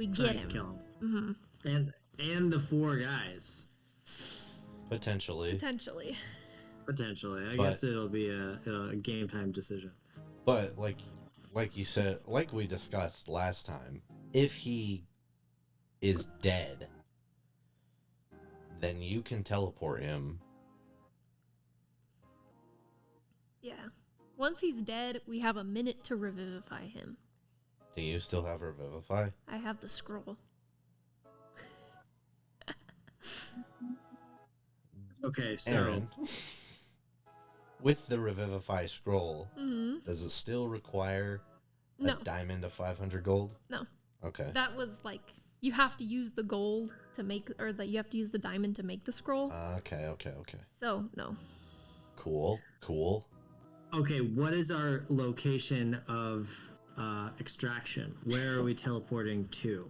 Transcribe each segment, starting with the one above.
We try get and him. kill him. And the 4 guys. Potentially. Potentially. I guess it'll be a game time decision. But like you said, like we discussed last time, if he is dead, then you can teleport him. Yeah. Once he's dead, we have a minute to revivify him. Do you still have Revivify? I have the scroll. Okay, so Aaron, with the Revivify scroll, does it still require No. a diamond of 500 gold? No. Okay. That was like, you have to use the gold to make, or you have to use the diamond to make the scroll. Okay. So, no. Cool. okay, what is our location of extraction? Where are we teleporting to?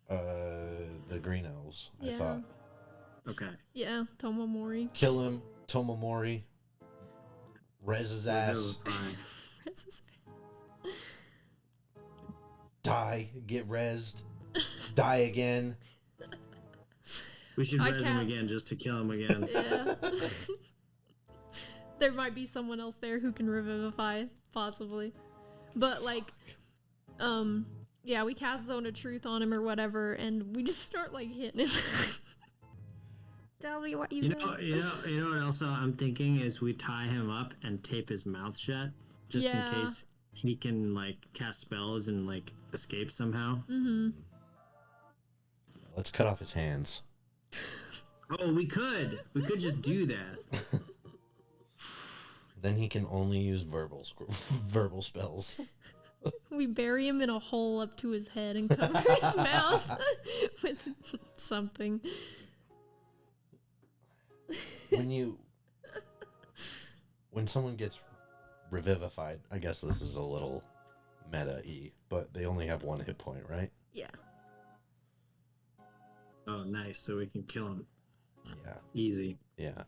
The Green Elves, I Yeah. thought. Okay. Yeah, Tomomori. Kill him, Tomomori. Rez his ass. Die, get rezzed. Die again. We should I res him can't- again just to kill him again. Yeah. There might be someone else there who can revivify, possibly. But like, yeah, we cast Zone of Truth on him or whatever, and we just start like hitting him. Tell me what you You know. know what else I'm thinking is we tie him up and tape his mouth shut just Yeah. in case he can like cast spells and like escape somehow. Mm-hmm. Let's cut off his hands. Oh, we could just do that. Then he can only use verbal spells. We bury him in a hole up to his head and cover his mouth with something. When someone gets revivified, I guess this is a little meta-y, but they only have 1 hit point, right? Yeah. Oh, nice. So we can kill him Yeah. easy. Yeah.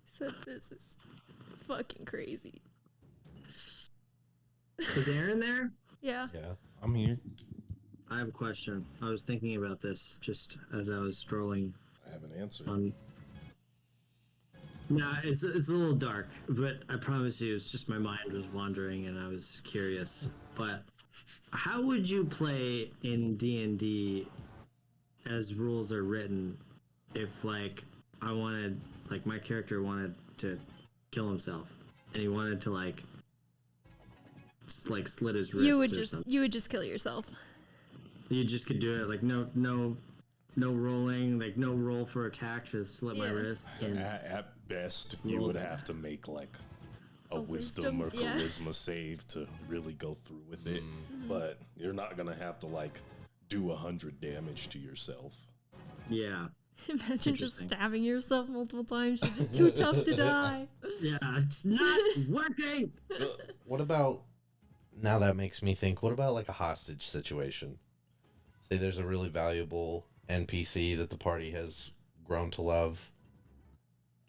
So this is fucking crazy. Is Aaron there? Yeah. Yeah. I'm here. I have a question. I was thinking about this just as I was strolling I have an answer. on. Nah, it's a little dark, but I promise you, it's just my mind was wandering and I was curious. But how would you play in D&D as rules are written if, like, I wanted, like, my character wanted to kill himself and he wanted to, like slit his wrist or something? You would just kill yourself. You just could do it, like, no rolling, like, no roll for attack to slit my Yeah. wrists. Yeah. And At best, you would have to make like a wisdom or yeah. charisma save to really go through with it. But you're not gonna have to like do 100 damage to yourself. yeah. Imagine just Interesting. stabbing yourself multiple times. You're just too tough to die. Yeah, it's not working. What about, now that makes me think, what about like a hostage situation? Say there's a really valuable NPC that the party has grown to love,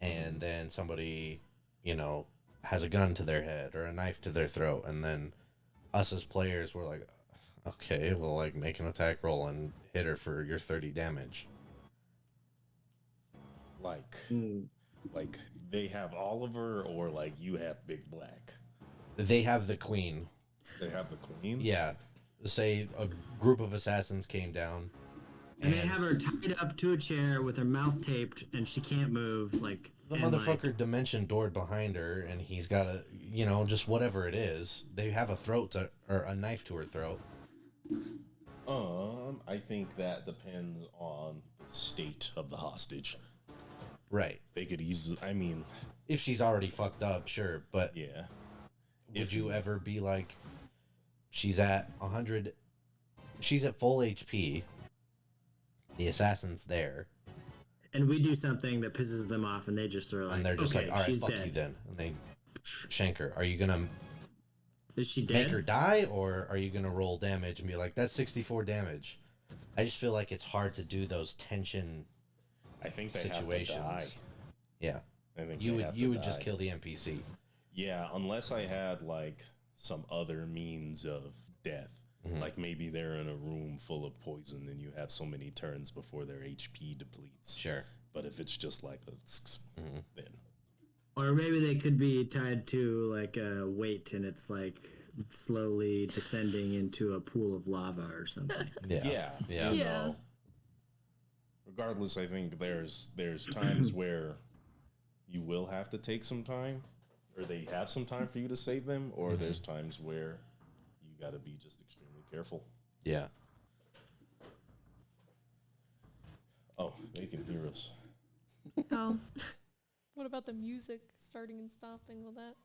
and then somebody, has a gun to their head or a knife to their throat, and then us as players were like, okay, well, like, make an attack roll and hit her for your 30 damage. Like, Hmm. like they have Oliver or like you have Big Black. They have the queen. They have the Queen. Yeah. Say a group of assassins came down. And they have her tied up to a chair with her mouth taped, and she can't move. Like The and, motherfucker dimension doored behind her, and he's got a, just whatever it is. They have a or a knife to her throat. I think that depends on the state of the hostage. Right. They could easily. I mean, If she's already fucked up, sure. But yeah. would you ever be like, she's at 100, she's at full HP, the assassin's there, and we do something that pisses them off, and they just are like, and they're just okay, like, all right, she's fuck dead. you then. And they shank her. Are you going to Is she make dead? her die, or are you going to roll damage and be like, that's 64 damage? I just feel like it's hard to do those tension I think they situations. have to die. Yeah. I think You they would have you to would just die. kill the NPC. Yeah, unless I had like some other means of death. Like maybe they're in a room full of poison and you have so many turns before their HP depletes. Sure. But if it's just like a then Or maybe they could be tied to like a weight and it's like slowly descending into a pool of lava or something. Yeah. you Yeah. know. Regardless, I think there's times where you will have to take some time, or they have some time for you to save them, or there's times where you got to be just extremely careful. Yeah. Oh, they can hear us. Oh. What about the music starting and stopping? Will that?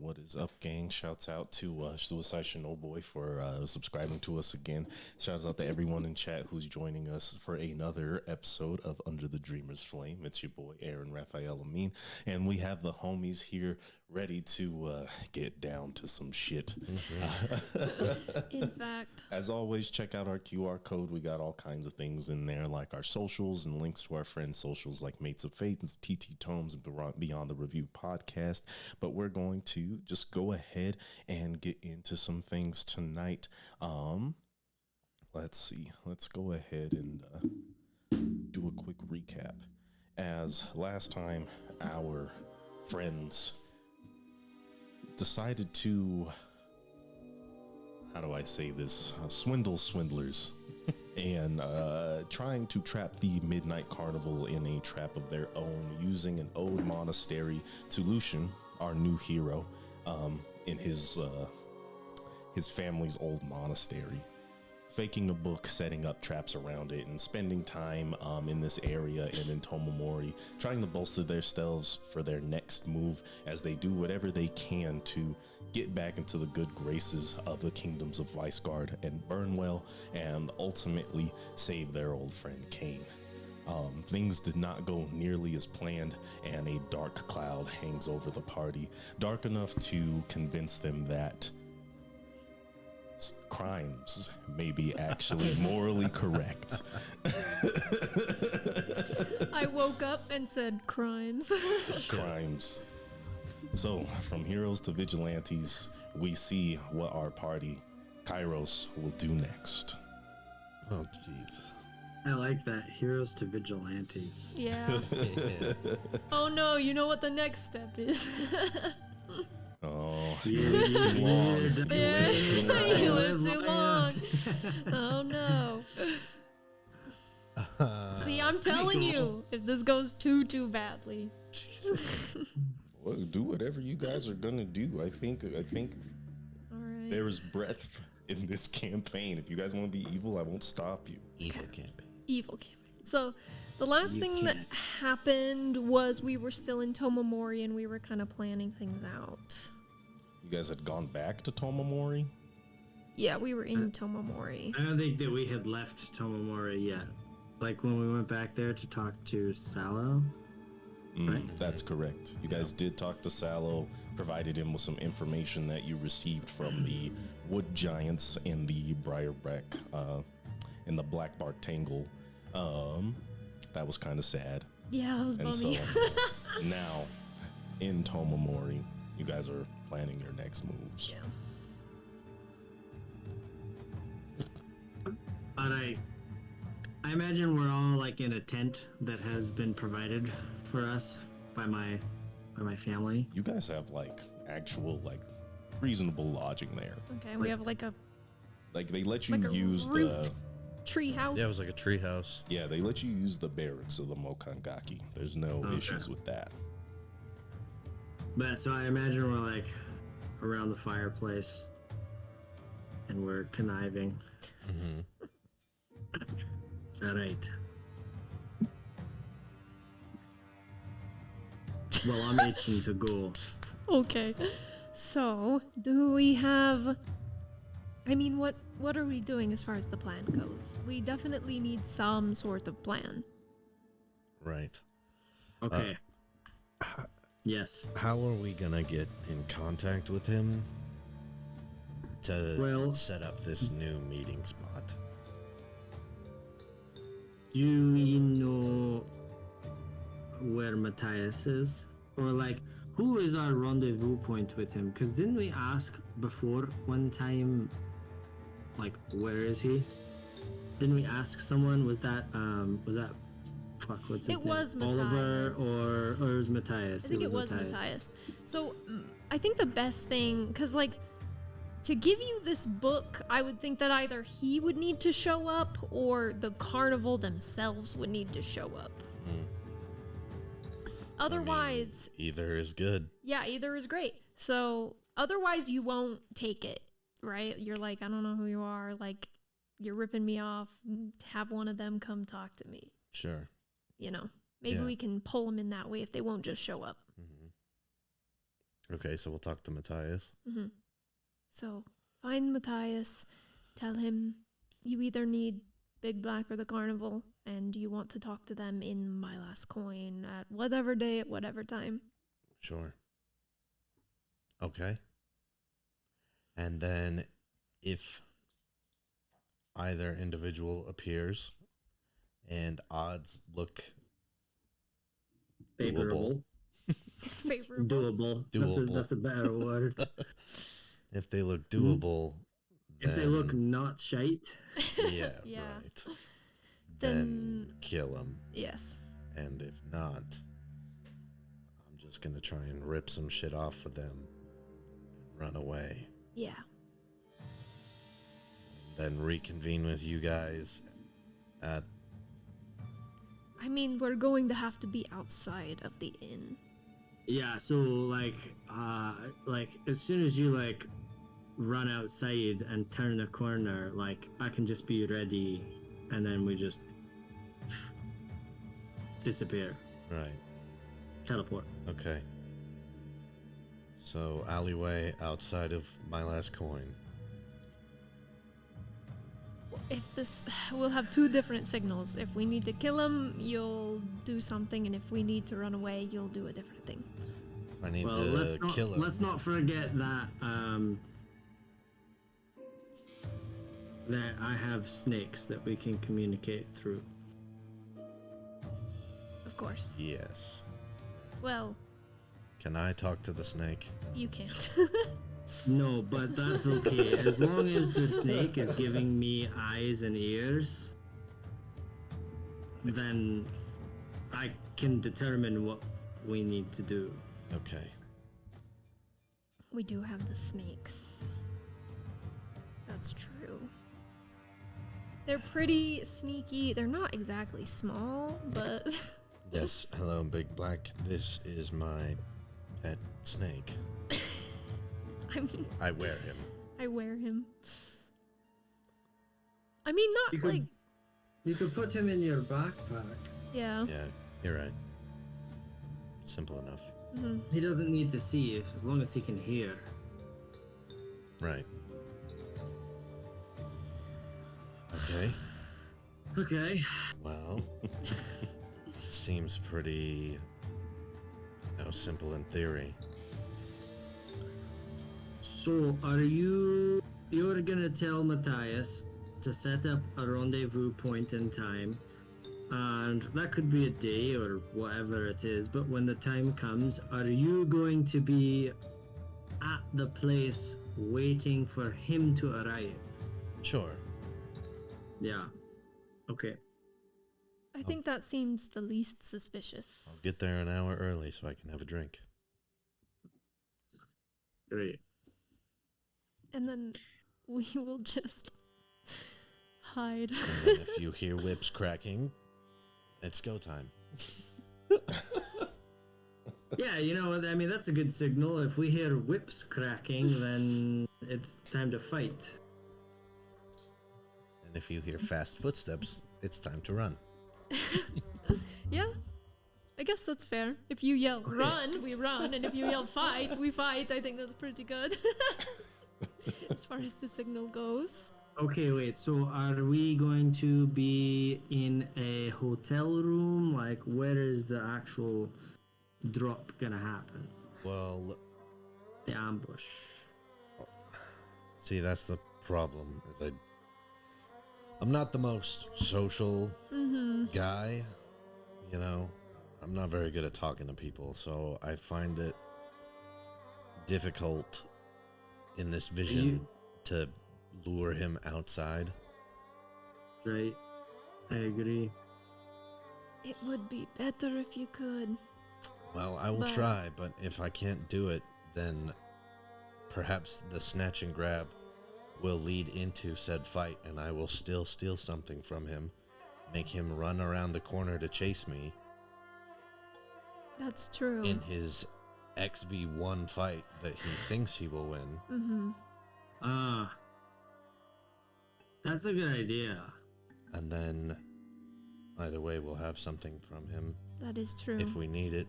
What is up, gang? Shouts out to Suicide Shinoboy for subscribing to us again. Shouts out to everyone in chat who's joining us for another episode of Under the Dreamer's Flame. It's your boy, Aaron Raphael Amin. And we have the homies here ready to get down to some shit. In fact, As always, check out our QR code. We got all kinds of things in there, like our socials and links to our friends' socials, like Mates of Faith, TT Tomes, and Beyond the Review podcast. But we're going to just go ahead and get into some things tonight. Let's see. Let's go ahead and do a quick recap. As last time, our friends decided to, how do I say this, swindle swindlers and trying to trap the Midnight Carnival in a trap of their own using an old monastery to Lucian, our new hero, in his family's old monastery, faking a book, setting up traps around it, and spending time in this area and in Tomomori, trying to bolster themselves for their next move as they do whatever they can to get back into the good graces of the kingdoms of Weisgard and Burnwell, and ultimately save their old friend Kane. Things did not go nearly as planned, and a dark cloud hangs over the party, dark enough to convince them that crimes may be actually morally correct. I woke up and said crimes. Crimes. So, from heroes to vigilantes, we see what our party, Kairos, will do next. Oh, jeez. I like that. Heroes to vigilantes. Yeah. Oh no, you know what the next step is. Oh, You lived too long. Yeah, too long. you lived too long. Oh no. See, I'm telling you, if this goes too badly. Well, do whatever you guys are gonna do. I think All right. there is breadth in this campaign. If you guys want to be evil, I won't stop you. Evil campaign. Evil campaign. So, the last You thing that can't. happened was we were still in Tomomori and we were kind of planning things out. You guys had gone back to Tomomori? Yeah, we were in Tomomori. I don't think that we had left Tomomori yet. Like when we went back there to talk to Sallow. Right. That's correct. You guys did talk to Sallow, provided him with some information that you received from the wood giants in the Briarbrack, in the Blackbark Tangle. That was kind of sad. Yeah, that was And so bummy. now, in Tomomori, you guys are planning your next moves. Yeah. But I imagine we're all like in a tent that has been provided for us by my family. You guys have like actual like reasonable lodging there. Okay, we have like a Like they let you Like a use root. the tree house. Yeah, it was like a tree house. yeah, they let you use the barracks of the Mokangaki. There's no Okay. issues with that. But so I imagine we're like around the fireplace and we're conniving. All right. Well, I'm itching to go. Okay. So, do we have I mean, what are we doing as far as the plan goes? We definitely need some sort of plan. Right. Okay. Yes. How are we gonna get in contact with him to Well- set up this new meeting spot? Do we know where Matthias is? Or like, who is our rendezvous point with him? Because didn't we ask before one time, like, where is he? Didn't we ask someone? Was that fuck, what's his It name? was Oliver Matthias. or it was Matthias? I think it was Matthias. So, I think the best thing, because, like, to give you this book, I would think that either he would need to show up or the carnival themselves would need to show up. Otherwise, Either is good. yeah, either is great. So, otherwise, you won't take it, right? You're like, I don't know who you are. Like, you're ripping me off. Have one of them come talk to me. Sure. You know, maybe Yeah. we can pull them in that way if they won't just show up. Okay, so we'll talk to Matthias. So find Matthias, tell him you either need Big Black or the carnival, and you want to talk to them in My Last Coin at whatever day, at whatever time. Sure. Okay. And then if either individual appears and odds look Favorable. Favorable. Doable. Doable. That's a better word. if they look doable, If they look then- not shite, yeah, Yeah. right. Then- Then kill them. Yes. And if not, I'm just gonna try and rip some shit off of them and run away. Yeah. Then reconvene with you guys at I mean, we're going to have to be outside of the inn. yeah. So like as soon as you like run outside and turn the corner, like I can just be ready, and then we just disappear, right. teleport. Okay. So alleyway outside of My Last Coin. If this, we'll have two different signals. If we need to kill him, you'll do something, and if we need to run away, you'll do a different thing. I need Well, to kill him. let's not forget that that I have snakes that we can communicate through. Of course. Yes. Well, Can I talk to the snake? you can't. No, but that's okay. As long as the snake is giving me eyes and ears, then I can determine what we need to do. Okay. We do have the snakes. That's true. They're pretty sneaky. They're not exactly small, but Yes, hello, Big Black. This is my pet snake. I mean, I wear him. I wear him. I mean, not You could- like, You could put him in your backpack. yeah. Yeah, you're right. Simple enough. Mhm. He doesn't need to see if, as long as he can hear. Right. Okay. Okay. Well, seems pretty, simple in theory. So, you're gonna tell Matthias to set up a rendezvous point in time, and that could be a day or whatever it is, but when the time comes, are you going to be at the place waiting for him to arrive? Sure. Yeah. Okay. I think that seems the least suspicious. I'll get there an hour early so I can have a drink. Great. And then we will just hide. And then if you hear whips cracking, it's go time. Yeah, you know, I mean, that's a good signal. If we hear whips cracking, then it's time to fight. And if you hear fast footsteps, it's time to run. Yeah, I guess that's fair. If you yell run, we run, and if you yell fight, we fight. I think that's pretty good. As far as the signal goes. Okay, wait. So, are we going to be in a hotel room? Like, where is the actual drop gonna happen? Well, The ambush. see, that's the problem. Is I'm not the most social guy. You know, I'm not very good at talking to people, so I find it difficult in this vision to lure him outside. Right. I agree. It would be better if you could. Well, I will But- try, but if I can't do it, then perhaps the snatch and grab will lead into said fight, and I will still steal something from him, make him run around the corner to chase me That's true. in his XV1 fight that he thinks he will win. Mm-hmm. Ah. That's a good idea. And then either way, we'll have something from him That is true. if we need it.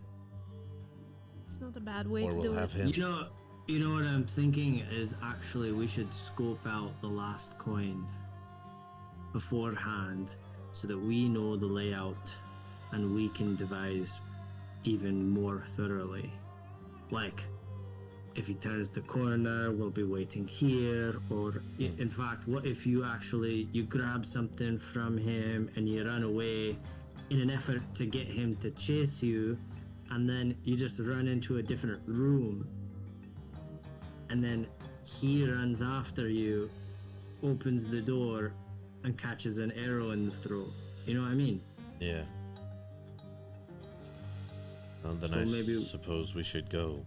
It's not a bad way Or to we'll do have it. him. You know what I'm thinking is actually we should scope out the last coin beforehand so that we know the layout and we can devise even more thoroughly. Like, if he turns the corner, we'll be waiting here, or in fact, what if you grab something from him and you run away in an effort to get him to chase you, and then you just run into a different room, and then he runs after you, opens the door, and catches an arrow in the throat. You know what I mean? Yeah. Well, then So I maybe- suppose we should go.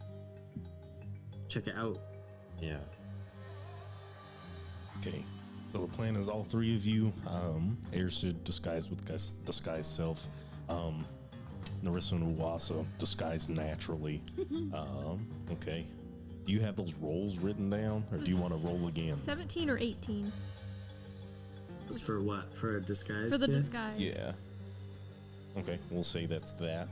Check it out. Yeah. Okay. So the plan is all three of you, Airsid disguised with disguised self, Narissa and Uwasa disguised naturally. Okay. Do you have those rolls written down, or do you want to roll again? 17 or 18 For what? For a disguise? for the kit? disguise. Yeah. Okay, we'll say that's that.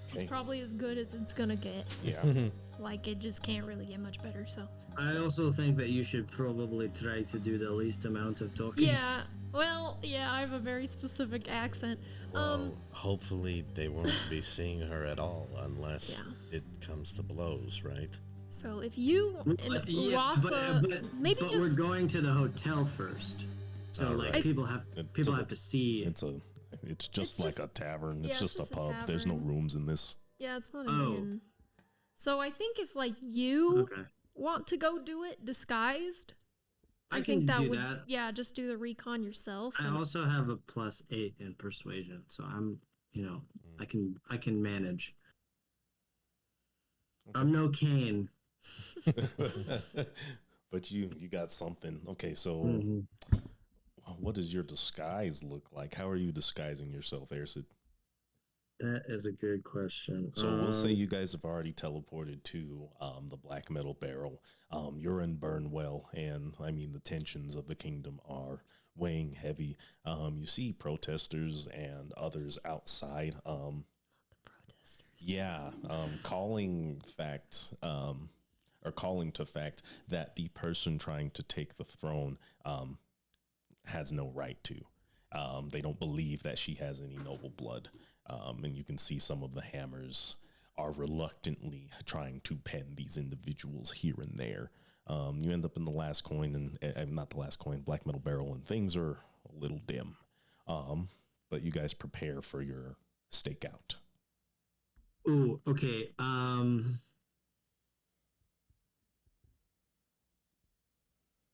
It's Okay. probably as good as it's gonna get. Yeah. Like, it just can't really get much better, so. I also think that you should probably try to do the least amount of talking. Yeah, well, yeah, I have a very specific accent. Well, hopefully they won't be seeing her at all unless Yeah. it comes to blows, right? So if you and But, yeah, Uwasa, maybe but just we're going to the hotel first. So All like right. people have It's to see. It's just It's like just- a tavern. yeah, It's it's just a just a pub. There's no tavern. rooms in this. yeah, it's not an Oh. inn. So I think if like you Okay. want to go do it disguised, I think can that do would that. yeah, just do the recon yourself. I and- also have a +8 in persuasion, so I'm, I can manage. I'm no Kane. But you got something. Okay, so Mhm. what does your disguise look like? How are you disguising yourself, Airsid? That is a good question. So we'll say you guys have already teleported to the Black Metal Barrel. You're in Burnwell, and I mean the tensions of the kingdom are weighing heavy. You see protesters and others outside. the protesters. Yeah, calling to fact that the person trying to take the throne has no right to. They don't believe that she has any noble blood. And you can see some of the hammers are reluctantly trying to pen these individuals here and there. You end up in the last coin, and not the last coin, Black Metal Barrel, and things are a little dim. But you guys prepare for your stakeout. Ooh, okay.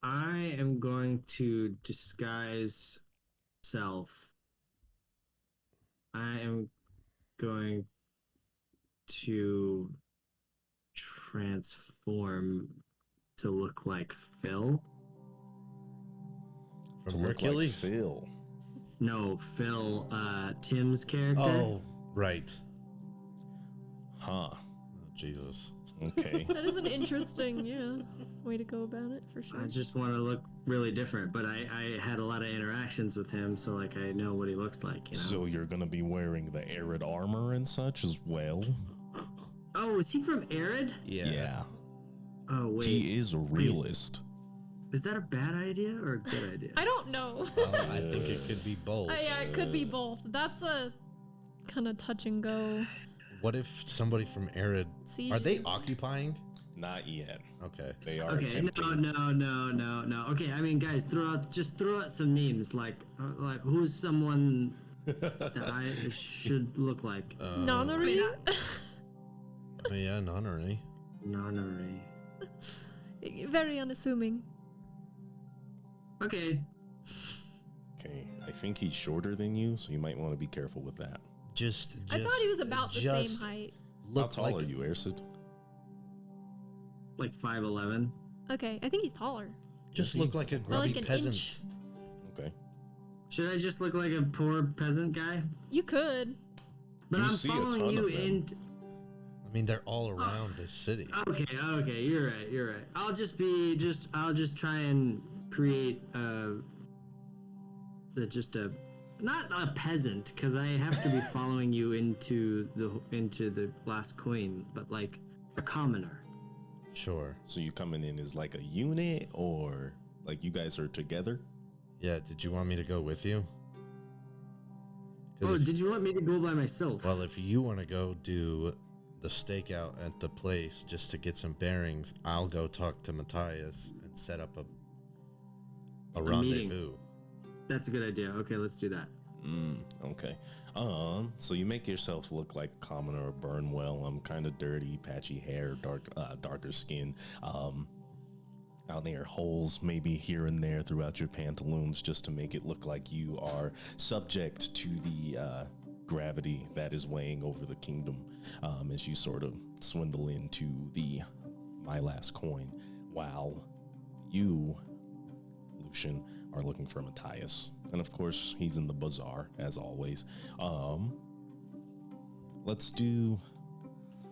I am going to disguise self. I am going to transform to look like Phil. From To look like Hercules? Phil. No, Phil, Tim's character. Oh, right. Huh. Oh, Jesus. Okay. That is an interesting, way to go about it for sure. I just want to look really different, but I had a lot of interactions with him, so like I know what he looks like. So you're gonna be wearing the Arid armor and such as well? Oh, is he from Arid? Yeah. Oh wait, He is a realist. is that a bad idea or a good idea? I don't know. I think it could be both. Yeah, it could be both. That's a kind of touch and go. What if somebody from Arid... Siege. Are they occupying? Not yet. Okay. They are Okay, attempting. no. Okay, I mean, guys, throw out some names like who's someone that I should look like. Nonary? Oh, yeah, Nonary. Nonary. Very unassuming. Okay, Okay, I think he's shorter than you, so you might want to be careful with that. Just I thought he was about the just same height. How Look tall like are you, Airsid? like 5'11". Okay, I think he's taller. Just look like a Or grubby like an peasant. inch. Okay. Should I just look like a poor peasant guy? You could. But You I'm see a following ton you of them. in. I mean, they're all around the city. Okay, you're right. I'll just try and create just a not a peasant, because I have to be following you into the last coin, but like a commoner. Sure. So you coming in as like a unit, or like you guys are together? Yeah, did you want me to go with you? Oh, did you want me to go by myself? Well, if you want to go do the stakeout at the place just to get some bearings, I'll go talk to Matthias and set up a meeting. rendezvous. That's a good idea. Okay, let's do that. Okay. So you make yourself look like a commoner or Burnwell. Kind of dirty, patchy hair, darker skin. Out there, holes maybe here and there throughout your pantaloons, just to make it look like you are subject to the gravity that is weighing over the kingdom. As you sort of swindle into the my last coin, while you, Lucian, are looking for Matthias. And of course, he's in the bazaar, as always. Let's do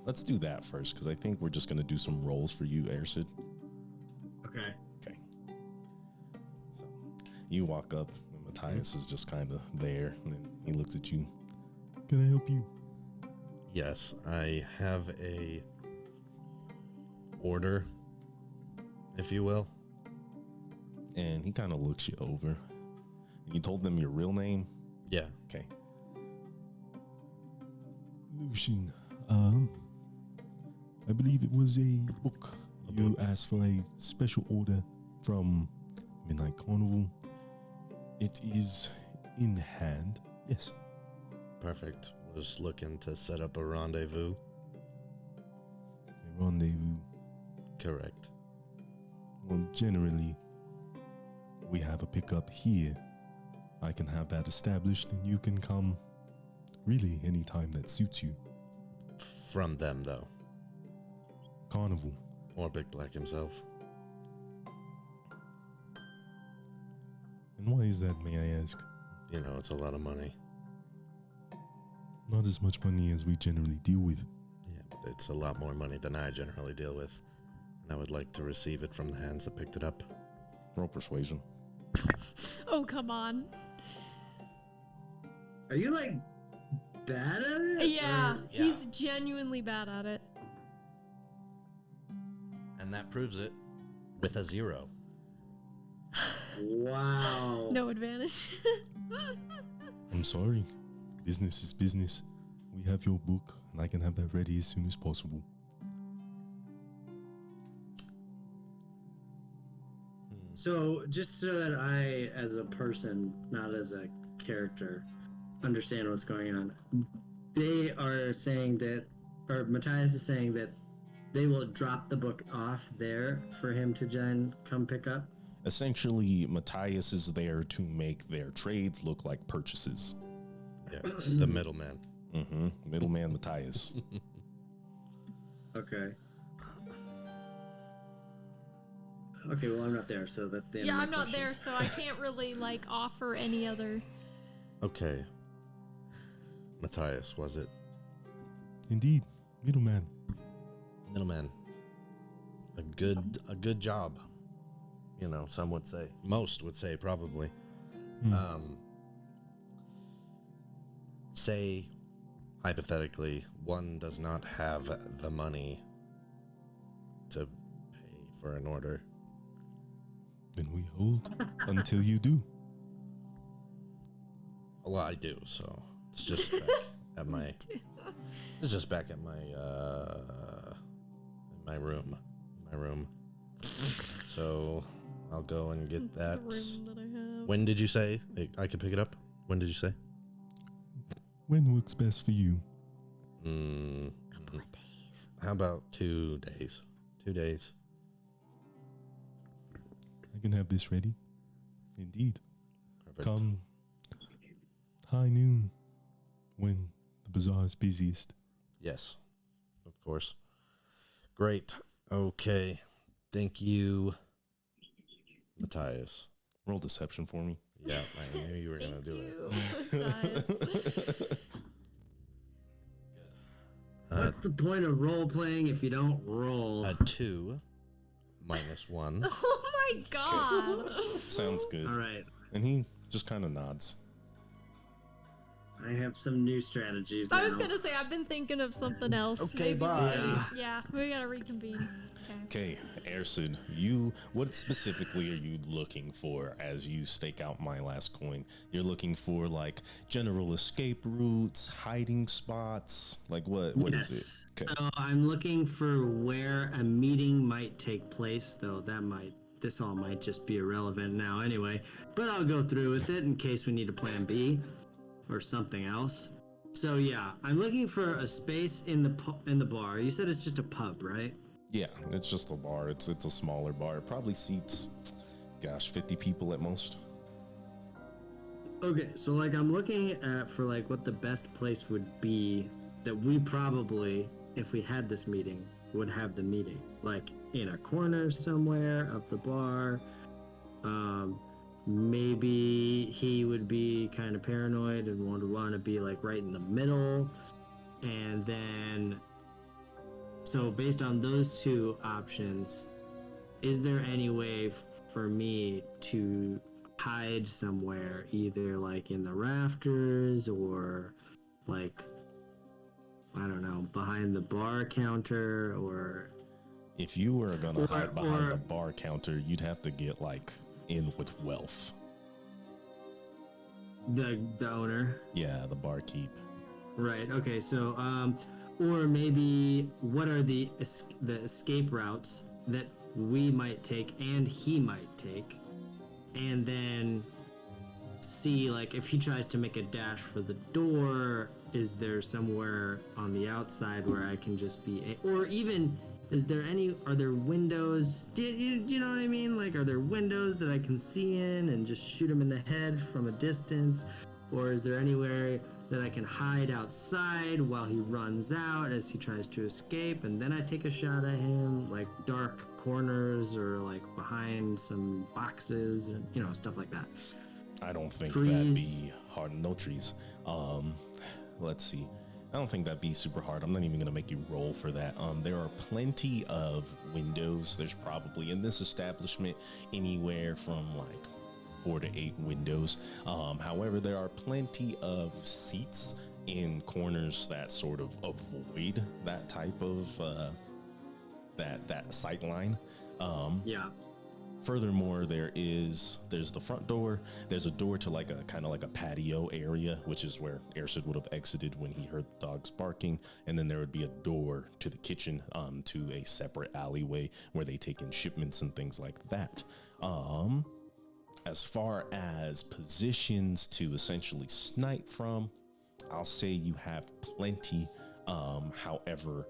that first, because I think we're just going to do some rolls for you, Airsid. Okay. Okay. So you walk up, and Matthias is just kind of there, and then he looks at you. Can I help you? Yes, I have a order, if you will. And he kind of looks you over. You told them your real name? Yeah. Okay. Lucian, I believe it was a book. You asked for a special order from Midnight Carnival. It is in hand. Yes. Perfect. Was looking to set up a rendezvous. A rendezvous. Correct. Well, generally, we have a pickup here. I can have that established, and you can come really anytime that suits you. From them, though. Carnival. Or Big Black himself. And why is that, may I ask? You know, it's a lot of money. Not as much money as we generally deal with. Yeah, but it's a lot more money than I generally deal with. And I would like to receive it from the hands that picked it up. Roll persuasion. Oh, come on. Are you like bad at it? Yeah, Or- he's genuinely bad at it. And that proves it with a 0. Wow. No advantage. I'm sorry. Business is business. We have your book, and I can have that ready as soon as possible. So, just so that I, as a person, not as a character, understand what's going on, they are saying that, or Matthias is saying that they will drop the book off there for him to then come pick up. Essentially, Matthias is there to make their trades look like purchases. Yeah, the middleman. Mm-hmm. Middleman Matthias. Okay. Okay, well, I'm not there, so that's the end Yeah, of my I'm not question. there, so I can't really, like, offer any other. Okay. Matthias, was it? Indeed, middleman. Middleman. A good job. You know, some would say. Most would say, probably. Say, hypothetically, one does not have the money to pay for an order. Then we hold until you do. Well, I do, so it's just back at my. It's just back at my in my room. My room. So I'll go and get that. The room that I have. When did you say I could pick it up? When did you say? When works best for you? Couple of days. How about 2 days? 2 days. I can have this ready. Indeed. Perfect. Come high noon when the bazaar is busiest. Yes, of course. Great. Okay. Thank you, Matthias. Roll deception for me. Yeah, I knew you were going to Thank do you, Matthias. it. What's the point of role playing if you don't roll? A 2 minus 1. Oh my god. Sounds good. All right. And he just kind of nods. I have some new strategies. I was now. gonna say I've been thinking of something else. Okay, bye. Yeah, we gotta reconvene. Okay. Okay, Ersid, what specifically are you looking for as you stake out my last coin? You're looking for like general escape routes, hiding spots, like what is Yes. it? Okay. So I'm looking for where a meeting might take place, though this all might just be irrelevant now anyway. But I'll go through with it in case we need a plan B or something else. So yeah, I'm looking for a space in the bar. You said it's just a pub, right? Yeah, it's just a bar. It's a smaller bar. It probably seats, 50 people at most. Okay, so like I'm looking at for like what the best place would be that we probably, if we had this meeting, would have the meeting. Like in a corner somewhere of the bar. Maybe he would be kind of paranoid and would want to be like right in the middle. And then, so based on those two options, is there any way for me to hide somewhere, either like in the rafters or like, I don't know, behind the bar counter or... If you were gonna hide behind or- the bar counter, you'd have to get like in with wealth. the owner? Yeah, the barkeep. Right. Okay. So, or maybe what are the escape routes that we might take and he might take, and then see like if he tries to make a dash for the door, is there somewhere on the outside where I can just be, or even are there windows? Do you know what I mean? Like, are there windows that I can see in and just shoot him in the head from a distance? Or is there anywhere that I can hide outside while he runs out as he tries to escape, and then I take a shot at him, like dark corners or like behind some boxes and stuff like that. I don't think Trees. that'd be hard. No trees. Let's see. I don't think that'd be super hard. I'm not even gonna make you roll for that. There are plenty of windows. There's probably in this establishment anywhere from like 4 to 8 windows. However, there are plenty of seats in corners that sort of avoid that type of that sight line. Yeah. Furthermore, there's the front door. There's a door to like a kind of like a patio area, which is where Ersid would have exited when he heard the dogs barking. And then there would be a door to the kitchen, to a separate alleyway where they take in shipments and things like that. As far as positions to essentially snipe from, I'll say you have plenty. However,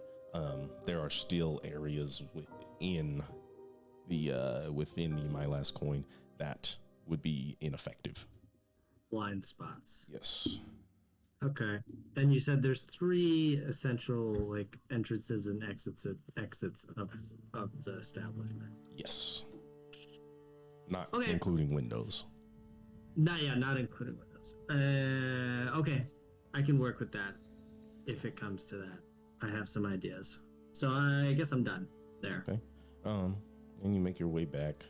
there are still areas within the My Last Coin that would be ineffective. Blind spots. Yes. Okay. And you said there's 3 essential like entrances and exits of the establishment. Yes. Not Okay. including windows. Not including windows. Okay. I can work with that if it comes to that. I have some ideas. So I guess I'm done there. Okay. And you make your way back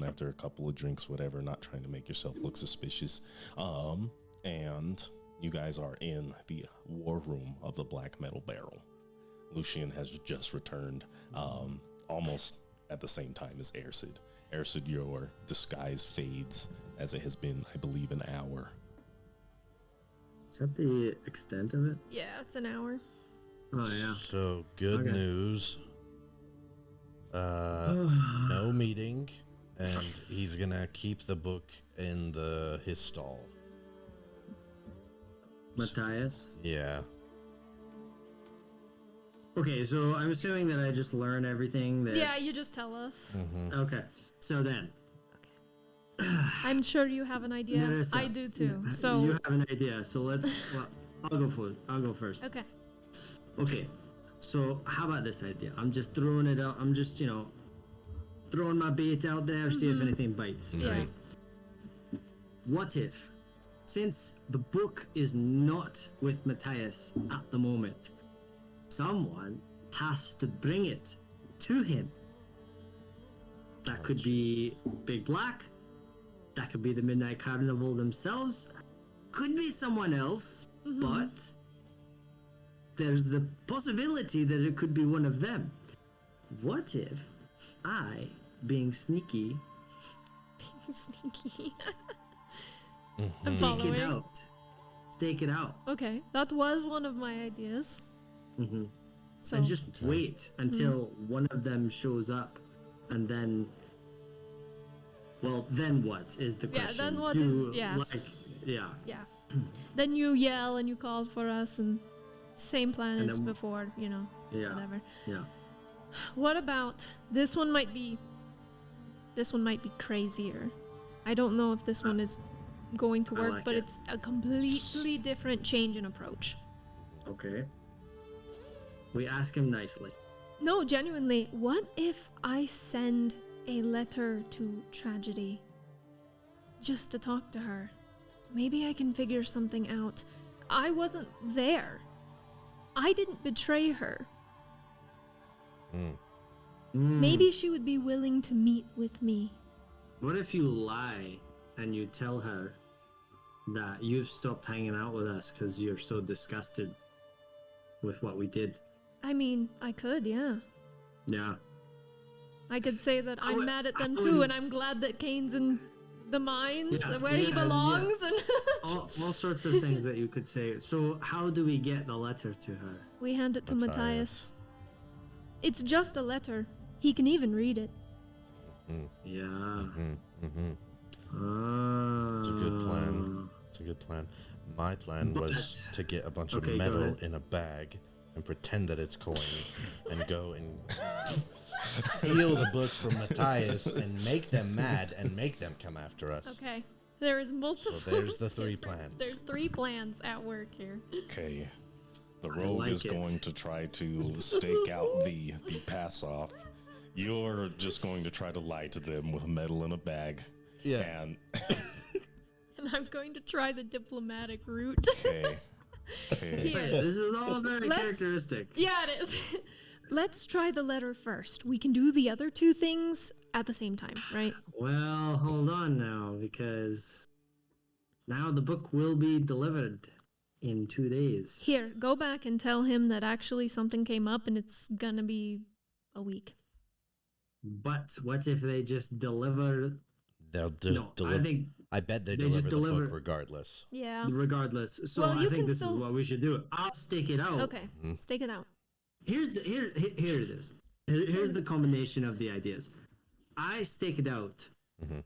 after a couple of drinks, whatever, not trying to make yourself look suspicious. And you guys are in the war room of the Black Metal Barrel. Lucian has just returned almost at the same time as Ersid. Ersid, your disguise fades as it has been, I believe, an hour. Is that the extent of it? Yeah, it's an hour. Oh yeah. So good Okay. news. No meeting, and he's gonna keep the book in his stall. Matthias. Yeah. Okay, so I'm assuming that I just learn everything that. Yeah, you just tell us. Okay. So then. I'm sure you have an idea. Nerissa, I do too. So you have an idea. So well, I'll go first. okay. Okay. So how about this idea? I'm just throwing it out. I'm just, throwing my bait out there, see if anything bites. Yeah. Right? What if, since the book is not with Matthias at the moment, someone has to bring it to him? That could be Big Black. That could be the Midnight Carnival themselves. Could be someone else. but there's the possibility that it could be one of them. What if I, being sneaky, Sneaky. Mhm. I'm stake following. it out? Stake it out. Okay, that was one of my ideas. hmm So And just wait until one of them shows up, and then. Well, then what is the Yeah, question? then what is- yeah. Like, yeah. yeah. Then you yell and you call for us, and same plan And as then- before. You know, Yeah. whatever. Yeah. What about this one? Might be. This one might be crazier. I don't know if this one is going to I work, like but it. it's a completely different change in approach. Okay. We ask him nicely. No, genuinely, what if I send a letter to Tragedy just to talk to her? Maybe I can figure something out. I wasn't there. I didn't betray her. Mm. Maybe she would be willing to meet with me. What if you lie and you tell her that you've stopped hanging out with us because you're so disgusted with what we did? I mean, I could, yeah. Yeah. I could say that I'm would- mad at I them would- too, and I'm glad that Kane's in the mines Yeah, where he yeah, belongs. And All sorts of things that you could say. So, how do we get the letter to her? we hand it to Matthias. Matthias. It's just a letter. He can even read it. Yeah. Mm-hmm. Mm-hmm. It's a good plan. It's a good plan. My plan was But- to get a bunch Okay, of go metal ahead. in a bag and pretend that it's coins and go and steal the books from Matthias and make them mad and make them come after us. Okay. There is multiple. So there's the three Yes, plans. There's 3 plans at work here. Okay. The rogue like is it. going to try to stake out the pass off. You're just going to try to lie to them with metal in a bag. Yeah. And And I'm going to try the diplomatic route. okay. Okay. Here. Wait, this is all very Let's- characteristic. Yeah, it is. Let's try the letter first. We can do the other 2 things at the same time, right? Well, hold on now, because now the book will be delivered in 2 days. Here, go back and tell him that actually something came up and it's gonna be a week. But what if they just deliver? They'll just No, deliver. I think I bet they they deliver just the book deliver- regardless. Yeah. regardless. So Well, I you think can this still- is what we should do. I'll stake it out. Okay. Stake it out. Here it is. Here's the combination of the ideas. I stake it out, Mhm.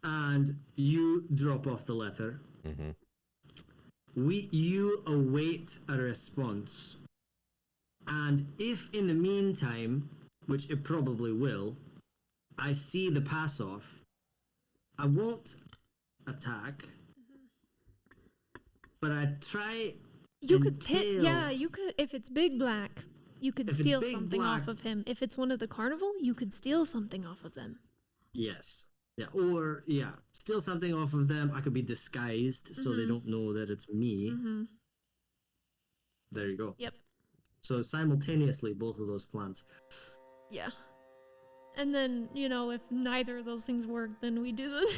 and you drop off the letter. Mhm. You await a response, and if in the meantime, which it probably will, I see the pass off, I won't attack, but I try. You and could hit. tail. Yeah, you could. If it's Big Black, you could If it's steal Big something off Black- of him. If it's one of the carnival, you could steal something off of them. Yes. Yeah. Or yeah, steal something off of them. I could be disguised so they Mhm. don't know that it's me. Mm-hmm. There you go. Yep. So simultaneously, both of those plans. Yeah. And then, if neither of those things work, then we do the.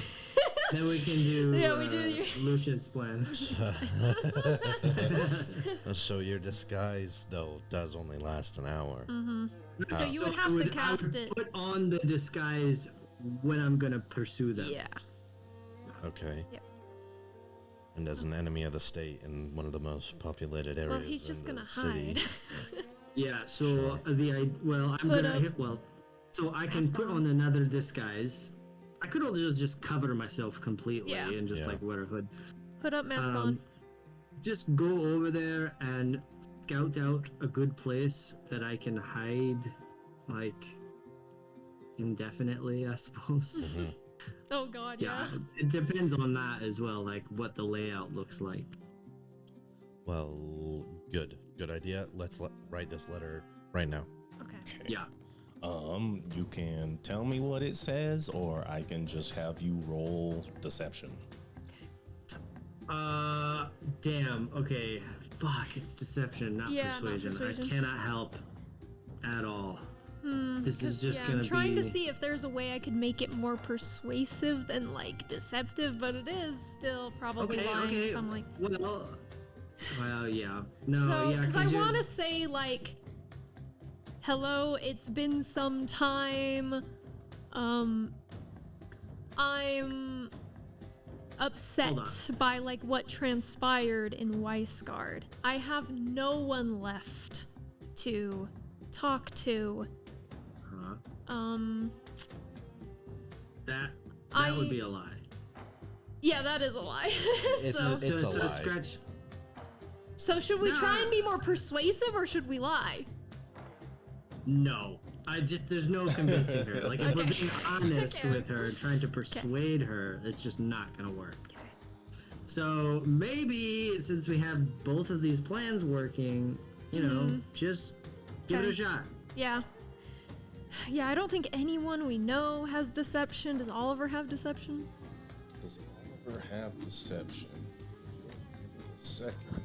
Then we can do. Yeah, we do your- Lucian's plan. So your disguise though does only last an hour. Mm-hmm. So Ah. you So would I have to I cast would it. Put on the disguise when I'm gonna pursue them. Yeah. Okay. Yep. And as an enemy of the state in one of the most populated areas. Well, he's just in gonna the city. hide. Yeah. So I'm Put gonna up- hit. Well, so I can Mask put on. on another disguise. I could also just cover myself completely Yeah. and just Yeah. like wear a hood. Put up mask on. Just go over there and scout out a good place that I can hide, like, indefinitely, I suppose. Mhm. Oh God, Yeah, yeah. it depends on that as well, like what the layout looks like. Well, good idea. Let's write this letter right now. Okay. Okay. Yeah. You can tell me what it says, or I can just have you roll deception. Damn. Okay. Fuck. It's deception, not Yeah, not persuasion. persuasion. I cannot help at all. This is 'Cause, just yeah, gonna I'm trying to be- see if there's a way I could make it more persuasive than like deceptive, but it is still probably Okay, lying. okay. If I'm like, Well, yeah. No, so yeah, because I you're- want to say like, hello, it's been some time. I'm upset by like what transpired in Weisgard. I have no one left to talk to. Huh? That I- would be a lie. Yeah, that is a lie. It's so, a lie. Scratch. so should we try No. and be more persuasive or should we lie? No. There's no convincing her. Like, if we're Okay. being honest Okay. with her, trying to persuade her, it's just not gonna work. So maybe since we have both of these plans working, just give it a Okay. shot. Yeah. Yeah, I don't think anyone we know has deception. Does Oliver have deception? Does Oliver have deception? Give me a second.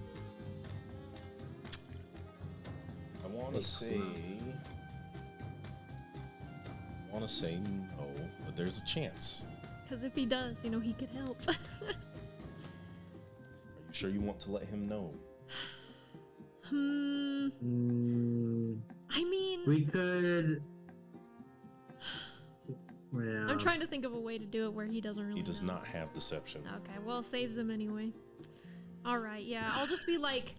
I want to say no, but there's a chance. Because if he does, he could help. Are you sure you want to let him know? I mean, We could. Well, I'm trying to think of a way to do it where he doesn't really He does know. not have deception. Okay, well, saves him anyway. Alright, yeah, I'll just be like,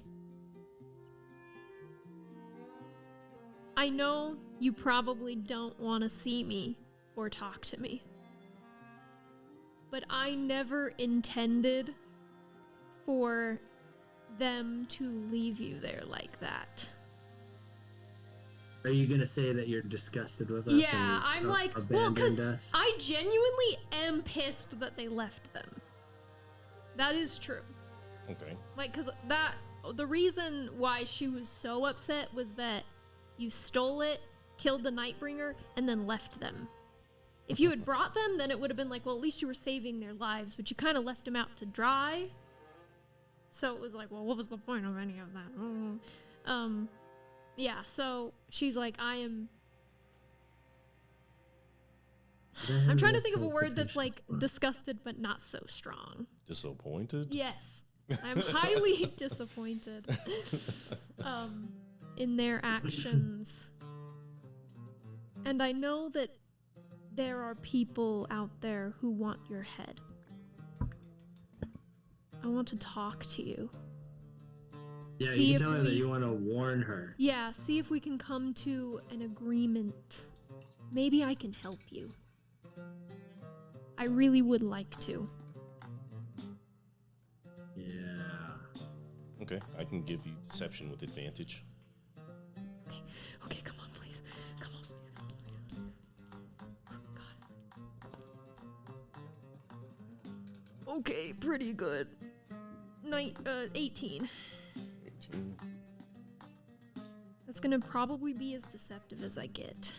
I know you probably don't want to see me or talk to me, but I never intended for them to leave you there like that. Are you gonna say that you're disgusted with us? Yeah, and I'm you've like, well, because abandoned us? I genuinely am pissed that they left them. That is true. Okay. Like, the reason why she was so upset was that you stole it, killed the Nightbringer, and then left them. If you had brought them, then it would have been like, well, at least you were saving their lives, but you kind of left them out to dry. So it was like, well, what was the point of any of that? Yeah, so she's like, I'm trying to think of a word that's like disgusted but not so strong. Disappointed? Yes. I'm highly disappointed in their actions. And I know that there are people out there who want your head. I want to talk to you. Yeah, See you if can tell her that we- you want to warn her. Yeah, see if we can come to an agreement. Maybe I can help you. I really would like to. Yeah. Okay, I can give you deception with advantage. Okay, okay, come on, please. Come on, please, come on, please. God. Okay, pretty good. 18. 18. That's gonna probably be as deceptive as I get.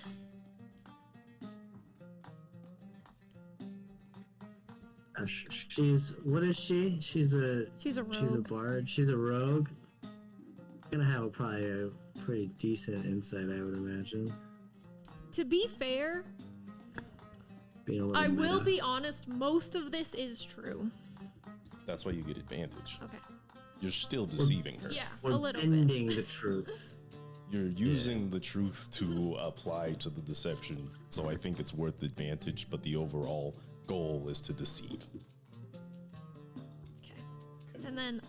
What is she? She's a She's a She's a rogue. bard. She's a rogue. Gonna have probably a pretty decent insight, I would imagine. To be fair, Being a little I will meta. be honest, most of this is true. That's why you get advantage. Okay. You're still deceiving her. Yeah, We're a little bit. bending the truth. You're using the truth to apply to the deception, so I think it's worth advantage, but the overall goal is to deceive. Okay. And then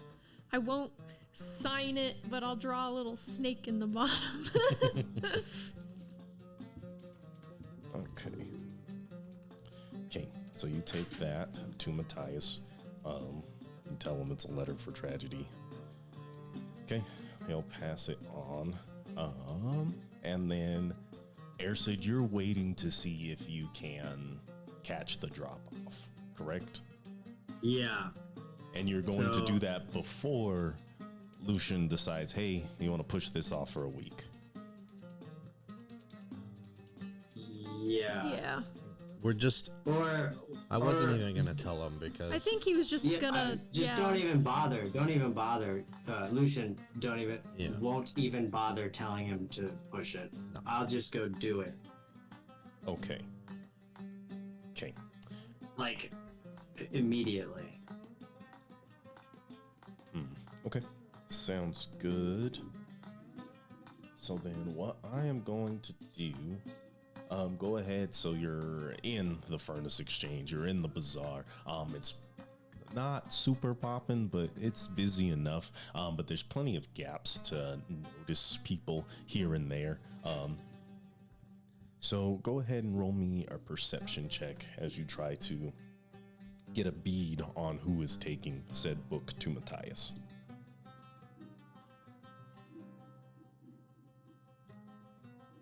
I won't sign it, but I'll draw a little snake in the bottom. Okay. Okay, so you take that to Matthias. You tell him it's a letter for tragedy. Okay, he'll pass it on. And then Ersid, you're waiting to see if you can catch the drop off, correct? Yeah. And you're going to So- do that before Lucian decides, hey, you want to push this off for a week. Yeah. Yeah. We're just Or I wasn't Or- even gonna tell him because I think he was just gonna. just yeah. don't even bother. Don't even bother. Lucian, don't even. Yeah. Won't even bother telling him to push it. No. I'll just go do it. Okay. Okay. Like immediately. Okay. Sounds good. So then what I am going to do, go ahead. So you're in the Furnace Exchange, you're in the bazaar. It's not super popping, but it's busy enough. But there's plenty of gaps to notice people here and there. So go ahead and roll me a perception check as you try to get a bead on who is taking said book to Matthias.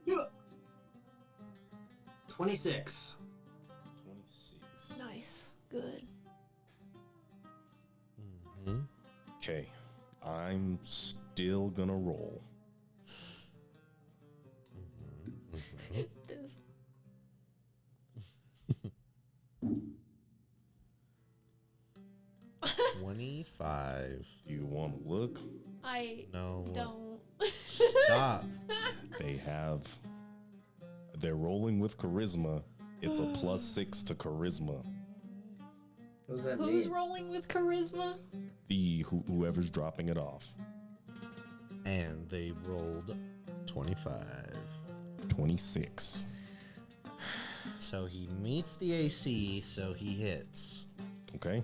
Yeah. 26. 26. Nice. Good. Mhm. Okay, I'm still gonna roll. This. 25. Do you want to look? I No. don't. Stop. They're rolling with charisma. It's a +6 to charisma. What does that Who's rolling with charisma? Whoever's dropping it off. And they rolled 25. 26. So he meets the AC, so he hits. Okay.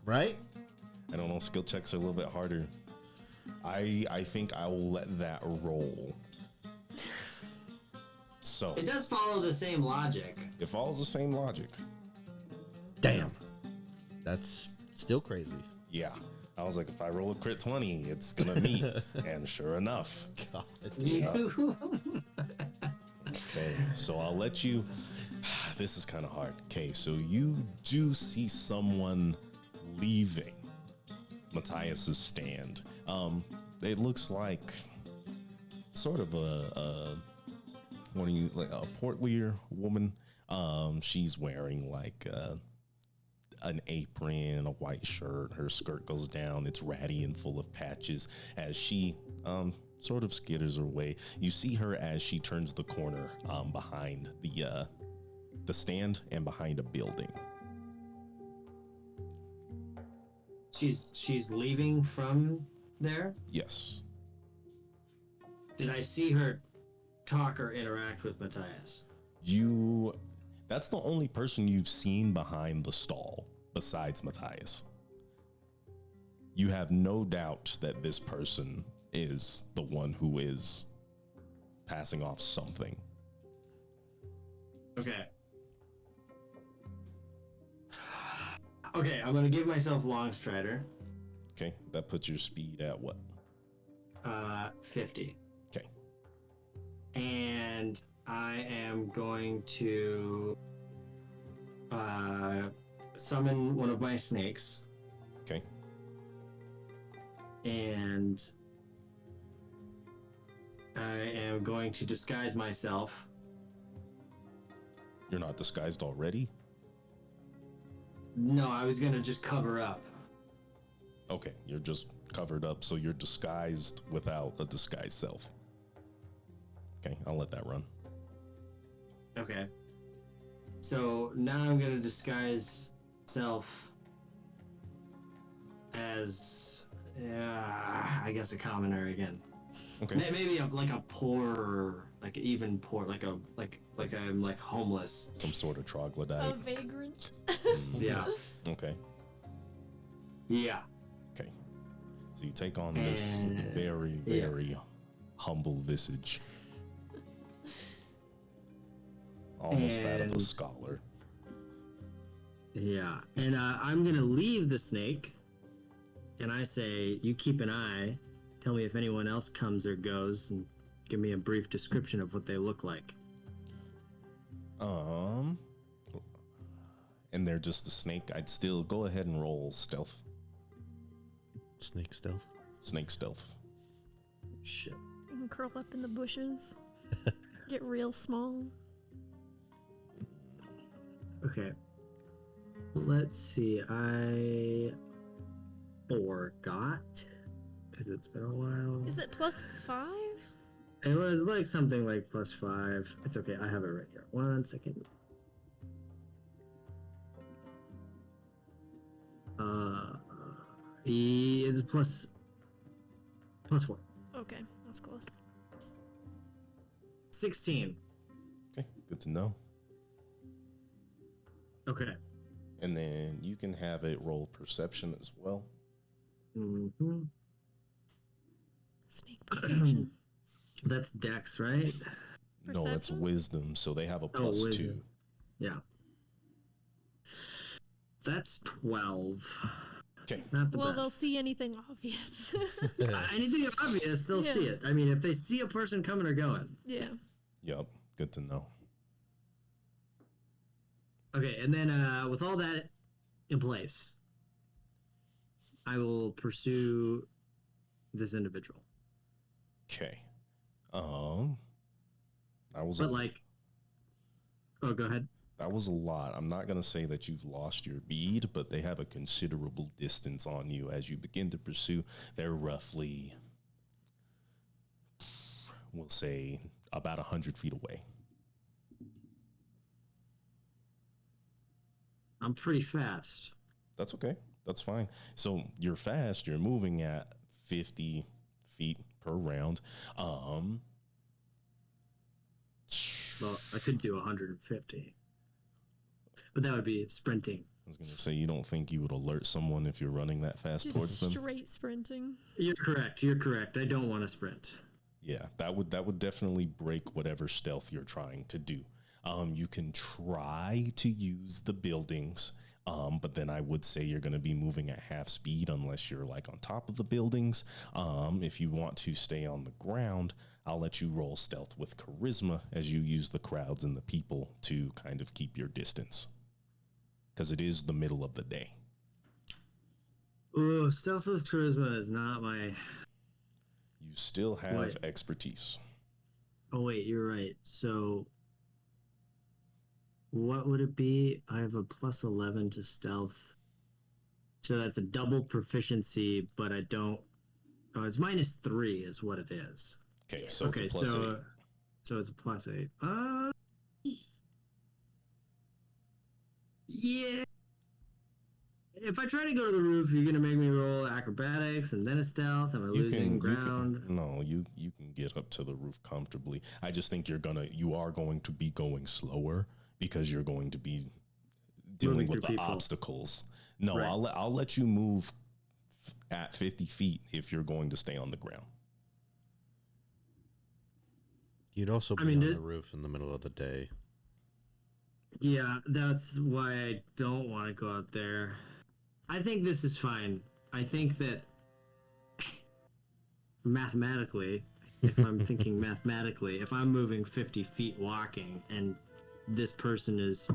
Right? I don't know. Skill checks are a little bit harder. I think I will let that roll. So It does follow the same logic. it follows the same logic. Damn. That's still crazy. Yeah. I was like, if I roll a crit 20, it's gonna meet. And sure enough. God. Okay, so I'll let you. This is kind of hard. Okay, so you do see someone leaving Matthias's stand. It looks like sort of a portlier woman. She's wearing like an apron, a white shirt. Her skirt goes down. It's ratty and full of patches as she sort of skitters her way. You see her as she turns the corner behind the stand and behind a building. She's leaving from there. Yes. Did I see her talk or interact with Matthias? That's the only person you've seen behind the stall besides Matthias. You have no doubt that this person is the one who is passing off something. Okay. Okay, I'm gonna give myself Longstrider. Okay, that puts your speed at what? 50. Okay. And I am going to summon one of my snakes. Okay. And I am going to disguise myself. You're not disguised already? No, I was gonna just cover up. Okay, you're just covered up, so you're disguised without a disguised self. Okay, I'll let that run. Okay. So now I'm gonna disguise self as, I guess, a commoner again. Okay. Maybe like a poor, like even poor, like I'm like homeless. Some sort of A troglodyte. vagrant. Yeah. Okay. Yeah. Okay. So you take on this very, Yeah. very humble visage. Almost that of a And- scholar. Yeah. And I'm gonna leave the snake, and I say, you keep an eye. Tell me if anyone else comes or goes, and give me a brief description of what they look like. And they're just a snake. I'd still go ahead and roll stealth. Snake stealth. Snake stealth. Shit. You can curl up in the bushes. Get real small. Okay. Let's see. I forgot because it's been a while. Is it +5? It was like something like +5. It's okay. I have it right here. 1 second. It's +4. Okay, that's close. 16. Okay, good to know. Okay. And then you can have it roll perception as well. Mm-hmm. Sneak perception. That's Dex, right? No, that's Perception? wisdom. So they have a +2. wisdom. Yeah. That's 12. Okay. Not the Well, best. they'll see anything obvious. Anything obvious, they'll see Yeah. it. I mean, if they see a person coming or going. Yeah. Yep. Good to know. Okay, and then with all that in place, I will pursue this individual. Okay. That was But like, oh, go ahead. that was a lot. I'm not gonna say that you've lost your bead, but they have a considerable distance on you as you begin to pursue. They're roughly, we'll say, about 100 feet away. I'm pretty fast. That's okay. That's fine. So you're fast. You're moving at 50 feet per round. Well, I could do 150. But that would be sprinting. I was gonna say, you don't think you would alert someone if you're running that fast towards Just them? straight sprinting. You're correct. You're correct. I don't want to sprint. Yeah, that would definitely break whatever stealth you're trying to do. You can try to use the buildings, but then I would say you're going to be moving at half speed unless you're like on top of the buildings. If you want to stay on the ground, I'll let you roll stealth with charisma as you use the crowds and the people to kind of keep your distance, because it is the middle of the day. Ooh, stealth with charisma is not my. You still have Right. expertise. Oh wait, you're right. So, what would it be? I have a +11 to stealth. So that's a double proficiency, but I don't. Oh, it's -3 is what it is. Okay, so Okay, it's a +8. so it's a +8. Yeah. If I try to go to the roof, you're gonna make me roll acrobatics and then a stealth. Am I losing ground? You can get up to the roof comfortably. I just think you are going to be going slower because you're going to be dealing Moving with through the people. obstacles. No, Right. I'll let you move at 50 feet if you're going to stay on the ground. You'd also be mean, on it- the roof in the middle of the day. Yeah, that's why I don't want to go out there. I think this is fine. I think that mathematically, if I'm thinking mathematically, if I'm moving 50 feet walking and this person is.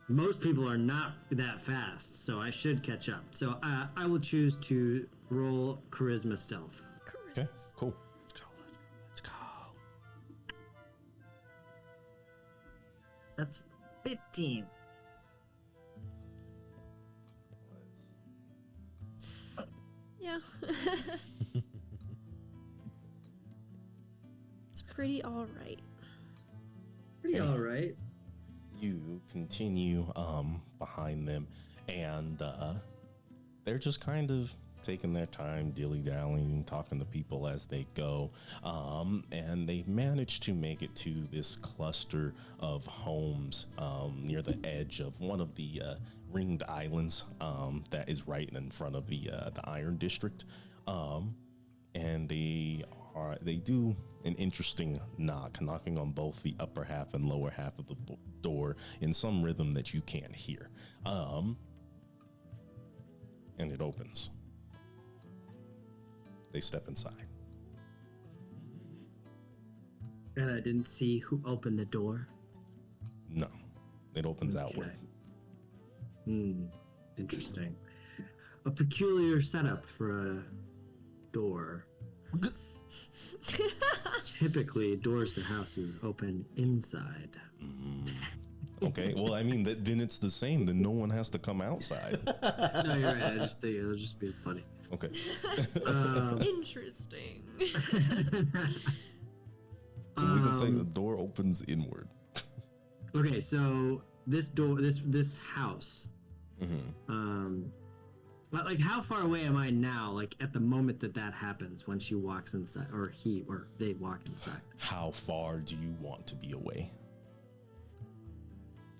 Most people are not that fast, so I should catch up. So I will choose to roll charisma stealth. Okay, cool. Let's go. Let's go. That's 15. Yeah. It's pretty alright. Pretty all right. You continue behind them, and they're just kind of taking their time, dilly-dallying, talking to people as they go, and they manage to make it to this cluster of homes near the edge of one of the ringed islands that is right in front of the Iron District, and they do an interesting knocking on both the upper half and lower half of the door in some rhythm that you can't hear. And it opens. They step inside. And I didn't see who opened the door. No, it opens outward. Interesting. A peculiar setup for a door. Typically, doors to houses open inside. Okay, well, I mean, then it's the same. Then no one has to come outside. No, you're right. I just think it'll just be funny. Okay. Interesting. We can say the door opens inward. Okay, so this door, this house, like how far away am I now? Like at the moment that happens, when she walks inside, or they walk inside. How far do you want to be away?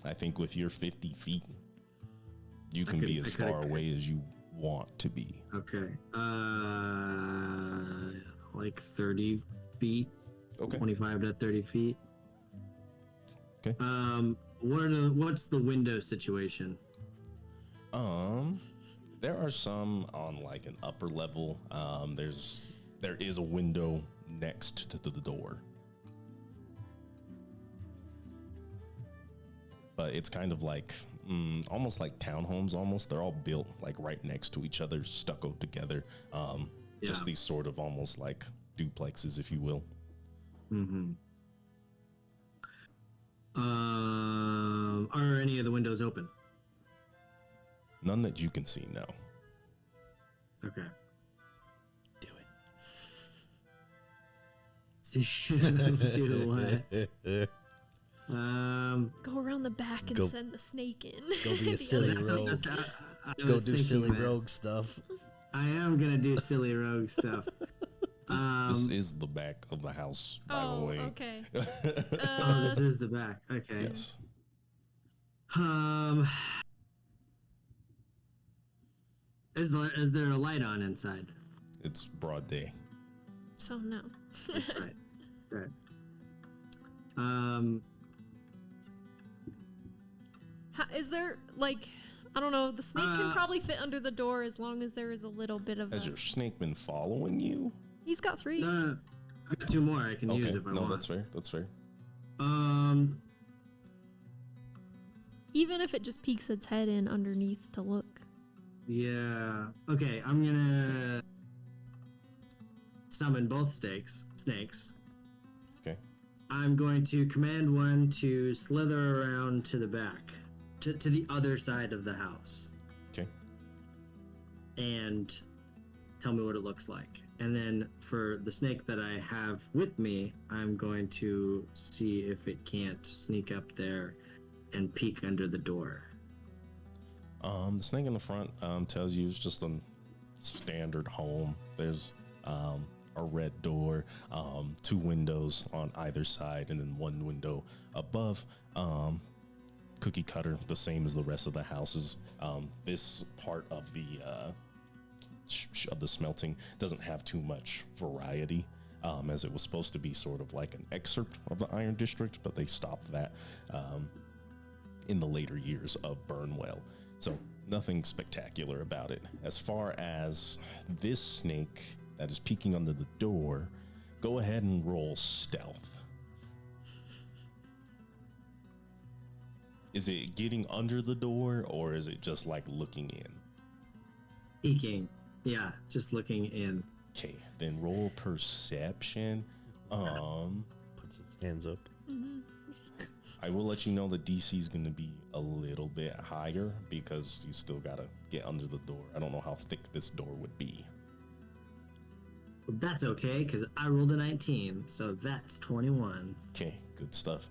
I think with your 50 feet, you can be as far away as you want to be. Okay. Like 30 feet. Okay. 25 to 30 feet. Okay. What's the window situation? There are some on like an upper level. There is a window next to the door. But it's kind of like almost like townhomes. Almost, they're all built like right next to each other, stuccoed together. Just these sort of almost like duplexes, if you will. Mm-hmm. Are any of the windows open? None that you can see. No. Okay. Do Do what? it. Go around the back and Go- send the snake in. Go be a The silly other rogue. snake. I Go was do thinking silly that. rogue stuff. I am gonna do silly rogue stuff. This is the back of the house, by the Oh, way. okay. Oh, this is the back. Okay. Yes. Is there a light on inside? It's broad day. So no. That's right. Right. Is there like, I don't know, the snake can Uh, probably fit under the door as long as there is a little bit of Has a... your snake been following you? He's got 3. No, I got 2 more I can use Okay. if I No, want. that's fair. That's fair. Even if it just peeks its head in underneath to look. Yeah. Okay, I'm gonna summon both snakes. Okay. I'm going to command one to slither around to the back, to the other side of the house, Okay. and tell me what it looks like. And then for the snake that I have with me, I'm going to see if it can't sneak up there and peek under the door. The snake in the front tells you it's just a standard home. There's a red door, 2 windows on either side, and then 1 window above. Cookie cutter, the same as the rest of the houses. This part of the smelting doesn't have too much variety, as it was supposed to be sort of like an excerpt of the Iron District, but they stopped that in the later years of Burnwell. So nothing spectacular about it. As far as this snake that is peeking under the door, go ahead and roll stealth. Is it getting under the door, or is it just like looking in? Peeking. Yeah, just looking in. Okay, then roll perception. Puts its hands up. I will let you know the DC is going to be a little bit higher because you still got to get under the door. I don't know how thick this door would be. Well, that's okay, because I rolled a 19, so that's 21. Okay, good stuff.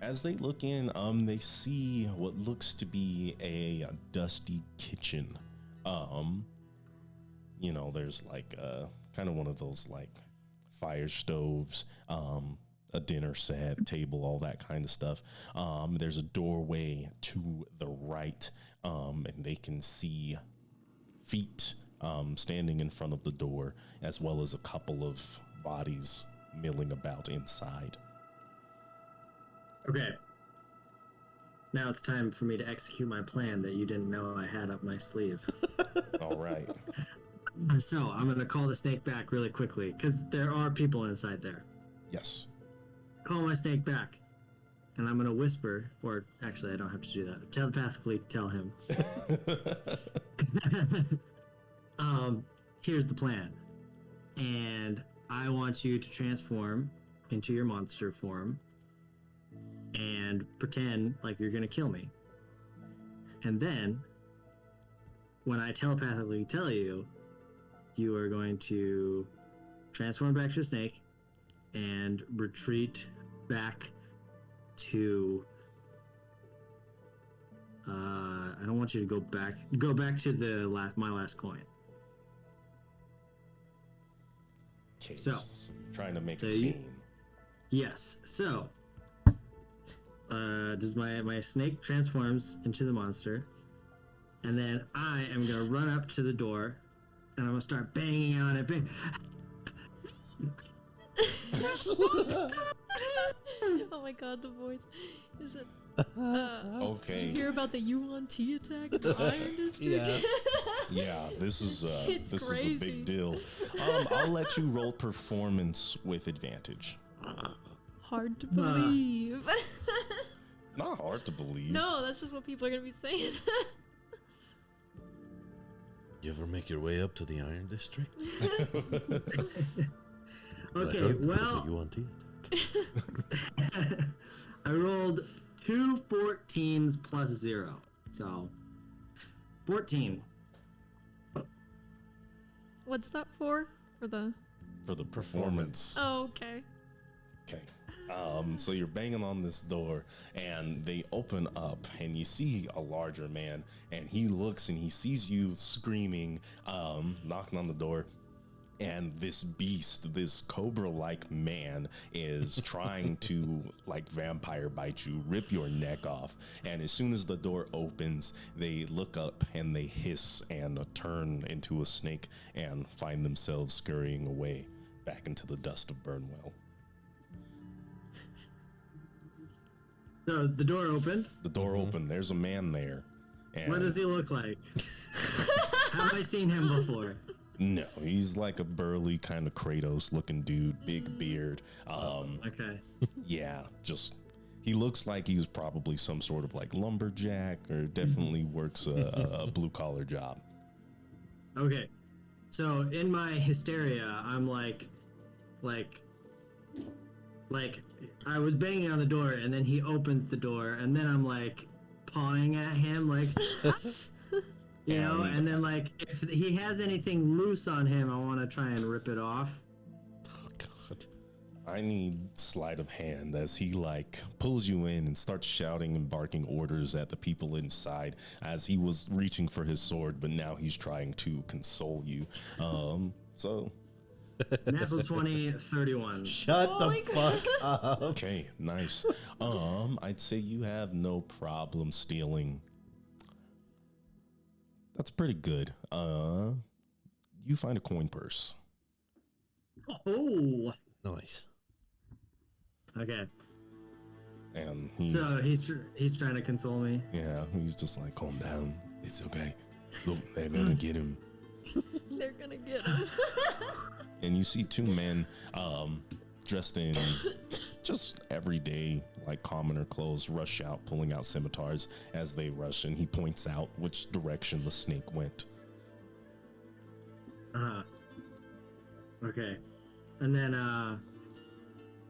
As they look in, they see what looks to be a dusty kitchen. There's like kind of one of those like fire stoves, a dinner set, table, all that kind of stuff. There's a doorway to the right, and they can see feet standing in front of the door, as well as a couple of bodies milling about inside. Okay. Now it's time for me to execute my plan that you didn't know I had up my sleeve. All right. So I'm going to call the snake back really quickly, because there are people inside there. Yes. Call my snake back. And I'm going to whisper, or actually I don't have to do that. Telepathically tell him. Here's the plan. And I want you to transform into your monster form and pretend like you're gonna kill me. And then, when I telepathically tell you, you are going to transform back to a snake and retreat back to. I don't want you to go back. Go back to my last coin. Okay, So, you're trying to make so a you- scene. Yes. So, does my snake transforms into the monster, and then I am gonna run up to the door, and I'm gonna start banging on it. Oh my god, the voice. Is it? Okay. Did you hear about the UNT attack at the Iron District? Yeah. Yeah, this is Shit's this is a crazy. big deal. I'll let you roll performance with advantage. Hard to believe. Not hard to believe. No, that's just what people are gonna be saying. You ever make your way up to the Iron District? Okay. Well, you want I rolled 2 14s plus 0, so 14. What's that for? For the. For the performance. Oh, okay. Okay. So you're banging on this door, and they open up, and you see a larger man, and he looks and he sees you screaming, knocking on the door. And this beast, this cobra-like man, is trying to, like, vampire bite you, rip your neck off. And as soon as the door opens, they look up and they hiss and turn into a snake and find themselves scurrying away back into the dust of Burnwell. So the door opened. The door opened. There's a man there. And What does he look like? Have I seen him before? No, he's like a burly kind of Kratos-looking dude, big beard. Okay. Yeah, just he looks like he was probably some sort of like lumberjack or definitely works a blue-collar job. Okay. So in my hysteria, I'm like I was banging on the door, and then he opens the door, and then I'm like pawing at him, like, you know, and then like if he has anything loose on him, I want to try and rip it off. Oh, God. I need sleight of hand as he like pulls you in and starts shouting and barking orders at the people inside as he was reaching for his sword, but now he's trying to console you. So Natural 20, 31. Shut Oh my the God. fuck up. okay, nice. I'd say you have no problem stealing. That's pretty good. You find a coin purse. Oh. Nice. Okay. And he, So he's trying to console me. yeah, he's just like, calm down. It's okay. Look, they're gonna get him. They're gonna get him. And you see two men dressed in just everyday, like commoner clothes, rush out, pulling out scimitars as they rush, and he points out which direction the snake went. Okay. And then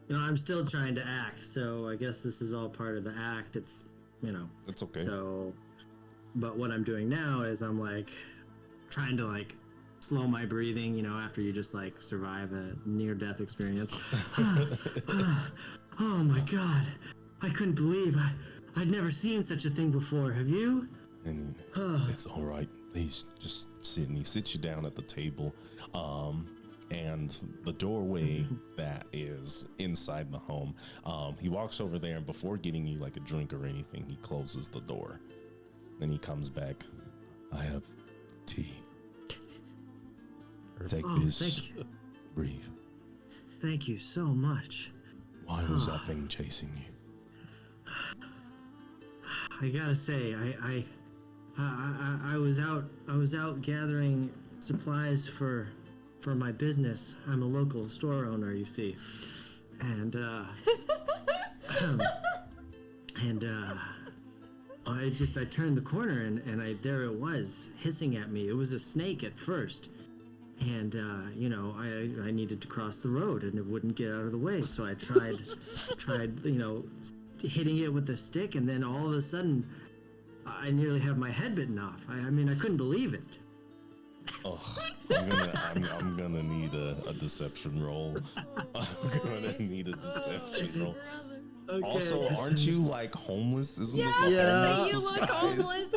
you know, I'm still trying to act, so I guess this is all part of the act. It's, you know. It's okay. So, but what I'm doing now is I'm like trying to like slow my breathing, you know, after you just like survive a near-death experience. Oh my God, I couldn't believe I'd never seen such a thing before. Have you? And it's all right. Please just sit. And he sits you down at the table. And the doorway that is inside the home, he walks over there, and before getting you like a drink or anything, he closes the door. Then he comes back. I have tea. Take Oh, this. thank you. Breathe. Thank you so much. Why was that thing chasing you? I gotta say, I was out gathering supplies for my business. I'm a local store owner, you see, and I turned the corner and there it was, hissing at me. It was a snake at first, and you know, I needed to cross the road and it wouldn't get out of the way, so I tried you know, hitting it with a stick, and then all of a sudden, I nearly have my head bitten off. I mean, I couldn't believe it. Oh, I'm gonna need a deception roll. I'm gonna need a deception roll. Okay. Also, aren't you like homeless? Isn't Yeah, this I was a gonna Yeah. say you look disguise? homeless.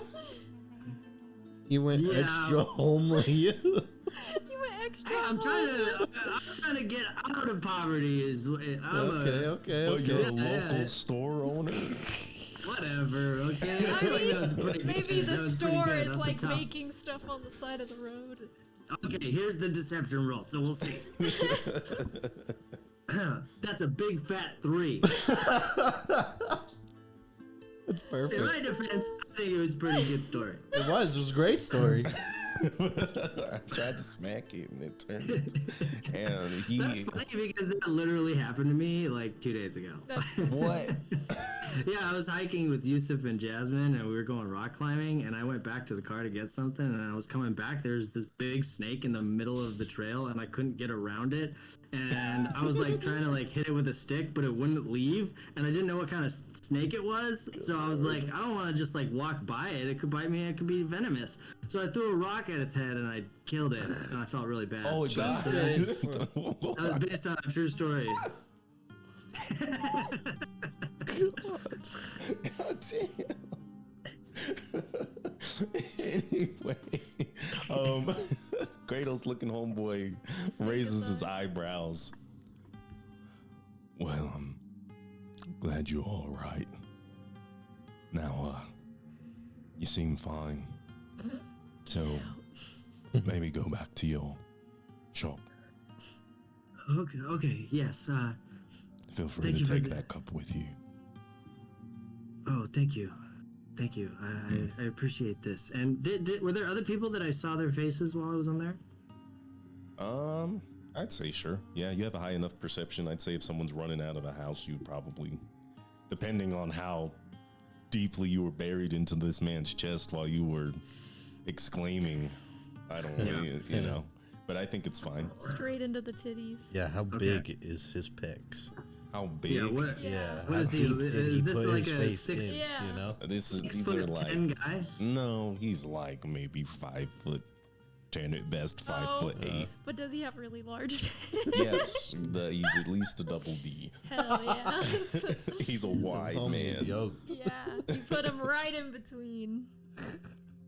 You went Yeah. extra homely. You went extra. I'm trying to get out of poverty. okay. But you're a Yeah. local store owner. Whatever. Okay. I feel like that was mean, pretty maybe good. the That was pretty store good is off the like top. making stuff on the side of the road. Okay, here's the deception roll. So we'll see. That's a big fat 3. That's In perfect. my defense, I think it was a pretty good story. It was a great story. I tried to smack it and it turned. And he. That's funny because that literally happened to me like 2 days ago. That's What? Yeah, I was hiking with Yusuf and Jasmine, and we were going rock climbing. And I went back to the car to get something, and I was coming back. There's this big snake in the middle of the trail, and I couldn't get around it. And I was like trying to like hit it with a stick, but it wouldn't leave. And I didn't know what kind of snake it was, so I was like, I don't want to just like walk by it. It could bite me. It could be venomous. So I threw a rock at its head, and I killed it. And I felt really bad. Oh, it died. That was based on a true story. God damn. Anyway, Kratos looking homeboy raises his eyebrows. Well, I'm glad you're all right. Now, you seem fine. So, maybe go back to your shop. Okay, yes. Feel free Thank to you for take the- that cup with you. Oh, thank you. Thank you. I appreciate this. And were there other people that I saw their faces while I was on there? I'd say sure. Yeah, you have a high enough perception. I'd say if someone's running out of a house, you'd probably, depending on how deeply you were buried into this man's chest while you were exclaiming, I don't know, you know. But I think it's fine. straight into the titties. Yeah, how Okay. big is his pecs? How big? Yeah. What? Yeah, What how is he? deep did Is he this put like his a face six- in? Yeah. You know, This is Six these foot are like 10 guy? no, he's like maybe 5'10" at best, 5'8". But does he have really large? Yes, he's at least a double D. Hell yeah. He's a wide Homie, man. yo, Yeah, you put him right in between.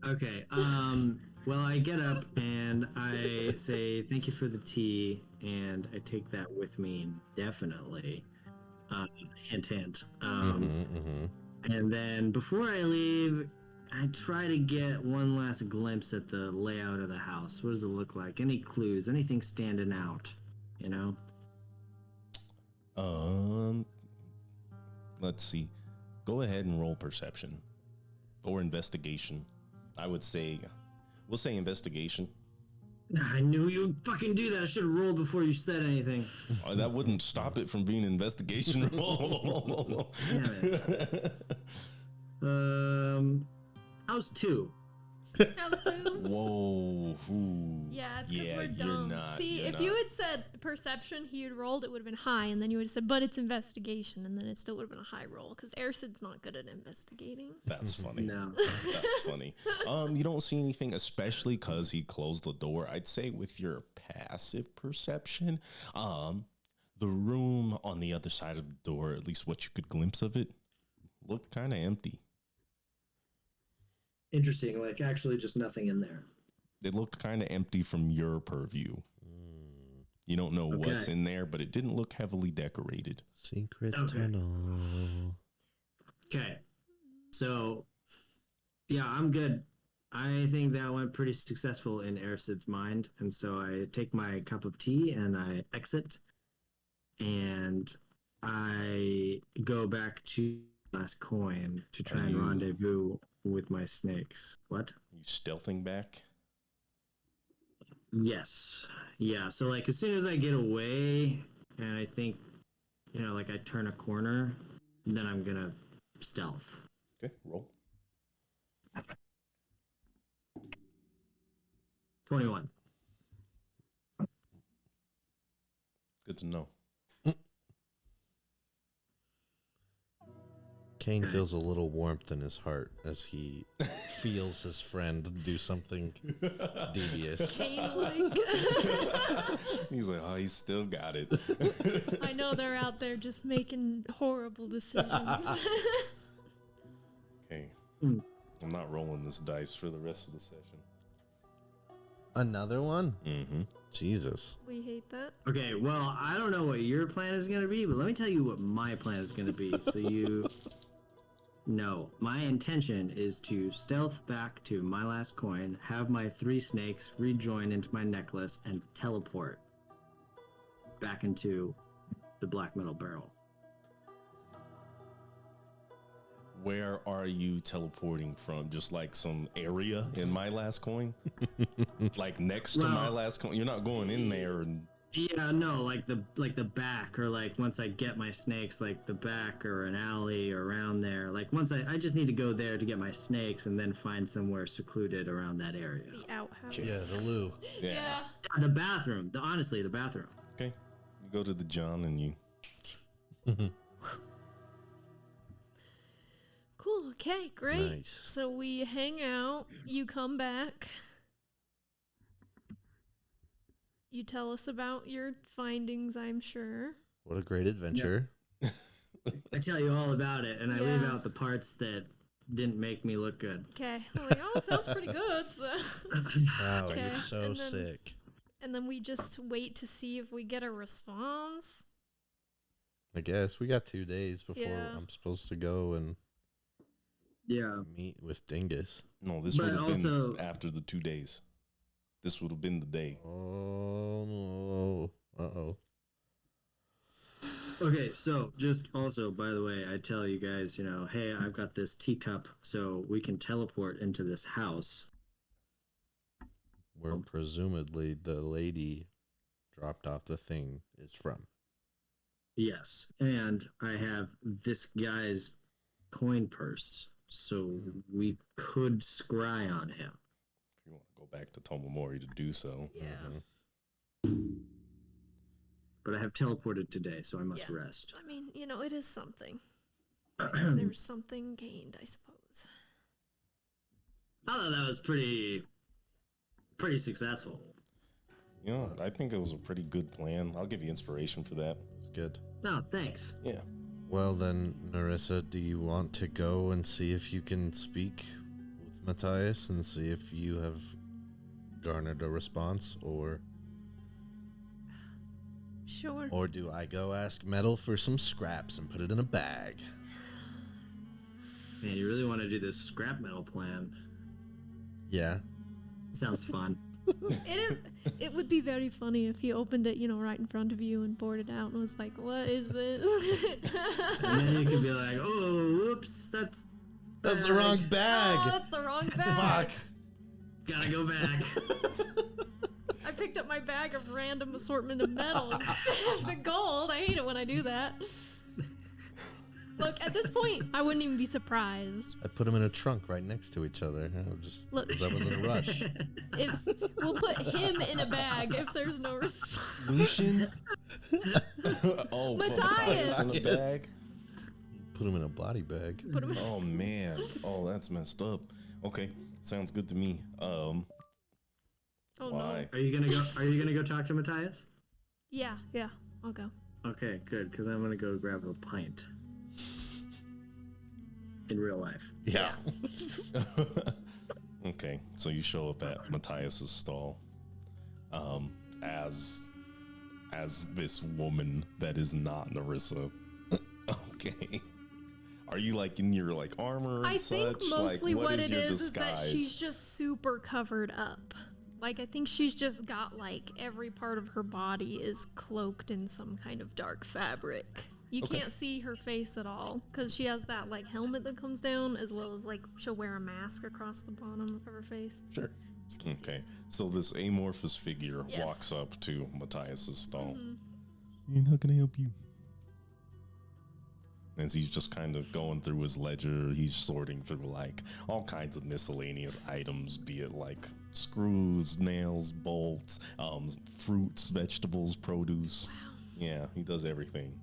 Okay. Well, I get up and I say thank you for the tea, and I take that with me definitely. Hint, hint. And then before I leave, I try to get one last glimpse at the layout of the house. What does it look like? Any clues? Anything standing out? You know? Let's see. Go ahead and roll perception or investigation. I would say, we'll say investigation. I knew you would fucking do that. I should have rolled before you said anything. That wouldn't stop it from being an investigation roll. Damn it. House 2. House two. Whoa. Ooh. Yeah, it's because Yeah, we're you're dumb. not- See, you're if not. you had said perception, he had rolled, it would have been high, and then you would have said, but it's investigation, and then it still would have been a high roll, because Airsid's not good at investigating. That's funny. No. That's funny. You don't see anything, especially because he closed the door. I'd say with your passive perception, the room on the other side of the door, at least what you could glimpse of it, looked kind of empty. Interesting. Like, actually, just nothing in there. It looked kind of empty from your purview. You don't know what's Okay. in there, but it didn't look heavily decorated. secret Okay. tunnel. Okay. So, yeah, I'm good. I think that went pretty successful in Airsid's mind. And so I take my cup of tea and I exit. And I go back to last coin to try Are and you- rendezvous with my snakes. What? You stealthing back? Yes. Yeah. So, like, as soon as I get away and I think, you know, like I turn a corner, then I'm going to stealth. Okay, roll. 21. Good to know. Kane feels a little warmth in his heart as he feels his friend do something devious. Kane-like. He's like, oh, he still got it. I know they're out there just making horrible decisions. Okay. Mm. I'm not rolling this dice for the rest of the session. Another one? Mm-hmm. Jesus. We hate that. Okay, well, I don't know what your plan is going to be, but let me tell you what my plan is going to be. So you know, my intention is to stealth back to my last coin, have my 3 snakes rejoin into my necklace, and teleport back into the black metal barrel. Where are you teleporting from? Just like some area in my last coin? Like next to my Well- last coin? You're not going in there and Yeah, no, like the back, or like once I get my snakes, like the back or an alley or around there. Like once I just need to go there to get my snakes and then find somewhere secluded around that area. The outhouse. Yeah, the loo. yeah. Yeah. The bathroom. Honestly, the bathroom. Okay. You go to the John and you Cool. Okay, great. Nice. So we hang out. You come back. You tell us about your findings, I'm sure. What a great adventure. I tell you all about it, and I leave Yeah. out the parts that didn't make me look good. Okay. I'm like, oh, sounds pretty good. So. Wow, Okay, you're so and then- sick. And then we just wait to see if we get a response. I guess we got 2 days before Yeah. I'm supposed to go and Yeah. meet with Dingus. No, this But would have also- been after the 2 days. This would have been the day. Oh no. Uh-oh. Okay, so just also, by the way, I tell you guys, you know, hey, I've got this teacup, so we can teleport into this house. Where presumably the lady dropped off the thing is from. Yes, and I have this guy's coin purse, so we could scry on him. If you want to go back to Tomomori to do so. Yeah. Mhm. But I have teleported today, so I must Yeah. rest. I mean, you know, it is something. There's something gained, I suppose. I thought that was pretty successful. You know, I think it was a pretty good plan. I'll give you inspiration for that. It's good. No, thanks. Yeah. Well then, Narissa, do you want to go and see if you can speak with Matthias and see if you have garnered a response, or Sure. do I go ask Metal for some scraps and put it in a bag? Man, you really want to do this scrap metal plan? Yeah. Sounds fun. It is. It would be very funny if he opened it, you know, right in front of you and poured it out and was like, "What is this?" And then you could be like, "Oh, whoops, that's That's the wrong Oh, bag. that's the wrong bag. Fuck. gotta go back." I picked up my bag of random assortment of metal instead of the gold. I hate it when I do that. Look, at this point, I wouldn't even be surprised. I put them in a trunk right next to each other. Just Look. because I was in a rush. If we'll put him in a bag if there's no response. Lucian? Oh, Matthias! in a Yes. bag? Put them in a body bag. Put him. Oh, man. Oh, that's messed up. Okay. Sounds good to me. Oh Why? no. Are you gonna go talk to Matthias? Yeah, I'll go. Okay, good, because I'm gonna go grab a pint. In real life. Yeah. Okay, so you show up at Matthias's stall, as this woman that is not Narissa. Okay, are you like in your like armor? And I think such? mostly like, what is it your is that disguise? she's just super covered up. Like, I think she's just got, like, every part of her body is cloaked in some kind of dark fabric. You Okay. can't see her face at all, because she has that, like, helmet that comes down, as well as, like, she'll wear a mask across the bottom of her face. Sure. Just can't see. Okay, so this amorphous figure Yes. walks up to Matthias's stall. Mhm. How can I help you? As he's just kind of going through his ledger, he's sorting through like all kinds of miscellaneous items, be it like screws, nails, bolts, fruits, vegetables, produce. Wow. Yeah, he does everything.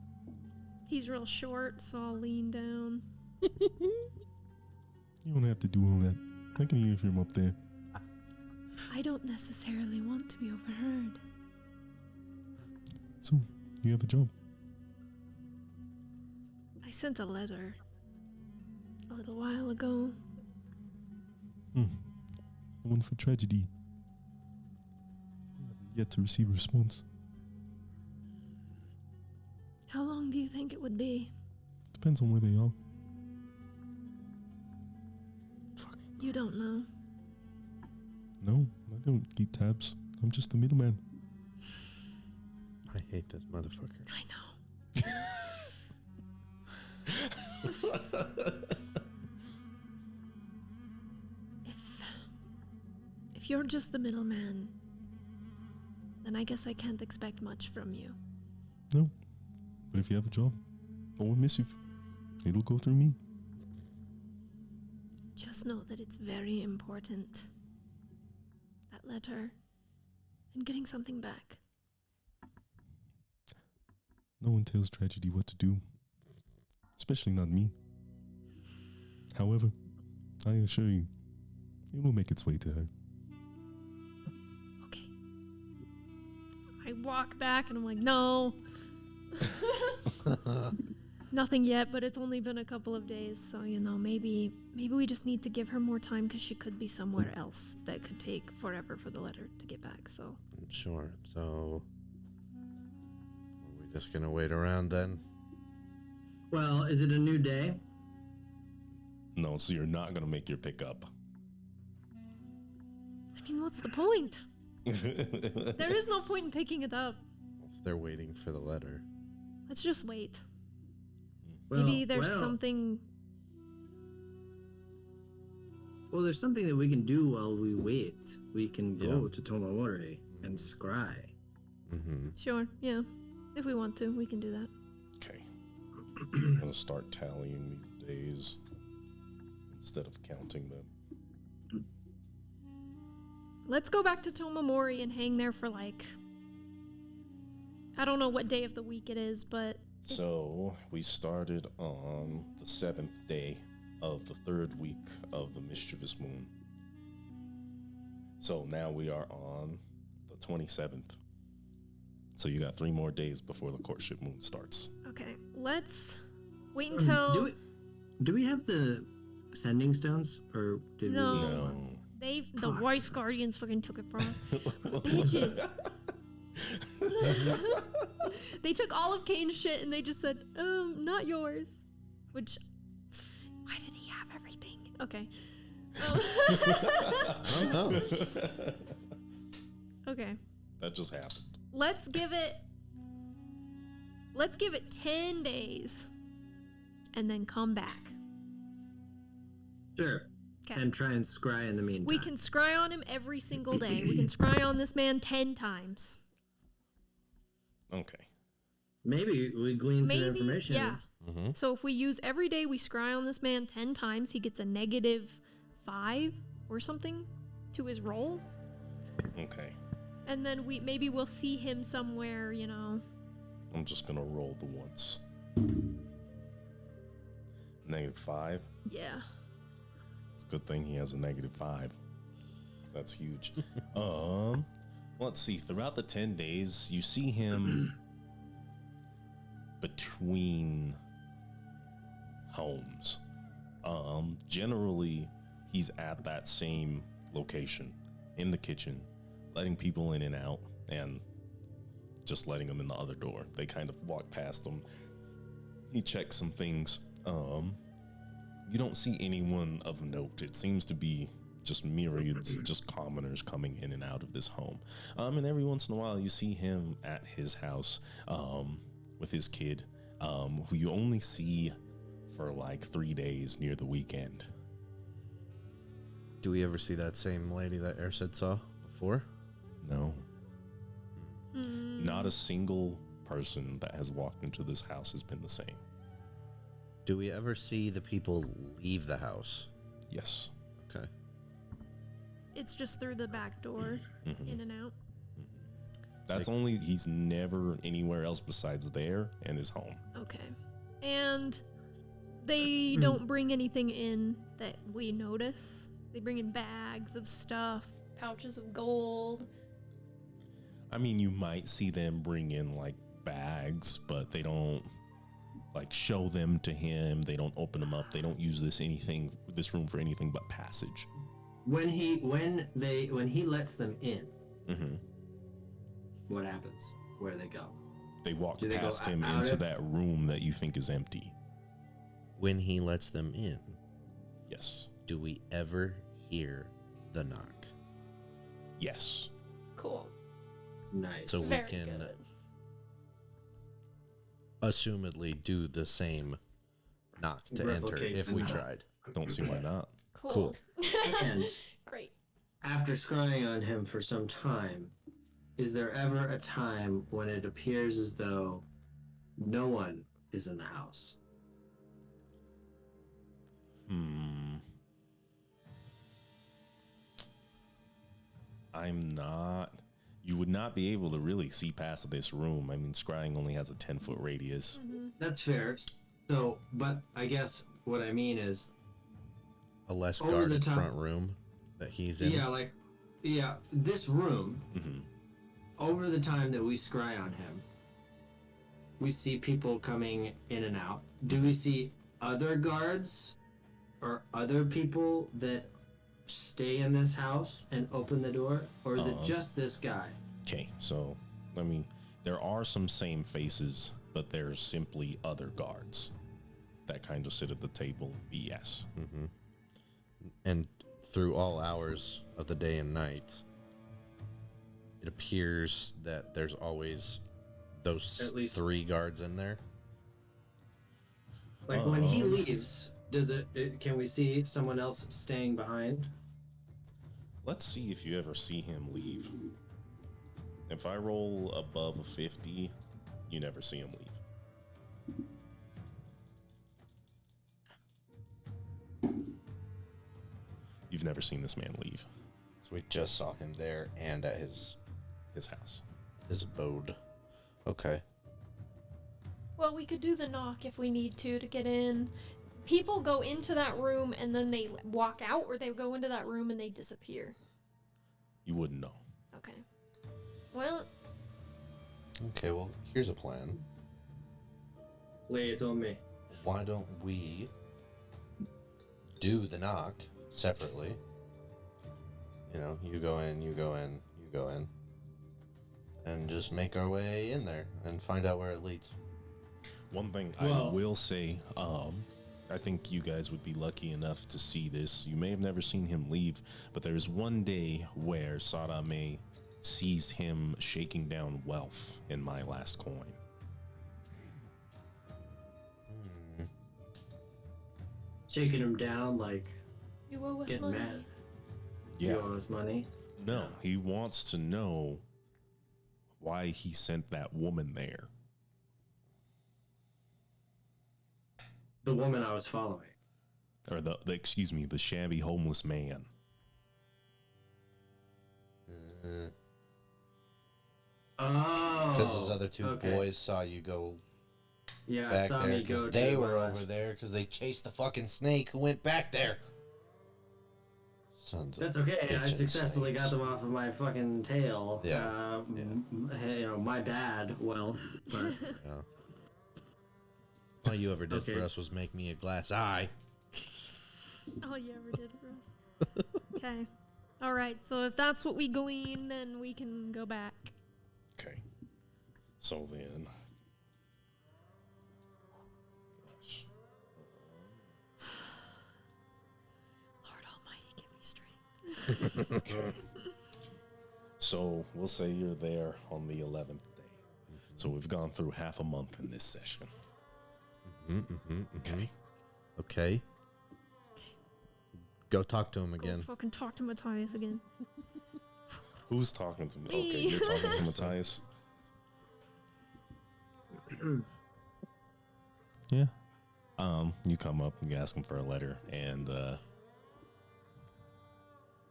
He's real short, so I'll lean down. You don't have to do all that. I can hear from up there. I don't necessarily want to be overheard. So, you have a job. I sent a letter a little while ago. The one for tragedy. We haven't yet to receive a response. How long do you think it would be? Depends on where they are. You don't know. No, I don't keep tabs. I'm just the middleman. I hate this motherfucker. I know. If you're just the middleman, then I guess I can't expect much from you. No. But if you have a job, I won't miss you. It'll go through me. Just know that it's very important. That letter and getting something back. No one tells tragedy what to do. Especially not me. However, I assure you, it will make its way to her. Okay. I walk back and I'm like, no. Nothing yet, but it's only been a couple of days, so maybe we just need to give her more time because she could be somewhere else that could take forever for the letter to get back. So Sure. So, are we just gonna wait around then? Well, is it a new day? No, so you're not gonna make your pickup. I mean, what's the point? There is no point in picking it up. If they're waiting for the letter. Let's just wait. Well, Maybe there's well, something. Well, there's something that we can do while we wait. We can go Yeah. to Tomawari and scry. Mm-hmm. Sure, yeah. If we want to, we can do that. Okay. I'm gonna start tallying these days instead of counting them. Let's go back to Tomamori and hang there for I don't know what day of the week it is, but So we started on the 7th day of the 3rd week of the mischievous moon. So now we are on the 27th. So you got 3 more days before the courtship moon starts. okay. Let's wait until Do we have the sending stones, or did No. we? No. the Weiss Guardians fucking took it from us. Bitches. They took all of Kane's shit and they just said, not yours. Which, why did he have everything? Okay. I don't know. Okay. That just happened. Let's give it 10 days and then come back. Sure. 'Kay. And try and scry in the meantime. We can scry on him every single day. We can scry on this man 10 times. Okay. Maybe we glean some Maybe, information. yeah. Mm-hmm. So if we use every day we scry on this man 10 times, he gets a -5 or something to his roll. Okay. And then maybe we'll see him somewhere, I'm just gonna roll the once. -5. Yeah. It's a good thing he has a -5. That's huge. Let's see. Throughout the 10 days, you see him between homes. Generally, he's at that same location in the kitchen, letting people in and out, and just letting them in the other door. They kind of walk past him. He checks some things. You don't see anyone of note. It seems to be just myriads, just commoners coming in and out of this home. And every once in a while, you see him at his house with his kid, who you only see for 3 days near the weekend. Do we ever see that same lady that Ersid saw before? No. Not a single person that has walked into this house has been the same. Do we ever see the people leave the house? Yes. Okay. It's just through the back door, in and out. That's he's never anywhere else besides there and his home. Okay. And they don't bring anything in that we notice. They bring in bags of stuff, pouches of gold. I mean, you might see them bring in like bags, but they don't like show them to him. They don't open them up. They don't use this room for anything but passage. When he lets them in, Mm-hmm. what happens? Where do they go? They walk Do they go past him out into of- that room that you think is empty. When he lets them in, Yes. do we ever hear the knock? Yes. Cool. Nice. So we Very can good. assumedly do the same knock to enter Replicate if the we knock. tried. Don't see why not. Cool. And Great. after scrying on him for some time, is there ever a time when it appears as though no one is in the house? You would not be able to really see past this room. I mean, scrying only has a 10-foot radius. That's fair. So, but I guess what I mean is, A less Over the guarded top. front room that he's in. this room, Mm-hmm. over the time that we scry on him, we see people coming in and out. Do we see other guards or other people that stay in this house and open the door? Or is it just this guy? Okay, so, I mean, there are some same faces, but there's simply other guards that kind of sit at the table. BS. And through all hours of the day and night, it appears that there's always those At least- 3 guards in there. Like when he leaves, can we see someone else staying behind? Let's see if you ever see him leave. If I roll above a 50, you never see him leave. You've never seen this man leave So we just saw him there and at his house. abode. Okay. Well, we could do the knock if we need to get in. People go into that room and then they walk out, or they go into that room and they disappear. You wouldn't know. Okay. Well, Okay, well, here's a plan. Lay it on me. Why don't we do the knock separately? You know, you go in, you go in, you go in. And just make our way in there and find out where it leads. One thing I Well- will say, I think you guys would be lucky enough to see this. You may have never seen him leave, but there's one day where Sadame sees him shaking down wealth in my last coin. Shaking him down like you owe us getting money. mad. Yeah. You owe us money. No, he wants to know why he sent that woman there. The woman I was following. Or the shabby homeless man. Oh. Because those other 2 okay. boys saw you go Yeah, back saw there me go because to they were where I was- over there because they chased the fucking snake who went back there. Sons That's of okay. I bitchin' successfully got snakes. them off of my fucking tail. Yeah, You know, my bad, wealth. But Yeah. All you ever did for Okay. us was make me a glass eye. All you ever did for us. Okay. All right. So if that's what we glean, then we can go back. Okay. So then. Gosh. Lord Almighty, give me strength. Okay. So we'll say you're there on the 11th day. So we've gone through half a month in this session. Okay. Okay. Go talk to him Go again. fucking talk to Matthias again. Who's talking to me? Me. Okay, you're talking to Matthias. Yeah. You come up and you ask him for a letter, and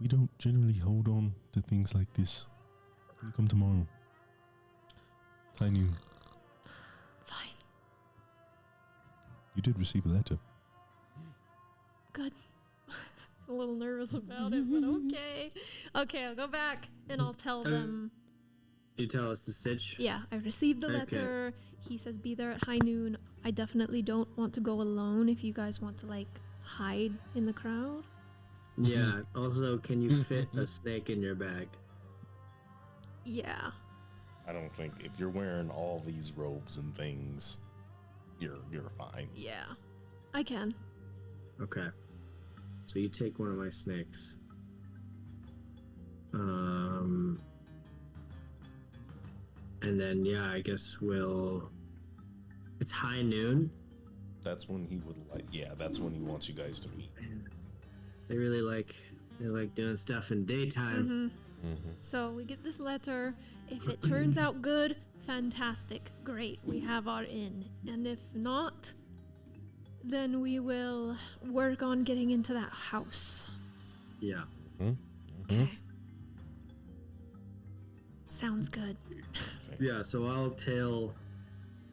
we don't generally hold on to things like this. Can you come tomorrow? I knew Fine. you did receive a letter. good. A little nervous about it, but okay. Okay, I'll go back and I'll tell them. You tell us the sitch? Yeah, I received the Okay. letter. He says be there at high noon. I definitely don't want to go alone if you guys want to, like, hide in the crowd. Yeah. Also, can you fit a snake in your bag? Yeah. I don't think if you're wearing all these robes and things, you're fine. Yeah. I can. Okay. So you take one of my snakes. And then yeah, I guess we'll. It's high noon. That's when he would like. Yeah, that's when he wants you guys to meet. They really like doing stuff in daytime. So we get this letter. If it turns out good, fantastic. Great. We have our inn. And if not, then we will work on getting into that house. Yeah. Okay. Sounds good. Yeah. So I'll tail,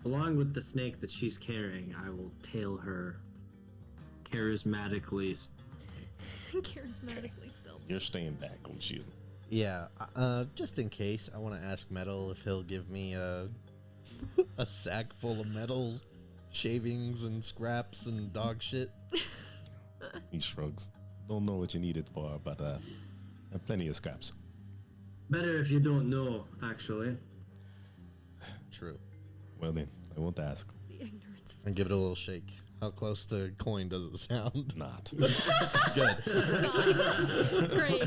along with the snake that she's carrying. I will tail her charismatically. Charismatically still. You're staying back on shield. Yeah, just in case, I want to ask Metal if he'll give me a sack full of metal shavings and scraps and dog shit. He shrugs. Don't know what you need it for, but I have plenty of scraps. Better if you don't know, actually. True. Well then, I won't ask. The ignorance is And give it a little shake. How close to coin does it sound? Not. Good. great.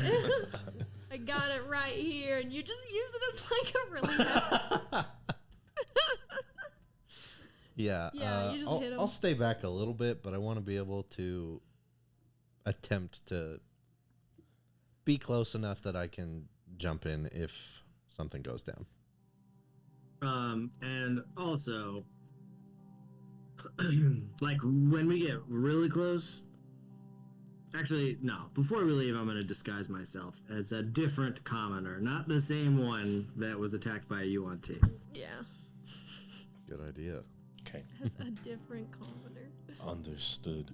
I got it right here, and you just use it as like a really nice. Yeah. Yeah, you just hit 'em. I'll stay back a little bit, but I want to be able to attempt to be close enough that I can jump in if something goes down. And also, like when we get really close. Actually, no. Before we leave, I'm going to disguise myself as a different commoner, not the same one that was attacked by a UNT. Yeah, Good idea. Okay. as a different commoner. Understood.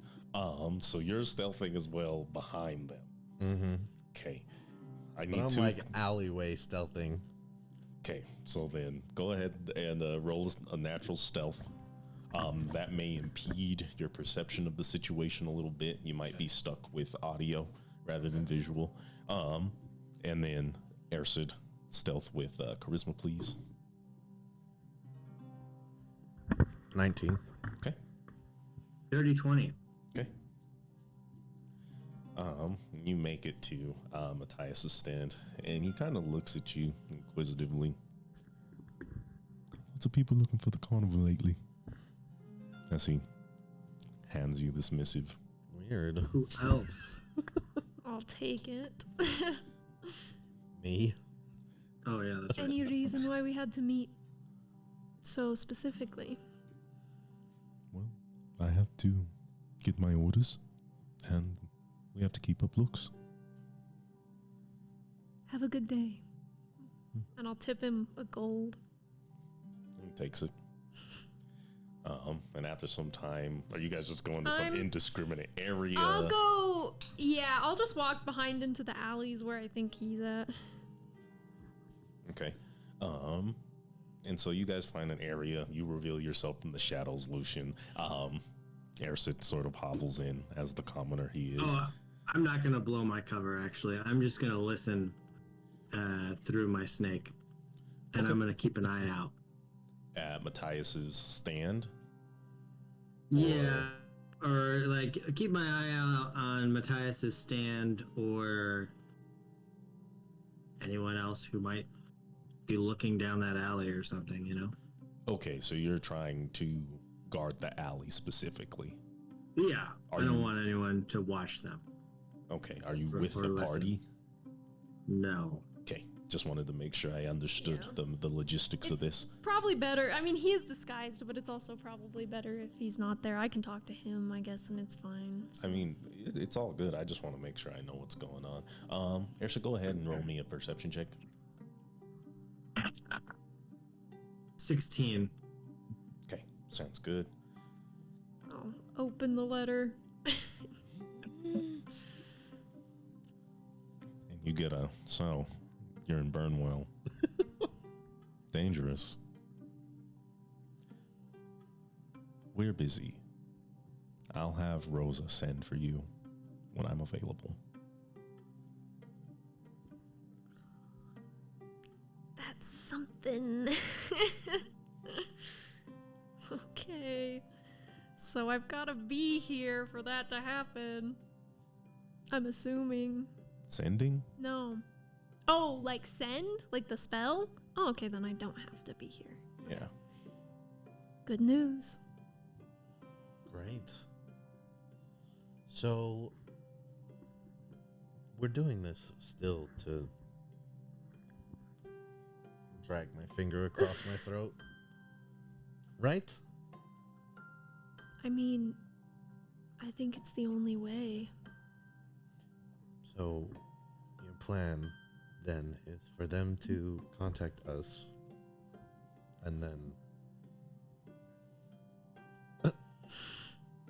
So you're stealthing as well behind them. Mm-hmm. Okay. I But need I'm to. like alleyway stealthing. Okay, so then go ahead and roll a natural stealth. That may impede your perception of the situation a little bit. You might be stuck with audio rather than visual. And then Ersid, stealth with charisma, please. 19. Okay. Dirty 20. Okay. You make it to Matthias's stand, and he kind of looks at you inquisitively. Lots of people looking for the carnival lately. As he hands you this missive. Weird. Who else? I'll take it. Me? Oh, yeah, that's right. Any reason why we had to meet so specifically? Well, I have to get my orders, and we have to keep up looks. Have a good day. And I'll tip him a gold. He takes it. And after some time, are you guys just going to some I'm- indiscriminate area? I'll go. Yeah, I'll just walk behind into the alleys where I think he's at. Okay. And so you guys find an area. You reveal yourself from the shadows, Lucian. Ersid sort of hobbles in as the commoner he is. Oh, I'm not going to blow my cover, actually. I'm just going to listen through my snake. And Okay. I'm going to keep an eye out. At Matthias's stand. Yeah. Or, like, keep my eye out on Matthias's stand or anyone else who might be looking down that alley or something, you know? Okay, so you're trying to guard the alley specifically. Yeah. Are I don't you- want anyone to watch them. Okay, are you Or- with or the listen. party? No. Okay, just wanted to make sure I understood Yeah. the logistics of It's this. probably better. I mean, he is disguised, but it's also probably better if he's not there. I can talk to him, I guess, and it's fine. I mean, it's all good. I just want to make sure I know what's going on. Ersa, go ahead and roll me a perception check. 16. Okay, sounds good. I'll open the letter. get a so you're in Burnwell. Dangerous. We're busy. I'll have Rosa send for you when I'm available. That's something. Okay. So I've got to be here for that to happen. I'm assuming. Sending? No. Oh, like send? Like the spell? Oh, okay, then I don't have to be here. Yeah. Good news. Great. So we're doing this still to drag my finger across my throat. Right? I mean, I think it's the only way. So your plan then is for them to contact us and then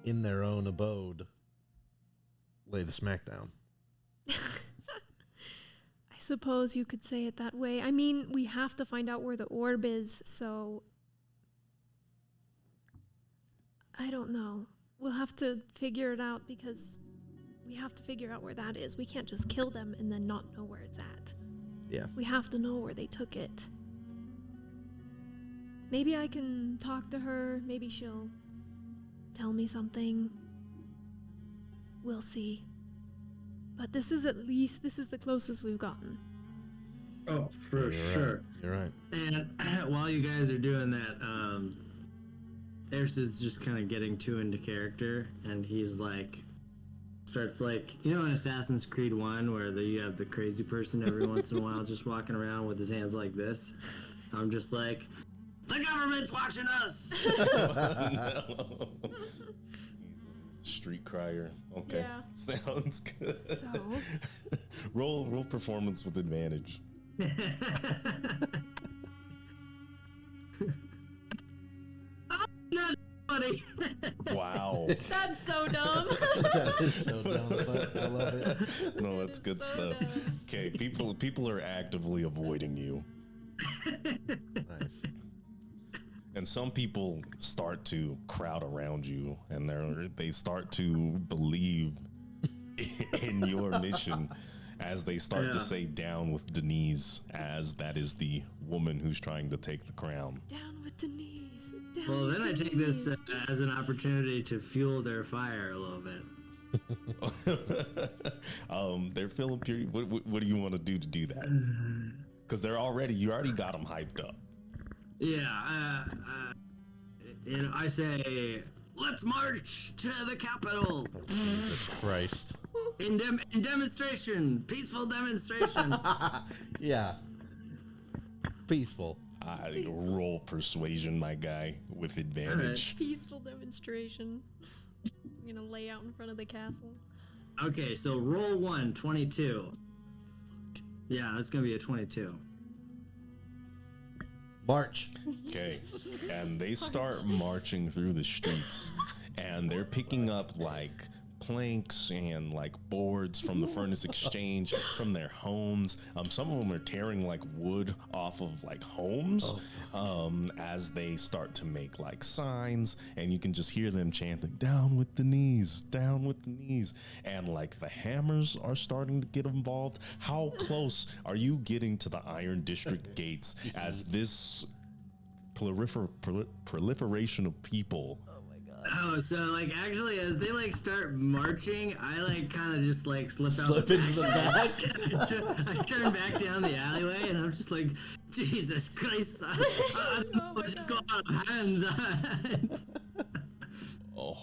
in their own abode lay the smackdown. I suppose you could say it that way. I mean, we have to find out where the orb is, so I don't know. We'll have to figure it out because we have to figure out where that is. We can't just kill them and then not know where it's at. Yeah. We have to know where they took it. Maybe I can talk to her. Maybe she'll tell me something. We'll see. But this is the closest we've gotten. Oh, for You're sure. Right. You're right. And while you guys are doing that, Eris just kind of getting too into character, and he's like, starts like, you know, in Assassin's Creed 1, where you have the crazy person every once in a while just walking around with his hands like this. I'm just like, the government's watching us. No. Street crier. Okay. Yeah. Sounds good. So? roll performance with advantage. Not funny. Wow. That's so dumb. That is so dumb, but I love it. No, That that's is good so stuff. dumb. Okay, people are actively avoiding you. Nice. And some people start to crowd around you, and they start to believe in your mission as they start Yeah. to say down with Denise, as that is the woman who's trying to take the crown. Down with Denise. Down Well, with then I take this Denise. as an opportunity to fuel their fire a little bit. They're feeling pure. What do you want to do that? Because you already got them hyped up. Yeah, I say, let's march to the Capitol Jesus Christ. in demonstration, peaceful demonstration. Yeah. Peaceful. I roll persuasion, my guy, with advantage. Peaceful demonstration. I'm gonna lay out in front of the castle. Okay, so roll 1, 22. Yeah, that's gonna be a 22. March. Okay, and they start marching through the streets, and they're picking up like planks and like boards from the furnace exchange from their homes. Some of them are tearing like wood off of like homes as they start to make like signs, and you can just hear them chanting down with the knees, down with the knees, and like the hammers are starting to get involved. How close are you getting to the Iron District gates as this proliferation of people? Oh, so like actually, as they like start marching, I like kind of just like slip Slip into the back. I turn back down the alleyway, and I'm just like, Jesus Christ! I don't know, my just go out of hands. Oh,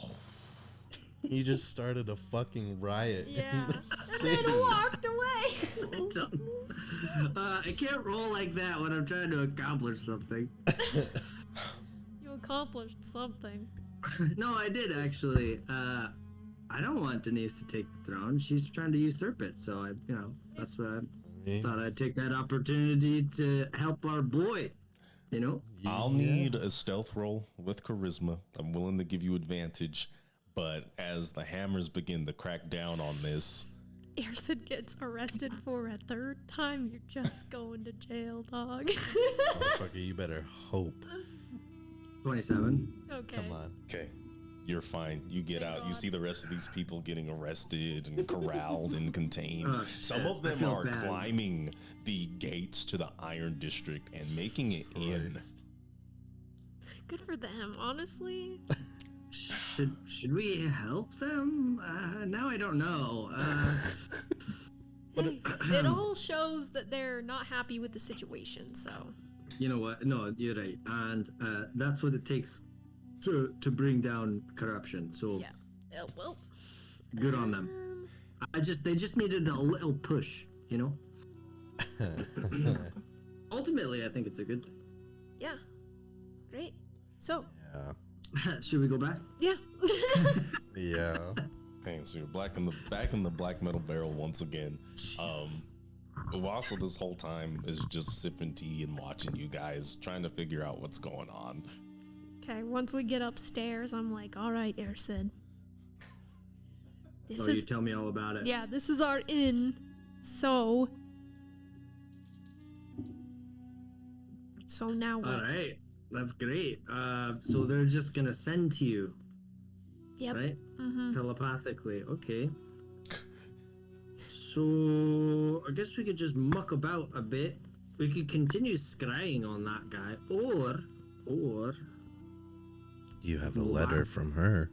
You just started a fucking riot. Yeah. In the And city. then walked away. I can't roll like that when I'm trying to accomplish something. You accomplished something. No, I did actually. I don't want Denise to take the throne. She's trying to usurp it. So that's why I thought I'd take that opportunity to help our boy. You know. I'll need a stealth roll with charisma. I'm willing to give you advantage, but as the hammers begin to crack down on this, Erson gets arrested for a third time, you're just going to jail, dog. Motherfucker, you better hope. 27. Okay. Come on. Okay. You're fine. You get Thank out. You God. see the rest of these people getting arrested and corralled and contained. Oh, Some shit. of I them feel are bad. climbing the gates to the Iron District and making it in. Christ. Good for them, honestly. Should we help them? Now I don't know. Hey, it all shows that they're not happy with the situation, so. You know what? No, you're right, and that's what it takes to bring down corruption. So Yeah. Well. good on them. They just needed a little push, you know. Ultimately, I think it's a good thing. Yeah. Great. So, Yeah. Should we go back? yeah. Yeah. Okay, so you're back in the black metal barrel once again. Uwaso this whole time is just sipping tea and watching you guys, trying to figure out what's going on. Okay, once we get upstairs, I'm like, all right, Erson. This You is tell me all about it. yeah, this is our inn. So now what? All right, that's great. So they're just gonna send to you, Yep. right? Mm-hmm. Telepathically. Okay. So I guess we could just muck about a bit. We could continue scrying on that guy, or You have a letter from her.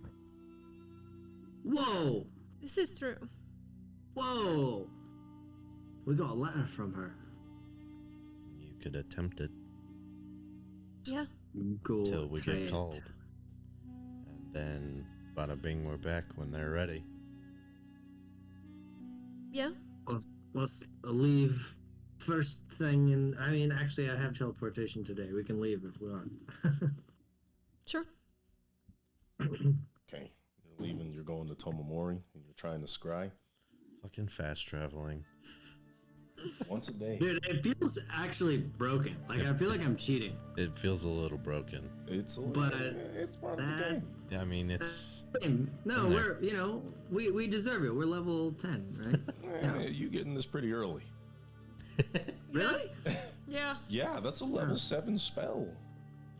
whoa, This is true. whoa, we got a letter from her. You could attempt it Yeah. Go till we try get it. called. And then, bada bing, we're back when they're ready. Yeah. Let's leave first thing, and I mean, actually, I have teleportation today. We can leave if we want. Sure. Okay, you're leaving. You're going to Tomomori, and you're trying to scry Fucking fast traveling. once a day. Dude, it feels actually broken. Like I feel like I'm cheating. It feels a little broken. It's But it's part of the that- game. Yeah, I mean, it's No, In there. we're we deserve it. We're level 10, right? You getting this pretty early. Really? Yeah. Yeah, that's a level 7 spell.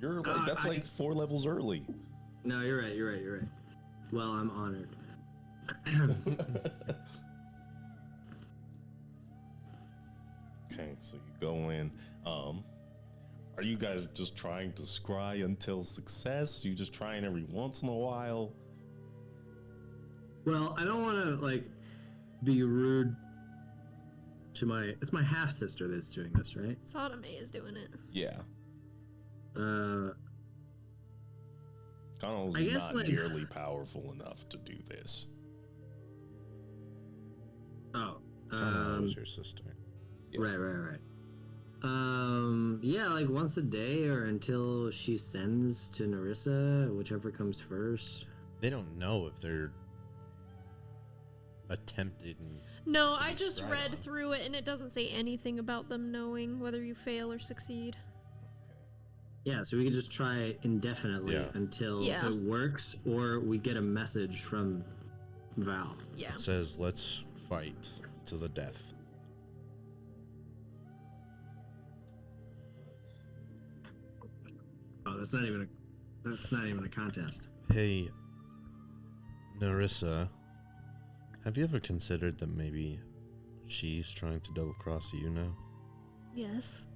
You're like that's I- like 4 levels early. No, you're right. You're right. Well, I'm honored. Okay, so you go in. Are you guys just trying to scry until success? You just trying every once in a while? Well, I don't want to like be rude to it's my half sister that's doing this, right? Sodome is doing it. Yeah. Connell's I guess, not like- nearly powerful enough to do this. Oh, Kana was your sister. right. Yeah, like once a day or until she sends to Narissa, whichever comes first. They don't know if they're attempting. No, To I be just scryed read on. through it and it doesn't say anything about them knowing whether you fail or succeed. Yeah, so we could just try indefinitely Yeah. until Yeah. it works, or we get a message from Val. Yeah. It says, "Let's fight to the death." Oh, that's not even a contest. Hey, Narissa, have you ever considered that maybe she's trying to double cross you now? Yes.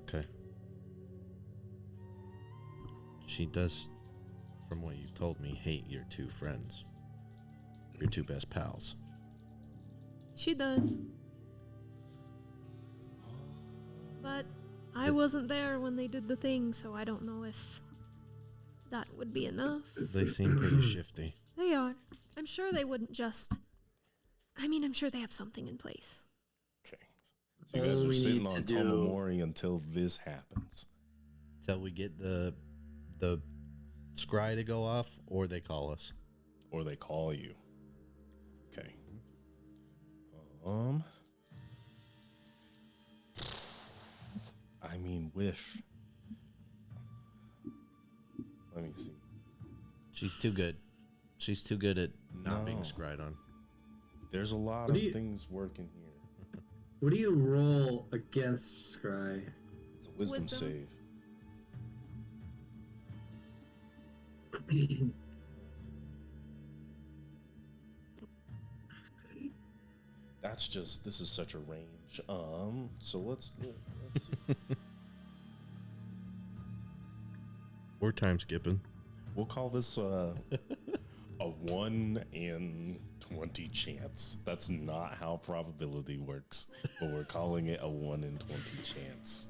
Okay. She does, from what you've told me, hate your two friends. Your two best pals. She does. But I wasn't there when they did the thing, so I don't know if that would be enough. They seem pretty shifty. They are. I'm sure they wouldn't just. I mean, I'm sure they have something in place. Okay. So you guys All are we sitting need on to do- Tomomori until this happens. Till we get the scry to go off, or they call us. Or they call you. Okay. I mean, with. Let me see. She's too good. She's too good at not being No. scryed on. There's a lot What do of you- things working here. What do you roll against Scry? It's a wisdom Wisdom. save. This is such a range. So let's see. We're time skipping. We'll call this a 1 in 20 chance. That's not how probability works, but we're calling it a 1 in 20 chance.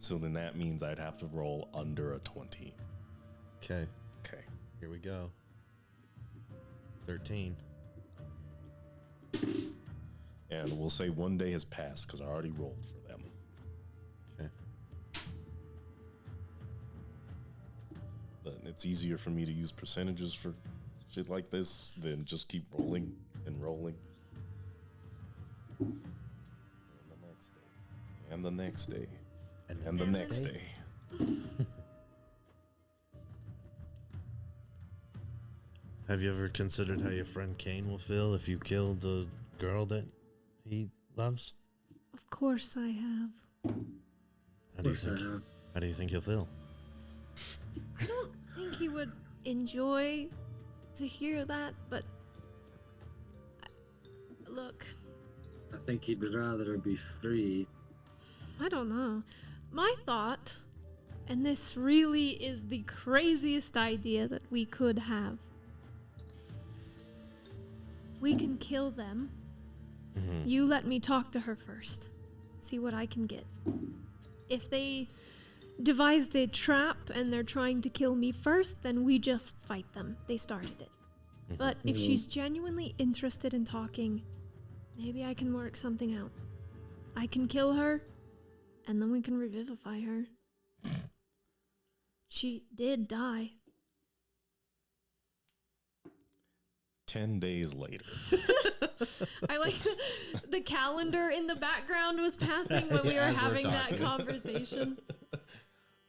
So then that means I'd have to roll under a 20. Okay, Okay. here we go. 13. And we'll say 1 day has passed because I already rolled for them. Okay. But it's easier for me to use percentages for shit like this than just keep rolling and rolling. And the next day. And the next day. And the And the next next- day. Have you ever considered how your friend Kane will feel if you kill the girl that he loves? Of course I have. How do you think? How do you think he'll feel? I don't think he would enjoy to hear that, but look, I think he'd rather be free. I don't know. My thought, and this really is the craziest idea that we could have. We can kill them. You let me talk to her first. See what I can get. If they devised a trap and they're trying to kill me first, then we just fight them. They started it. But if she's genuinely interested in talking, maybe I can work something out. I can kill her, and then we can revivify her. She did die. 10 days later. I like the calendar in the background was passing when we were As we're having that talking. conversation.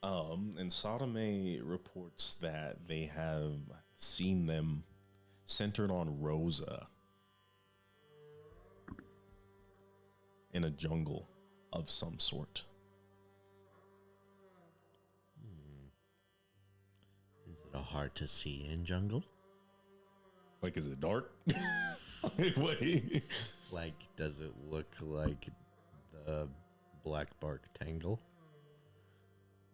And Sodome reports that they have seen them centered on Rosa in a jungle of some sort. Is it a hard to see in jungle? Like, is it dark? Wait. Like, does it look like the black bark tangle?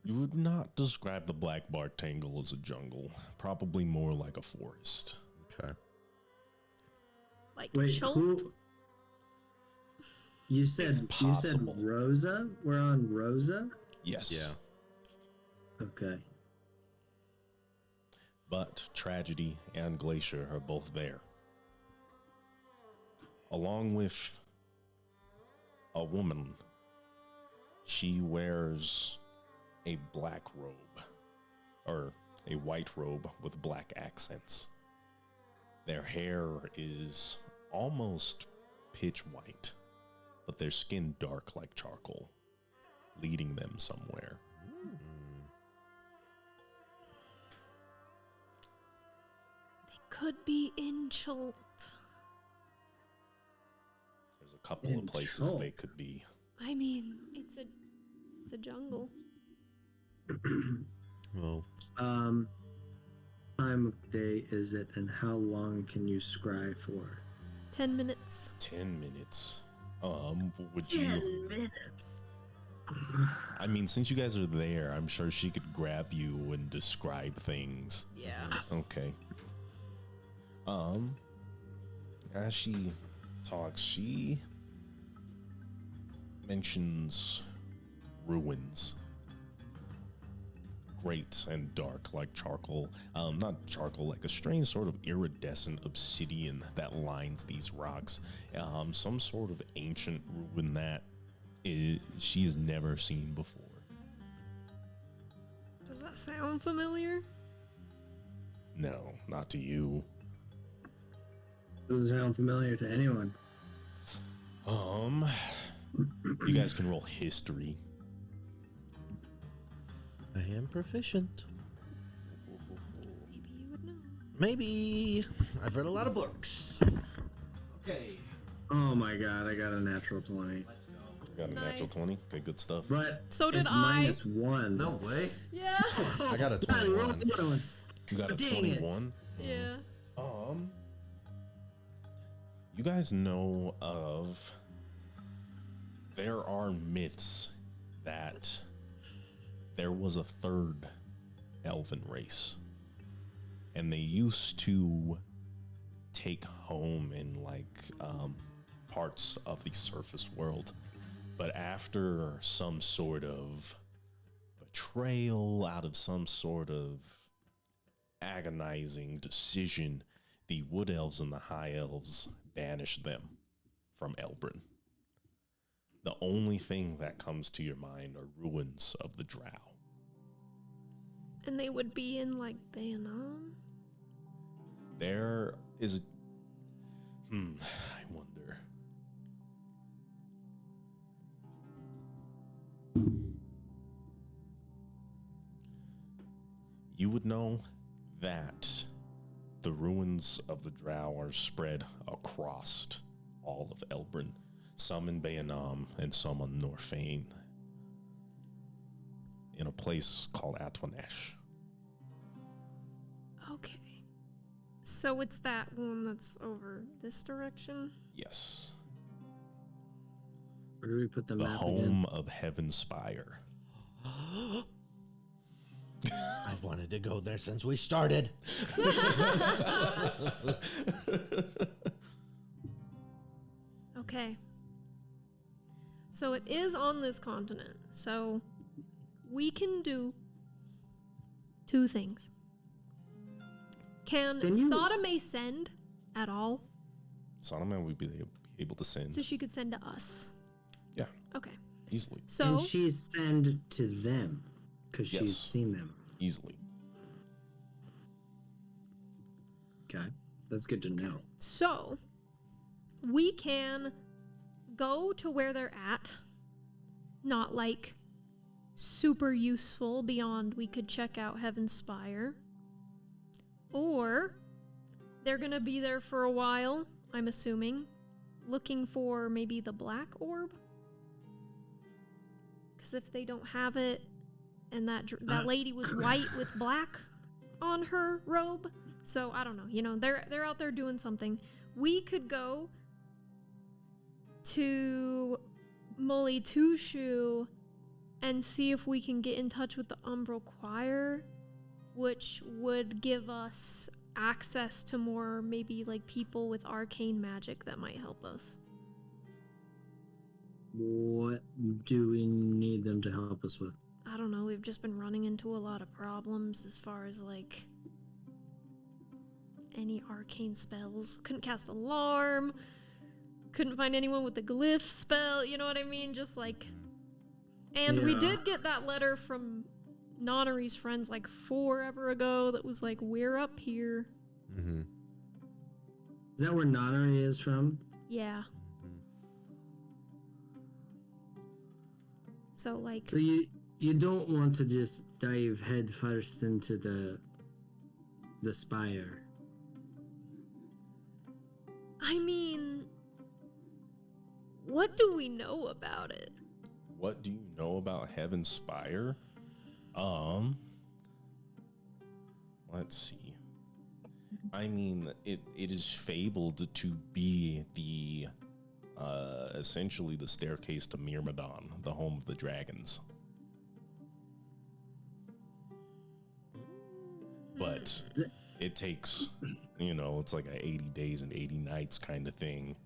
You would not describe the Black Bark Tangle as a jungle. Probably more like a forest. Okay. Like Wait, choked. who? You said possible. Rosa? We're on Rosa? Yes. Yeah. Okay. But Tragedy and Glacier are both there. Along with a woman. She wears a black robe. Or a white robe with black accents. Their hair is almost pitch white, but their skin dark like charcoal, leading them somewhere. They could be in Chult. There's a couple of places they could be. I mean, it's a jungle. Well, Time of day is it, and how long can you scry for? 10 minutes. 10 minutes. Would you? minutes. I mean, since you guys are there, I'm sure she could grab you and describe things. Yeah. Okay. As she talks, she mentions ruins. Great and dark like charcoal. Not charcoal, like a strange sort of iridescent obsidian that lines these rocks. Some sort of ancient ruin that she has never seen before. Does that sound familiar? No, not to you. Doesn't sound familiar to anyone. You guys can roll history. I am proficient. Maybe you would know. Maybe. I've read a lot of books. Okay, Oh my god, I got a natural 20. let's go. Got a natural Nice. 20. Okay, good stuff. But So did it's I. -1. No way. Yeah. I got a God, we rolled 21. another one. You got a Dang it. 21. Yeah. You guys know of there are myths that there was a third elven race, and they used to take home in parts of the surface world, but after some sort of betrayal, out of some sort of agonizing decision, the wood elves and the high elves banished them from Elbrin. The only thing that comes to your mind are ruins of the drow. And they would be in like Bayanam? There is I wonder. You would know that the ruins of the drow are spread across all of Elbrin, some in Bayanam and some on Norfain, in a place called Atwanesh. Okay. So it's that one that's over this direction? Yes. Where do we put the The map home of Heavenspire. I've wanted to go there since we started. Okay. So it is on this continent. So we can do two things. Can Can you- Sodome send at all? Sonoman would be able to send. So she could send to us. Yeah, Okay. easily. So And she's send to them because Yes. she's seen them. Easily. Okay, that's good to know. So, we can go to where they're at. Not like super useful beyond we could check out Heaven's Spire. Or they're going to be there for a while, I'm assuming, looking for maybe the black orb. Because if they don't have it, and that lady was white with black on her robe, so I don't know. You know, they're out there doing something. We could go to Mully-Tushu and see if we can get in touch with the Umbral Choir, which would give us access to more maybe like people with arcane magic that might help us. What do we need them to help us with? I don't know, we've just been running into a lot of problems as far as like any arcane spells. Couldn't cast alarm, couldn't find anyone with the glyph spell, you know what I mean? Just like, and we Yeah. did get that letter from Nonnery's friends like forever ago that was like, we're up here. Mm-hmm. Is that where Nonnery is from? Yeah. So like, So you don't want to just dive head first into the spire. I mean, what do we know about it? What do you know about Heavenspire? Let's see. I mean, it is fabled to be the essentially the staircase to Myrmidon, the home of the dragons. But it takes, it's like a 80 days and 80 nights kind of thing.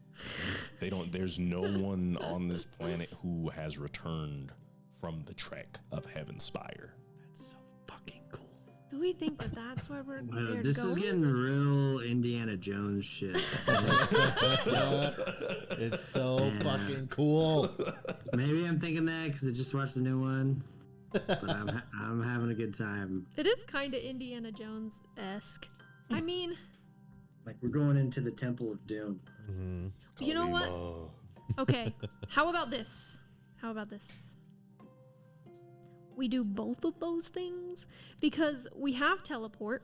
There's no one on this planet who has returned from the trek of Heavenspire. That's so fucking cool. Do we think that that's where they're This going? is getting real Indiana Jones shit. It's so Yeah. fucking cool. Maybe I'm thinking that because I just watched the new one, but I'm having a good time. It is kind of Indiana Jones-esque. I mean, Like we're going into the Temple of Doom. Mm-hmm. you know what? Kalima. Okay, how about this? We do both of those things because we have teleport.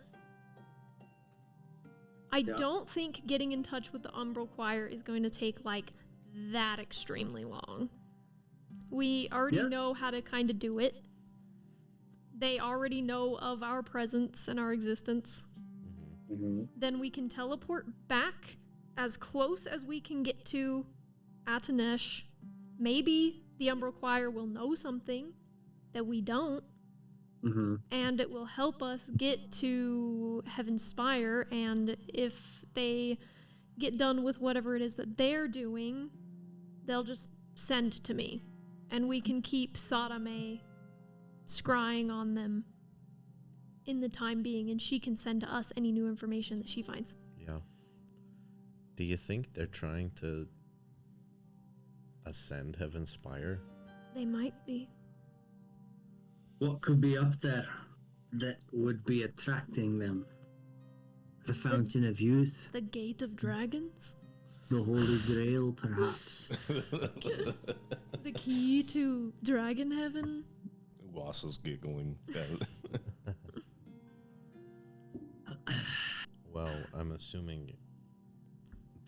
I don't think getting in touch with the Umbral Choir is going to take like that extremely long. We already know how to kind of do it. They already know of our presence and our existence. Then we can teleport back as close as we can get to Atanesh. Maybe the Umbral Choir will know something that we don't. And it will help us get to Heaven Spire, and if they get done with whatever it is that they're doing, they'll just send to me, and we can keep Sadame scrying on them in the time being, and she can send to us any new information that she finds. Yeah. Do you think they're trying to ascend Heaven Spire? They might be. What could be up there that would be attracting them? The Fountain of Youth? The Gate of Dragons? The Holy Grail, perhaps? The key to Dragon Heaven? Wasa's giggling. Well, I'm assuming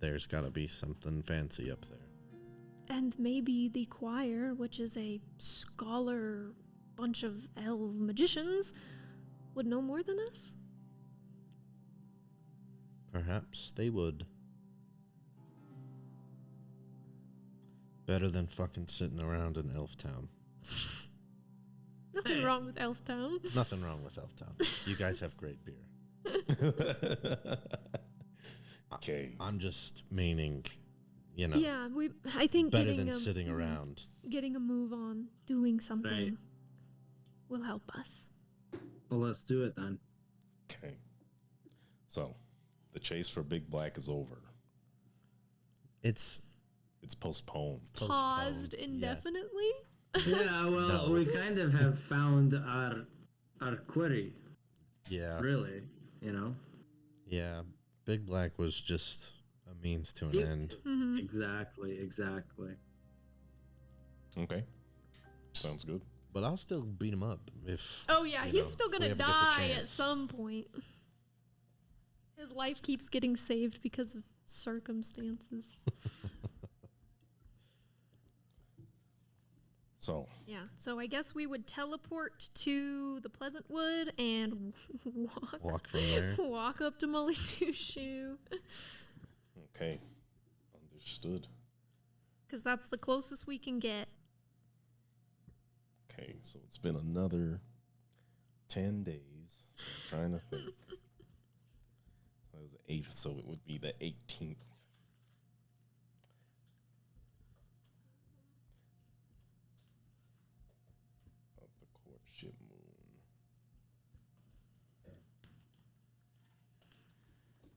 there's got to be something fancy up there. And maybe the choir, which is a scholar bunch of elf magicians, would know more than us? Perhaps they would. Better than fucking sitting around in Elf Town. Nothing wrong with Elf Town. Nothing wrong with Elf Town. You guys have great beer. Okay. I'm just meaning, you know, Yeah, I think better than sitting around. Getting a move on, doing something Right. will help us. Well, let's do it then. Okay. So, the chase for Big Black is over. It's It's postponed. Paused postponed. indefinitely? Yeah, well, No. we kind of have found our query, Yeah. really, you know? Yeah. Big Black was just a means to an Yeah. end. Mm-hmm. Exactly. Okay. Sounds good. But I'll still beat him up if. Oh yeah, you he's know, still if we gonna ever get the die at chance. some point. His life keeps getting saved because of circumstances. So, Yeah, so I guess we would teleport to the Pleasant Wood and Walk from there. walk up to Molly Two Shoe. okay. Understood. Because that's the closest we can get. Okay, so it's been another 10 days. So I'm trying to think. That was the 8th, so it would be the 18th. Of the courtship moon.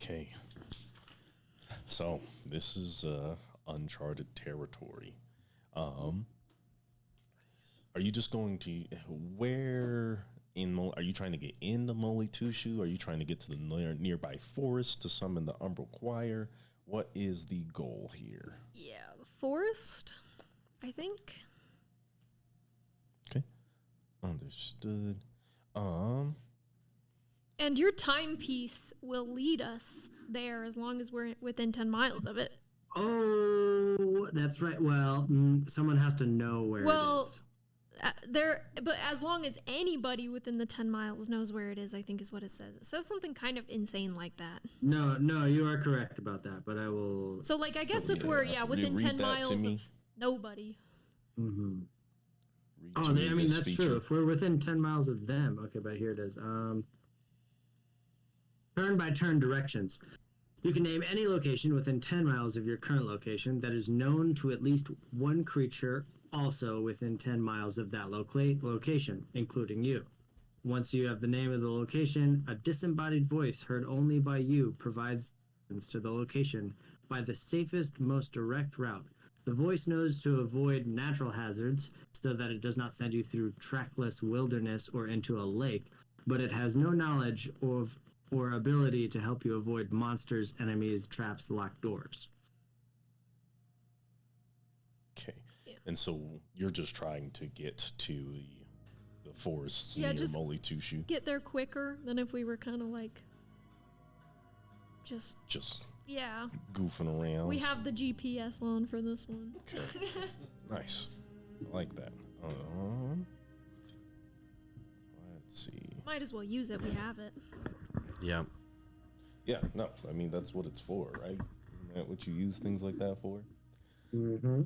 Okay. So, this is uncharted territory. Are you just going to where in are you trying to get into Molly Two Shoe? Are you trying to get to the nearby forest to summon the Umbral Choir? What is the goal here? Yeah, the forest, I think. Okay, understood. And your timepiece will lead us there as long as we're within 10 miles of it. Oh, that's right. Well, someone has to know where Well, it is. But as long as anybody within the 10 miles knows where it is, I think is what it says. It says something kind of insane like that. No, you are correct about that, but I will... So, like, I guess if Yeah, we're, you within read 10 that to miles me? of nobody. Mhm. Read Oh, to me I mean, this that's feature. true. If we're within 10 miles of them... Okay, but here it is. Turn-by-turn directions. You can name any location within 10 miles of your current location that is known to at least one creature also within 10 miles of that location, including you. Once you have the name of the location, a disembodied voice heard only by you provides to the location by the safest, most direct route. The voice knows to avoid natural hazards so that it does not send you through trackless wilderness or into a lake, but it has no knowledge of or ability to help you avoid monsters, enemies, traps, locked doors. Okay. Yeah. And so you're just trying to get to the forests Yeah, near just Molly Two Shoe. Get there quicker than if we were kind of like Just yeah. goofing around. We have the GPS on for this one. Okay. Nice. I like that. Let's see. Might as well use it. We have it. Yeah. Yeah, no, I mean that's what it's for, right? Isn't that what you use things like that for? Mm-hmm.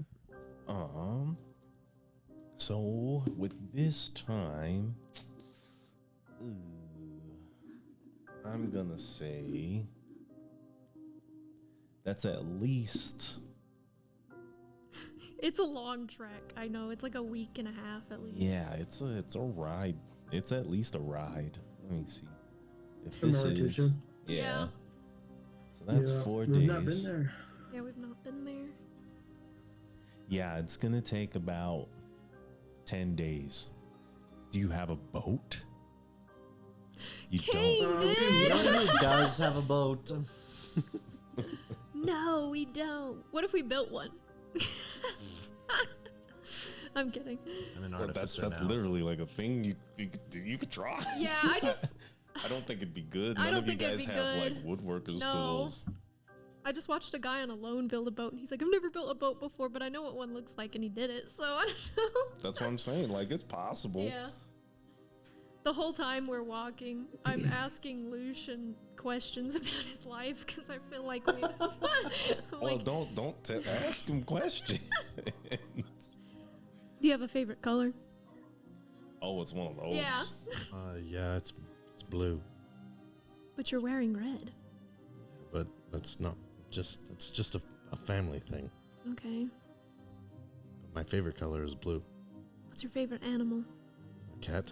So with this time, I'm gonna say that's at least. It's a long trek. I know. It's like a week and a half at least. Yeah, it's a ride. It's at least a ride. Let me see. If From this is, Mortician. yeah. Yeah. So that's Yeah, 4 we've days. not been there. Yeah, we've not been there. Yeah, it's gonna take about 10 days. Do you have a boat? You Kane don't. did. He does have a boat. No, we don't. What if we built one? I'm kidding. I'm an Well, that's artificer now. literally like a thing you could try. Yeah, I just I don't think it'd be good. I None don't of you think it'd guys be have like good. woodworkers No. tools. I just watched a guy on a loan build a boat, and he's like, "I've never built a boat before, but I know what one looks like," and he did it. So I don't know. That's what I'm saying. Like it's possible. Yeah. The whole time we're walking, I'm asking Lucian questions about his life because I feel like we. Well, don't ask him questions. Do you have a favorite color? Oh, it's one of those. Yeah. Yeah, it's blue, But you're wearing red. but that's not it's just a family thing. Okay. But my favorite color is blue. What's your favorite animal? Cat.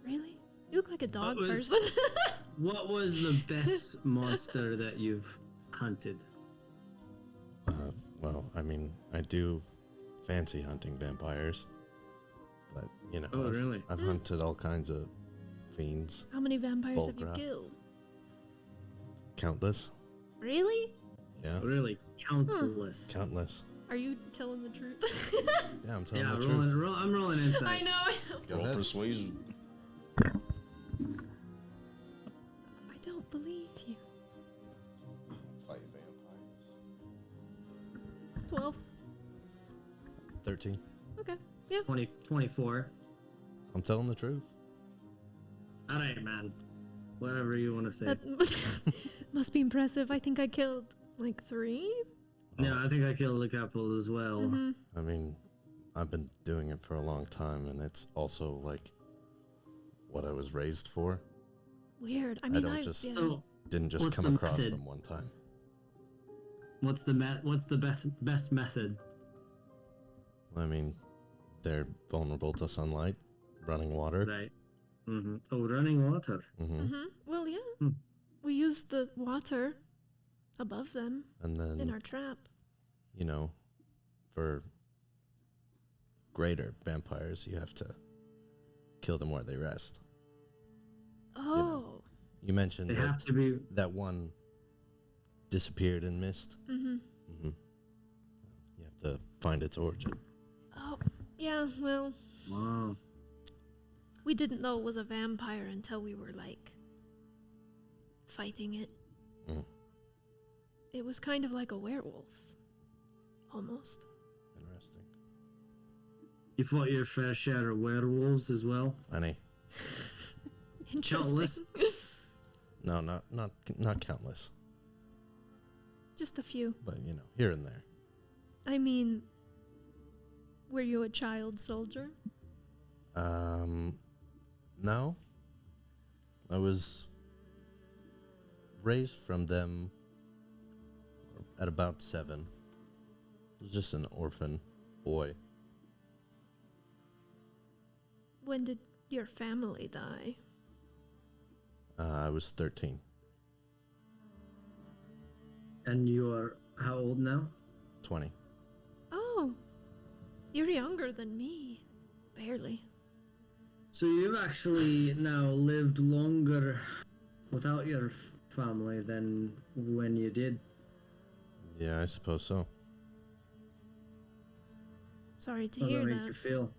Really? You look like a dog was- person. What was the best monster that you've hunted? Well, I mean, I do fancy hunting vampires, but you know, Oh, really? I've hunted all kinds of fiends, How many vampires have you Volgra. killed? countless. Really? Yeah, Really, countless. countless. Are you telling the truth? Yeah, I'm telling Yeah, the truth. I'm rolling inside. I know. Go Roll ahead. persuasion. I don't believe you. Fight vampires. 12. 13. Okay. Yeah. 24. I'm telling the truth. All right, man. Whatever you want to say. That must be impressive. I think I killed like 3. Yeah, I think I killed a couple as well. Mm-hmm. I mean, I've been doing it for a long time, and it's also like what I was raised for. Weird. I mean, don't I just- yeah. So, Didn't just What's come the across method? them one time. what's the best method? I mean, they're vulnerable to sunlight, running water. Right. Mm-hmm. Oh, running water. Mm-hmm. Well, yeah. Hmm. We use the water above them And then, in our trap. you know, for greater vampires, you have to kill them where they rest. Oh. You mentioned They have to be. that one disappeared in mist. Mm-hmm. Mm-hmm. You have to find its origin. Oh. Yeah. Well, Wow. we didn't know it was a vampire until we were like fighting it. Mm. It was kind of like a werewolf, almost. Interesting. You fought your fair share of werewolves as well. Plenty. Interesting. No, not countless, Just a few. but you know, here and there. I mean, were you a child soldier? No. I was raised from them at about 7. I was just an orphan boy. When did your family die? I was 13. And you're how old now? 20. Oh, you're younger than me. Barely. So you've actually now lived longer without your family than when you did. Yeah, I suppose so. Sorry to How does hear that make that. you feel?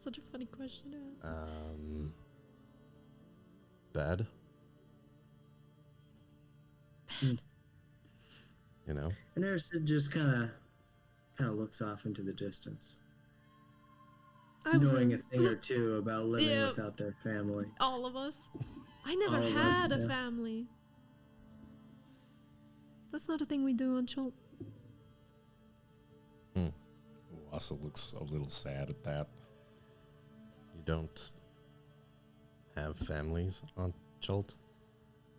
Such a funny question to ask. Bad. You know? And Ericid just kind of looks off into the distance, I was knowing in, a thing or two about living Yeah. without their family. all of us. I never All of us, had a yeah. family. That's not a thing we do on Chult. Also looks a little sad at that. You don't have families on Jolt?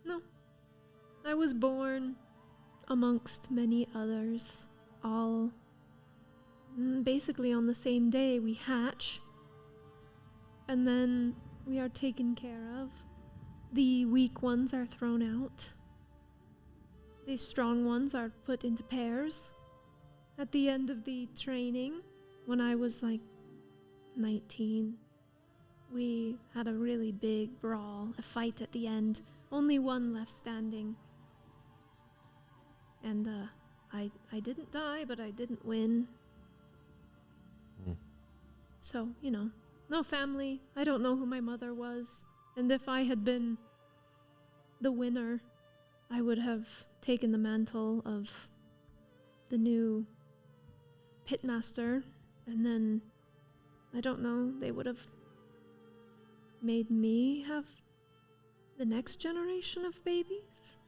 No. I was born amongst many others, all basically on the same day we hatch, and then we are taken care of. The weak ones are thrown out. The strong ones are put into pairs. At the end of the training, when I was like 19, we had a really big brawl, a fight at the end. Only one left standing. And I didn't die, but I didn't win. So, no family. I don't know who my mother was. And if I had been the winner, I would have taken the mantle of the new pitmaster. And then, I don't know, they would have made me have the next generation of babies.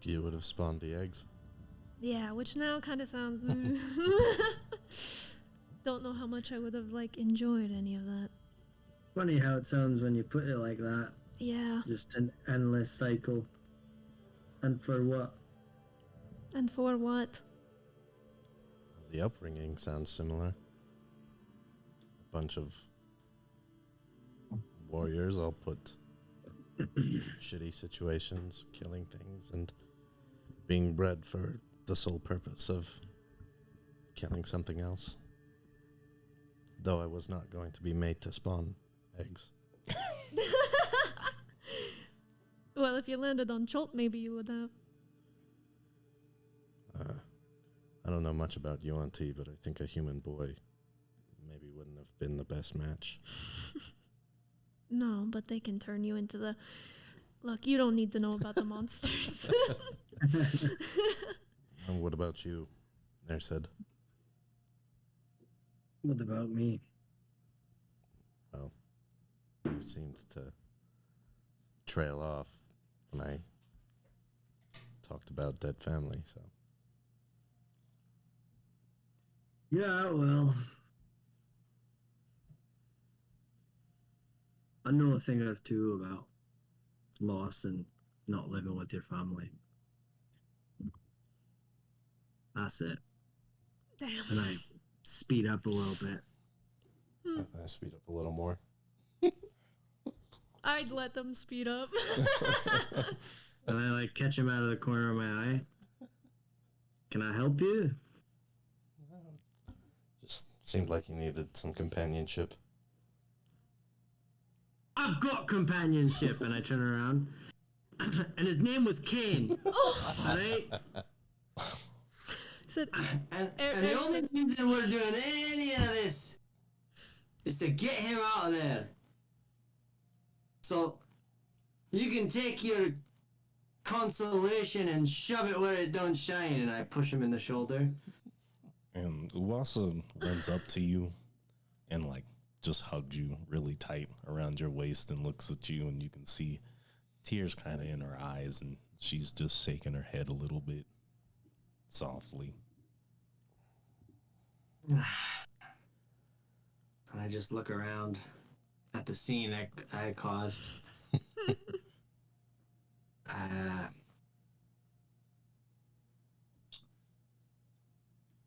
You would have spawned the eggs. Yeah, which now kind of sounds... Don't know how much I would have, enjoyed any of that. Funny how it sounds when you put it like that. Yeah, Just an endless cycle. And for what? and for what? The upbringing sounds similar. A bunch of warriors all put shitty situations, killing things, and being bred for the sole purpose of killing something else. Though I was not going to be made to spawn eggs. Well, if you landed on Chult, maybe you would have. I don't know much about UNT, but I think a human boy maybe wouldn't have been the best match. No, but they can turn you into the... Look, you don't need to know about the monsters. And what about you, Nersid? What about me? Well, you seemed to trail off when I talked about dead family, so... Yeah, well, I know a thing or two about loss and not living with your family. That's it. Damn. And I speed up a little bit. I speed up a little more. I'd let them speed up. And I catch him out of the corner of my eye. Can I help you? Just seemed like you needed some companionship. I've got companionship. And I turn around. And his name was Kane. Alright? Said, And Er- the Er- only reason we're doing any of this is to get him out of there. So you can take your consolation and shove it where it don't shine. And I push him in the shoulder. And Uwasa runs up to you and just hugs you really tight around your waist and looks at you, and you can see tears kind of in her eyes, and she's just shaking her head a little bit softly. And I just look around at the scene I caused.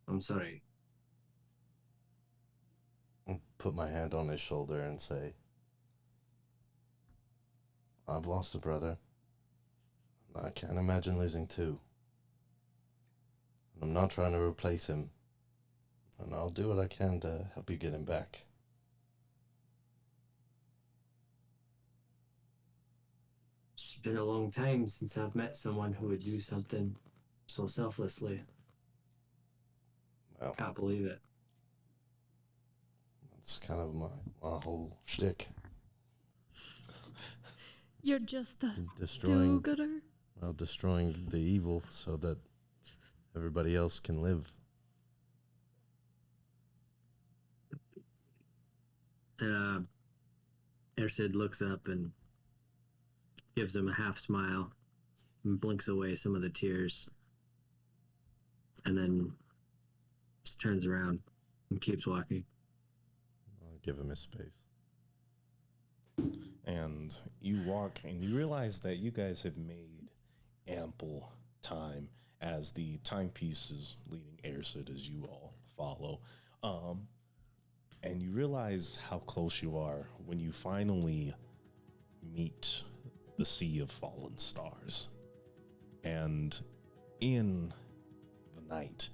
I'm sorry. I'll put my hand on his shoulder and say, I've lost a brother. I can't imagine losing two. And I'm not trying to replace him. And I'll do what I can to help you get him back. It's been a long time since I've met someone who would do something so selflessly. Well, Can't believe it. that's kind of my whole shtick. You're just a Destroying, do-gooder. well, destroying the evil so that everybody else can live. Ersid looks up and gives him a half smile and blinks away some of the tears. And then just turns around and keeps walking. I'll give him his space. And you walk and you realize that you guys have made ample time as the timepiece is leading Ersid as you all follow. And you realize how close you are when you finally meet the Sea of Fallen Stars. And in the night,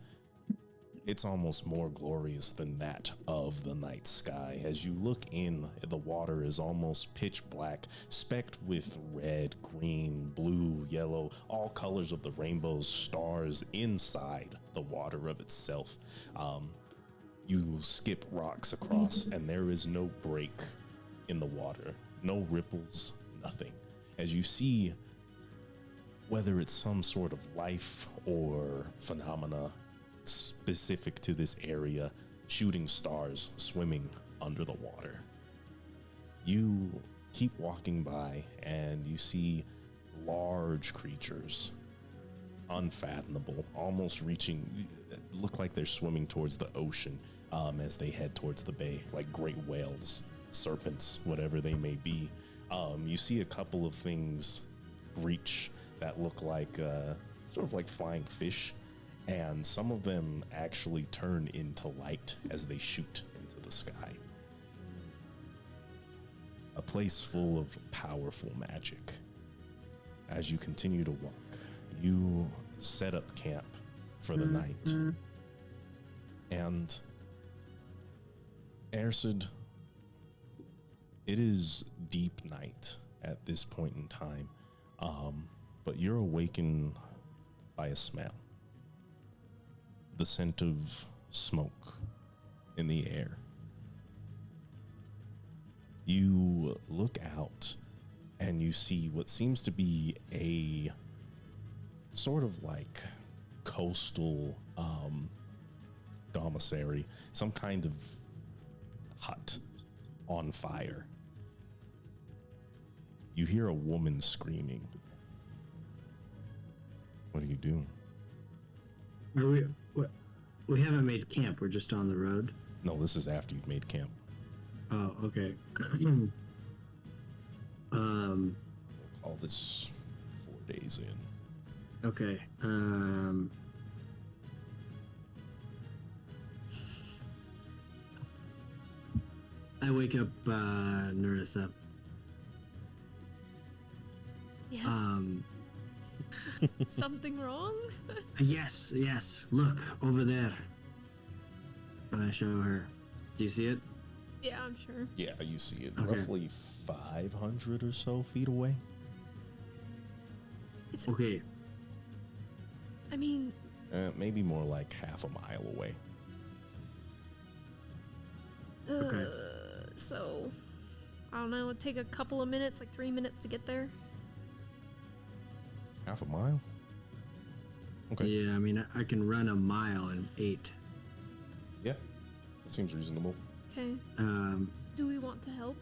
it's almost more glorious than that of the night sky. As you look in, the water is almost pitch black, specked with red, green, blue, yellow, all colors of the rainbow's stars inside the water of itself. You skip rocks across, and there is no break in the water, no ripples, nothing. As you see, whether it's some sort of life or phenomena specific to this area, shooting stars swimming under the water. You keep walking by and you see large creatures, unfathomable, almost reaching, look like they're swimming towards the ocean as they head towards the bay, like great whales, serpents, whatever they may be. You see a couple of things breach that look like sort of like flying fish, and some of them actually turn into light as they shoot into the sky. A place full of powerful magic. As you continue to walk, you set up camp for the night. And Ersid, it is deep night at this point in time, but you're awakened by a smell. The scent of smoke in the air. You look out and you see what seems to be a sort of like coastal commissary, some kind of hut on fire. You hear a woman screaming. What do you do? We haven't made camp. We're just on the road. No, this is after you've made camp. Oh, okay. We'll call this 4 days in. Okay. I wake up Nerissa. Yes. Something wrong? Yes. Look over there. And I show her. Do you see it? Yeah, I'm sure. Yeah, you see it Okay. roughly 500 or so feet away. It's, Okay. I mean, Maybe more like half a mile away. Okay. So, I don't know, it'd take a couple of minutes, like 3 minutes to get there. Half a mile? Okay. Yeah, I mean, I can run a mile in 8. Yeah, that seems reasonable. Okay. Do we want to help?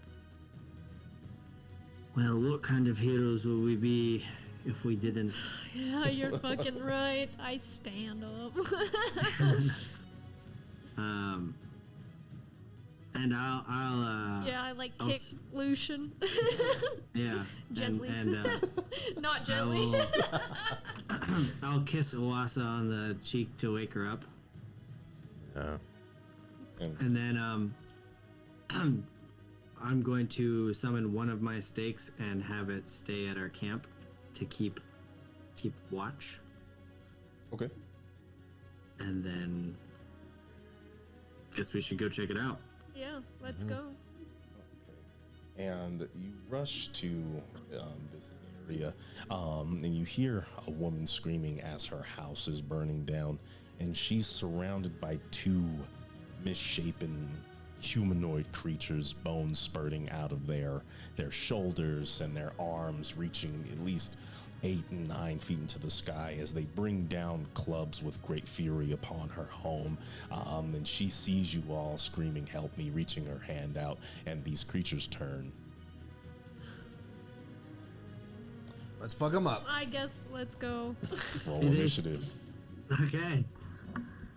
Well, what kind of heroes would we be if we didn't? Yeah, you're fucking right. I stand up. And I'll yeah, I like I'll kick s- Lucian. yeah, Gently. and Not gently. I'll kiss Oasa on the cheek to wake her up, Yeah. and then I'm going to summon one of my stakes and have it stay at our camp to keep watch, Okay. and then guess we should go check it out. Yeah, let's go. Okay. And you rush to this area, and you hear a woman screaming as her house is burning down, and she's surrounded by two misshapen humanoid creatures, bones spurting out of their shoulders and their arms, reaching at least 8 and 9 feet into the sky as they bring down clubs with great fury upon her home. And she sees you all screaming, "Help me," reaching her hand out, and these creatures turn. Let's fuck them up. I guess let's go. Roll It is- initiative. Okay.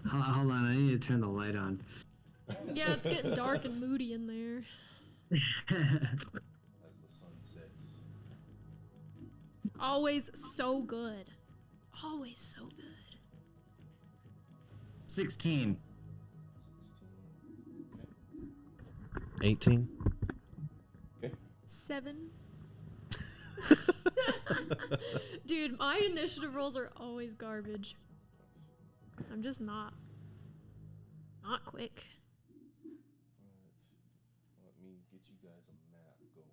Hold on, I need to turn the light on. Yeah, it's getting dark and moody in there. As the sun sets. Always so good. Always so good. 16. 18. Okay. 7. Dude, my initiative rolls are always garbage. I'm just not quick. Let me get you guys a map going.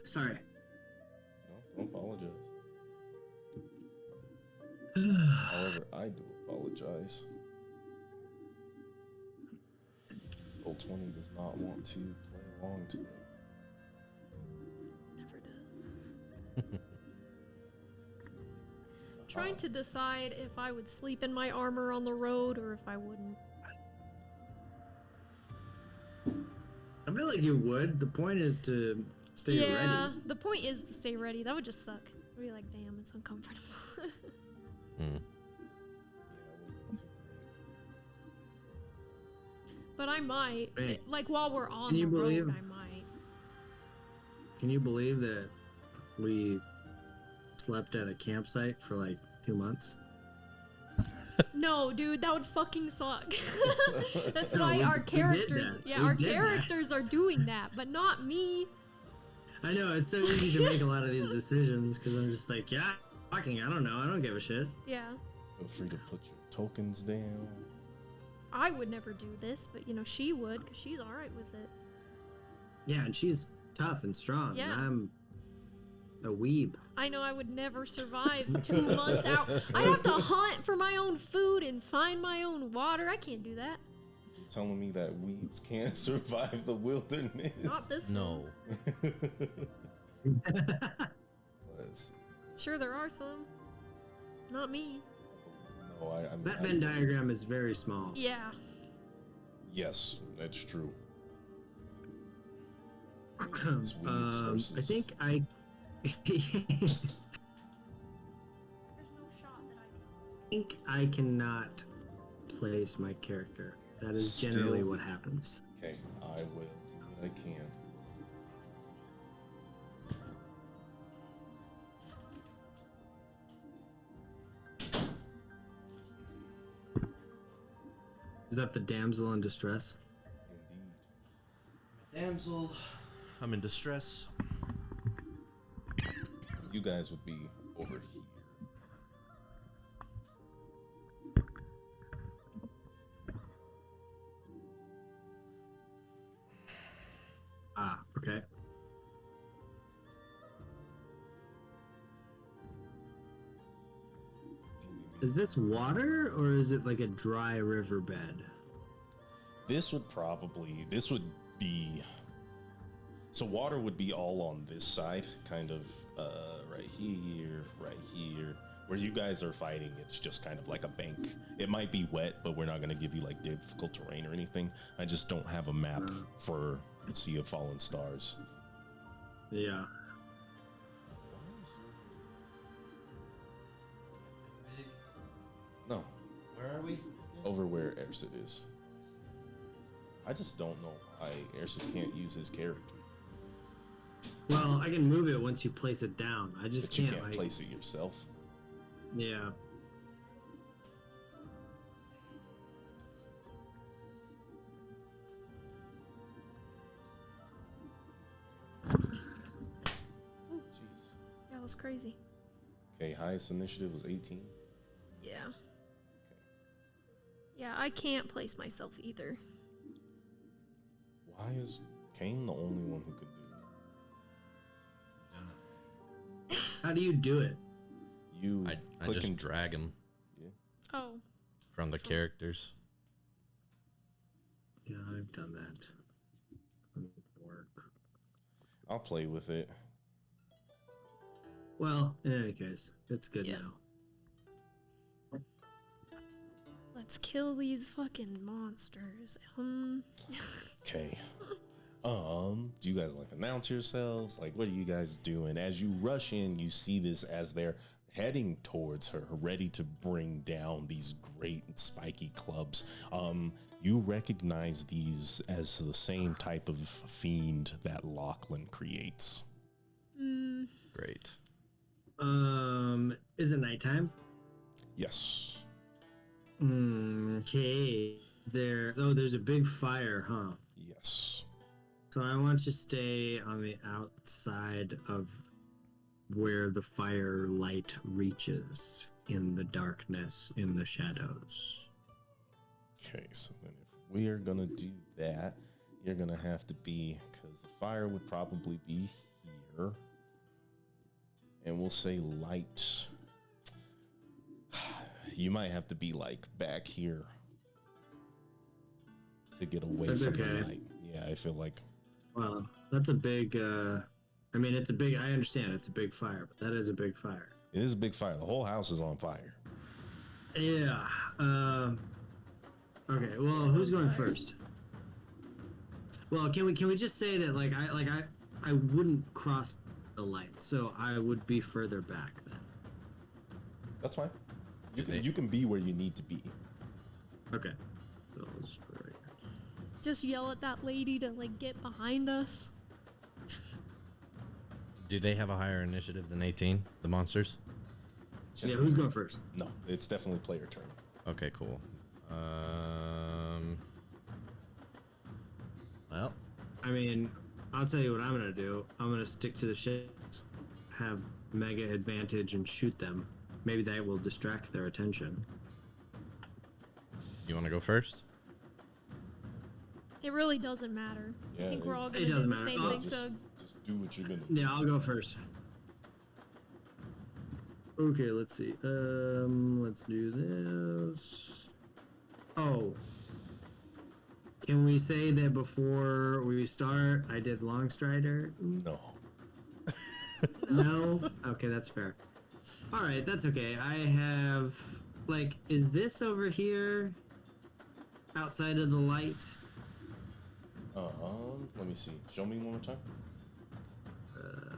Sorry. No, don't apologize. However, I do apologize. Roll20 does not want to play along today. Never does. Trying to decide if I would sleep in my armor on the road or if I wouldn't. I feel like you would. The point is to stay Yeah, ready. the point is to stay ready. That would just suck. I'd be like, damn, it's uncomfortable. Mm. Yeah, I wouldn't want to. But I might. Hey, Like, while we're on can the you believe- road, I might. Can you believe that we slept at a campsite for like 2 months? No, dude, that would fucking suck. That's No, why we- our we did characters, that. yeah, We our did that. characters are doing that, but not me. I know, it's so easy to make a lot of these decisions because I'm just like, yeah, fucking, I don't know. I don't give a shit. Yeah, Feel free to put your tokens down. I would never do this, but you know, she would, because she's alright with it. Yeah, and she's tough and strong. Yeah. And I'm a weeb. I know I would never survive 2 months out. I have to hunt for my own food and find my own water. I can't do that. You're telling me that weebs can't survive the wilderness? Not this No. one. Let's see. Sure, there are some. Not me. No, I mean, That Venn diagram is very small. Yeah. Yes, that's true. It's weebs I versus- think I. There's no shot that I think I cannot place my character. That is generally Still. what happens. Okay, I will do what I can. Is that the damsel in distress? Indeed. Damsel, I'm in distress. You guys would be over here. Ah, okay. Is this water or is it like a dry riverbed? This would be so water would be all on this side, kind of right here. Where you guys are fighting, it's just kind of like a bank. It might be wet, but we're not going to give you like difficult terrain or anything. I just don't have a map for the Sea of Fallen Stars. Yeah. No, Where are we? over where Ersid is. I just don't know why Ersid can't use his character. Well, I can move it once you place it down. I just But you can't can't like. place it yourself. Yeah. Jeez. That was crazy. Okay, highest initiative was 18. Yeah. Yeah, I can't place myself either. Why is Kane the only one who could do it? How do you do it? You I click just and drag them yeah. Oh. from the characters. Yeah, I've done that. Work. I'll play with it. Well, in any case, it's good Yeah. now. Let's kill these fucking monsters. Okay. Do you guys like announce yourselves? Like, what are you guys doing? As you rush in, you see this as they're heading towards her, ready to bring down these great spiky clubs. You recognize these as the same type of fiend that Lachlan creates. Great. Is it nighttime? Yes. Okay. Is there? Oh, there's a big fire, huh? Yes. So I want to stay on the outside of where the fire light reaches in the darkness, in the shadows. Okay, so then if we are gonna do that, you're gonna have to be, because the fire would probably be here, and we'll say light. You might have to be like back here to get away That's from okay. the light. Yeah, I feel like Well, that's a big. I mean, it's a big. I understand it's a big fire, but that is a big fire. it is a big fire. The whole house is on fire. Yeah. Okay. Well, who's going first? Well, can we just say that I wouldn't cross the light, so I would be further back then. That's fine. You Did can, they- you can be where you need to be. Okay. So I'll just put it right here. Just yell at that lady to like get behind us. Do they have a higher initiative than 18? The monsters? Yeah. Who's going first? No, it's definitely player turn. Okay, cool. Well, I mean, I'll tell you what I'm gonna do. I'm gonna stick to the ships, have mega advantage, and shoot them. Maybe that will distract their attention. you want to go first? It really doesn't matter. Yeah, I think we're all it gonna do doesn't the matter. same Oh, thing. Just, So just do what you're gonna do. Yeah, I'll go first. Okay, let's see. Let's do this. Oh. Can we say that before we start, I did Long Strider? No. No? Okay, that's fair. Alright, that's okay. I have, like, is this over here outside of the light? Let me see. Show me one more time.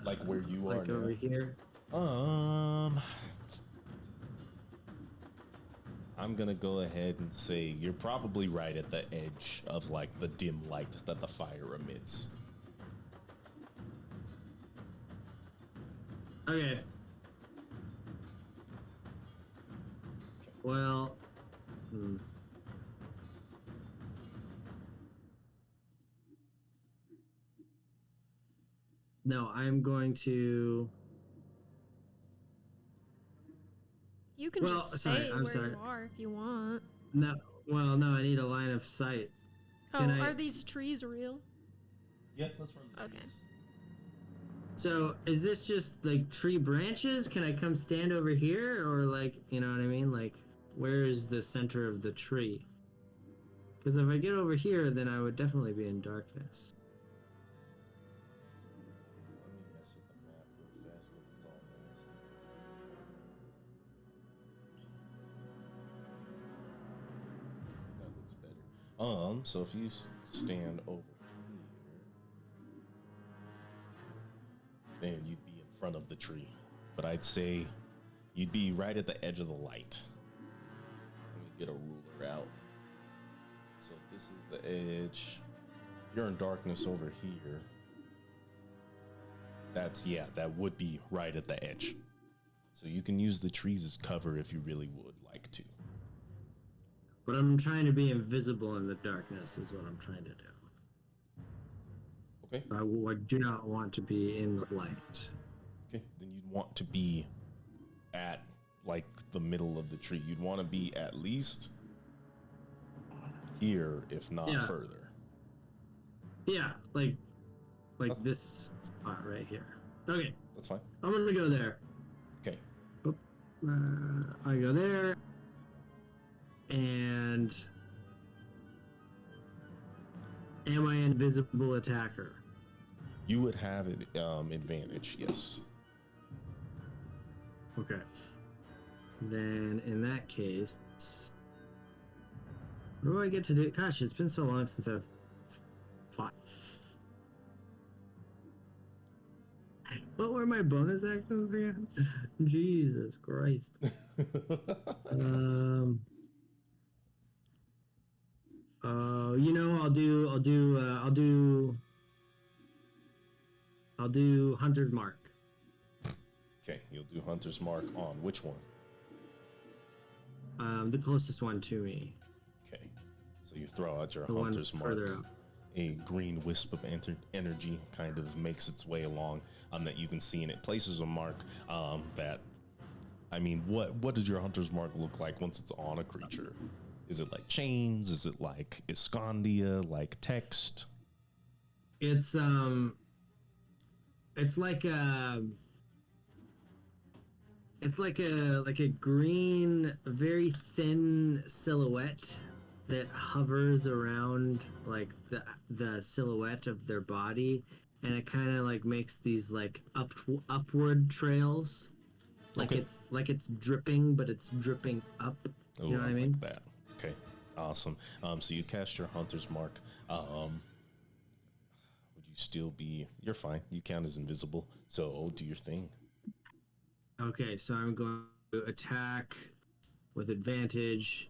Like where you are Like over now. here? I'm gonna go ahead and say you're probably right at the edge of like the dim light that the fire emits. Okay. Well. No, I'm going to. you can Well, just sorry, stay I'm where sorry. you are if you want. No, well, no, I need a line of sight. Oh, Can I- are these trees real? Yeah, let's run. the Okay. trees. So, is this just like tree branches? Can I come stand over here? Or, like, you know what I mean? Like, where is the center of the tree? Because if I get over here, then I would definitely be in darkness. Let me mess with the map real fast because it's all nasty. That looks better. So if you stand over here, then you'd be in front of the tree. But I'd say you'd be right at the edge of the light. Let me get a ruler out. So if this is the edge, if you're in darkness over here, that would be right at the edge. So you can use the trees as cover if you really would like to. But I'm trying to be invisible in the darkness, is what I'm trying to do. Okay. I do not want to be in the light. Okay. Then you'd want to be at like the middle of the tree. You'd want to be at least here, if not Yeah. further. Yeah, like this spot right here. Okay, That's fine. I'm gonna go there. Okay. I go there, and am I invisible attacker? You would have an advantage, yes. Okay. Then in that case, what do I get to do? Gosh, it's been so long since I've fought. What were my bonus actions again? Jesus Christ. You know, I'll do Hunter's Mark. Okay, you'll do Hunter's Mark on which one? The closest one to me. Okay, so you throw out your The one Hunter's Mark. further up. A green wisp of energy kind of makes its way along that you can see, and it places a mark that, I mean, what does your Hunter's Mark look like once it's on a creature? Is it like chains? Is it like Iscandia, like text? It's like a green, very thin silhouette that hovers around like the silhouette of their body, and it kind of like makes these like upward trails, like Okay. it's dripping, but it's dripping up. Oh, You know what I like mean? that. Okay, awesome. So you cast your Hunter's Mark. Would you still be? You're fine. You count as invisible. So do your thing. Okay, so I'm going to attack with advantage,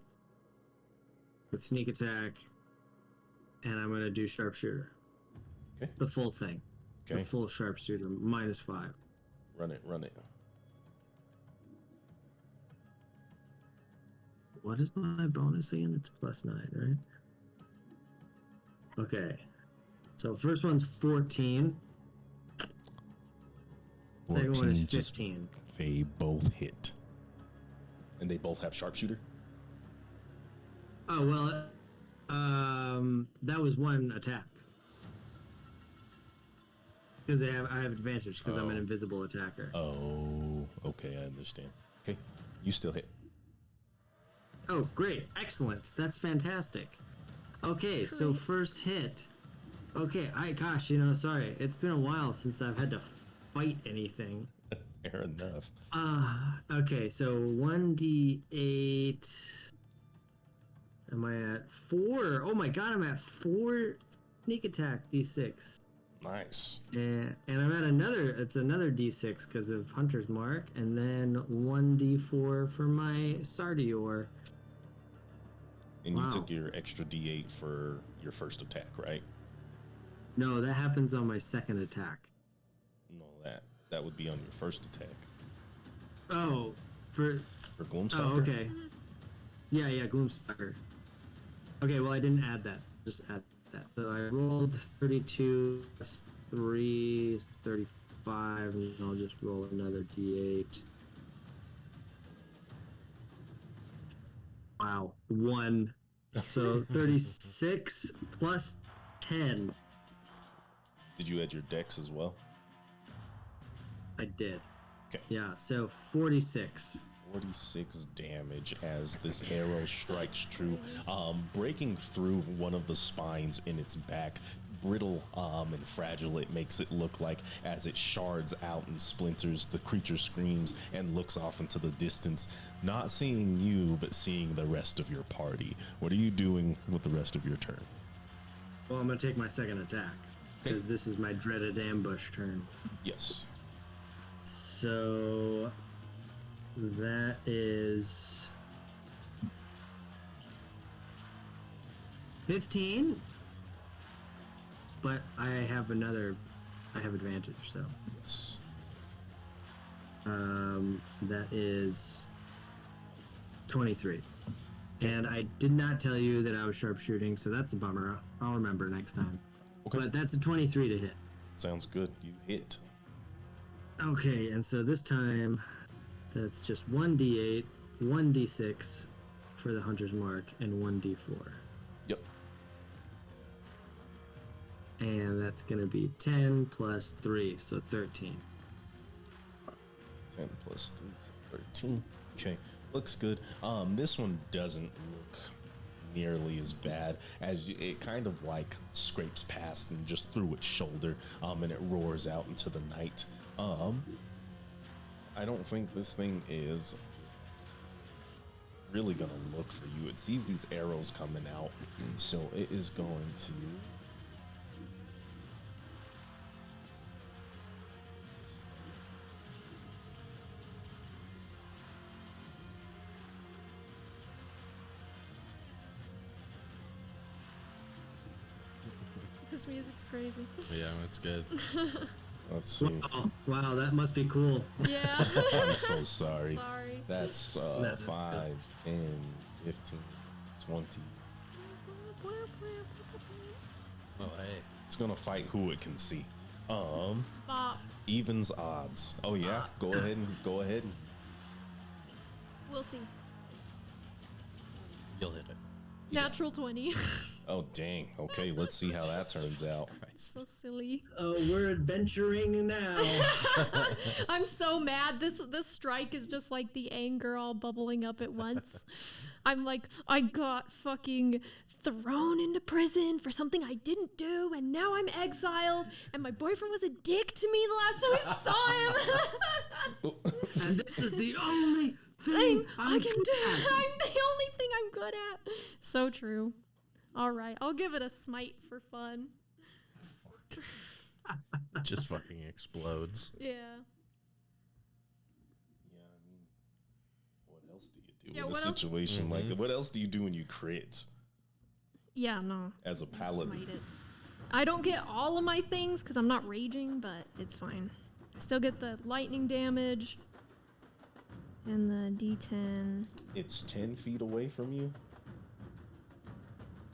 with sneak attack, and I'm going to do sharpshooter. Okay. The full thing. Okay, The full sharpshooter, -5. run it. What is my bonus again? It's +9, right? Okay. So first one's 14. Second one is 14, just- 15. They both hit, and they both have sharpshooter. Oh, well, that was one attack. Because I have advantage because I'm an Oh. invisible attacker. Oh, okay, I understand. Okay, you still hit. Oh, great. Excellent. That's fantastic. Okay, so Great. first hit. Okay, gosh, sorry. It's been a while since I've had to fight anything. Fair enough. Okay, so 1d8. Am I at 4? Oh my god, I'm at 4 sneak attack d6. Nice. And I'm at it's another d6 because of Hunter's Mark, and then 1d4 for my Sardior. And Wow. you took your extra D8 for your first attack, right? No, that happens on my second attack. No, that would be on your first attack Oh, for for Gloomstalker. Oh, okay. Yeah, Gloomstalker. Okay, well, I didn't add that. Just add that. So I rolled 32 plus 3 is 35, and I'll just roll another d8. Wow, 1. So 36 plus 10. Did you add your dex as well? I did. Okay. Yeah, so 46. 46 damage as this arrow strikes true, breaking through one of the spines in its back. Brittle and fragile it makes it look like as it shards out and splinters. The creature screams and looks off into the distance, not seeing you, but seeing the rest of your party. What are you doing with the rest of your turn? Well, I'm going to take my second attack, because this is my dreaded ambush turn. Yes. So that is 15, but I have advantage, so Yes. that is 23. And I did not tell you that I was sharpshooting, so that's a bummer. I'll remember next time. Okay. But that's a 23 to hit. Sounds good. You hit. Okay, and so this time That's just 1d8, 1d6 for the hunter's mark, and 1d4. Yep. And that's going to be 10 plus 3, so 13. 10 plus 3 is 13. Okay, looks good. This one doesn't look nearly as bad as it kind of like scrapes past and just through its shoulder, and it roars out into the night. I don't think this thing is really gonna look for you. It sees these arrows coming out, so it is going to. This music's crazy. Yeah, that's good. Let's see. Wow, that must be cool. Yeah. I'm so sorry. Sorry. That's No. 5, 10, 15, 20. Oh, hey. It's gonna fight who it can see. Bop. Evens odds. Oh yeah, go ahead and go ahead. We'll see. You'll hit it. Natural 20. Oh dang. Okay, let's see how that turns out. So silly. Oh, we're adventuring now. I'm so mad. This strike is just like the anger all bubbling up at once. I'm like, I got fucking thrown into prison for something I didn't do, and now I'm exiled, and my boyfriend was a dick to me the last time I saw him. And this is the only thing thing I can do. I'm the only thing I'm good at. So true. All right, I'll give it a smite for fun. Just fucking explodes. Yeah. Yeah, I mean, what else do you do Yeah, in a what else- situation like that? What else do you do when you crit Yeah, no. as a paladin? Smite it. I don't get all of my things because I'm not raging, but it's fine. I still get the lightning damage and the D10. It's 10 feet away from you.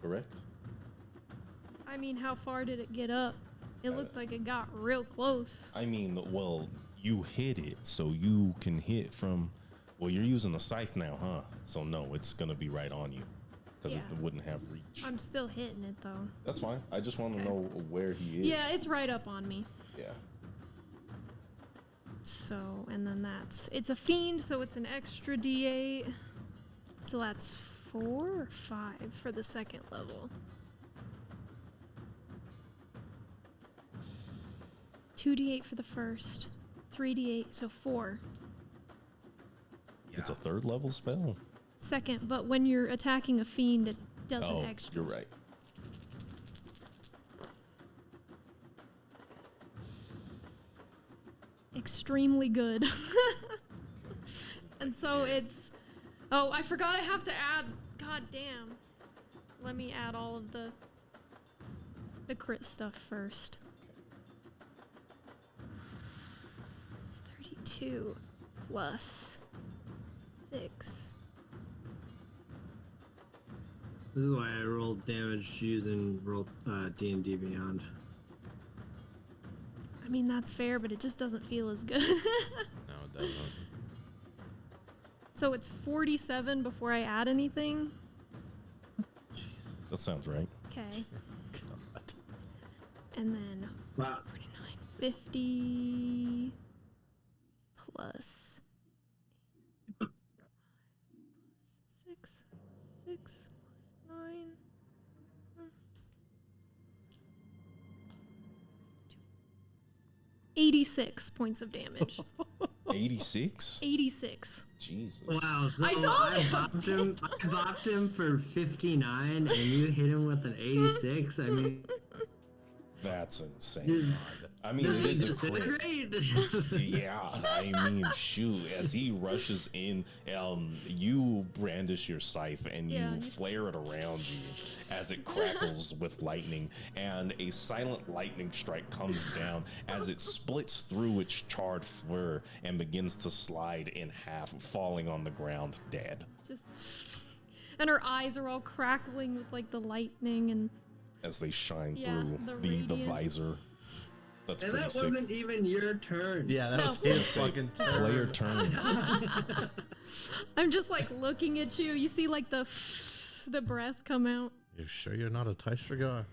Correct? I mean, how far did it get up? It looked like it got real close. I mean, well, you hit it, so you can hit from. Well, you're using the scythe now, huh? So no, it's gonna be right on you because Yeah. it wouldn't have reach. I'm still hitting it though. That's fine. I just want to Okay. know where he is. Yeah, it's right up on me. Yeah. So, and then it's a fiend, so it's an extra D8. So that's 4 or 5 for the second level. 2d8 for the first, 3d8, so 4. It's a third level spell. Second, but when you're attacking a fiend, it does Oh, an extra. you're right. Extremely good. And so it's. Oh, I forgot I have to add. God damn. Let me add all of the crit stuff first. It's 32 plus 6. This is why I rolled damage using D&D Beyond. I mean, that's fair, but it just doesn't feel as good. No, it doesn't. So it's 47 before I add anything. That sounds right. Okay. And then Wow. 49, 50 plus 6 plus 9. 86 points of damage. 86? 86. Jesus. Wow, so I told you! I bopped him for 59 and you hit him with an 86. I mean, That's insane. does, I mean, does it he is a crit. disintegrate? Yeah, I mean, shoot, as he rushes in, you brandish your scythe and you Yeah, and you flare it around you as it crackles with lightning, and a silent lightning strike comes down as it splits through its charred fur and begins to slide in half, falling on the ground dead. Just. And her eyes are all crackling with like the lightning and. As they shine Yeah, through the the radiant. visor. That's And pretty that sick. wasn't even your turn. Yeah, that No. was his fucking turn. Player turn. I'm just like looking at you. You see like the breath come out. You sure you're not a Tystra guy?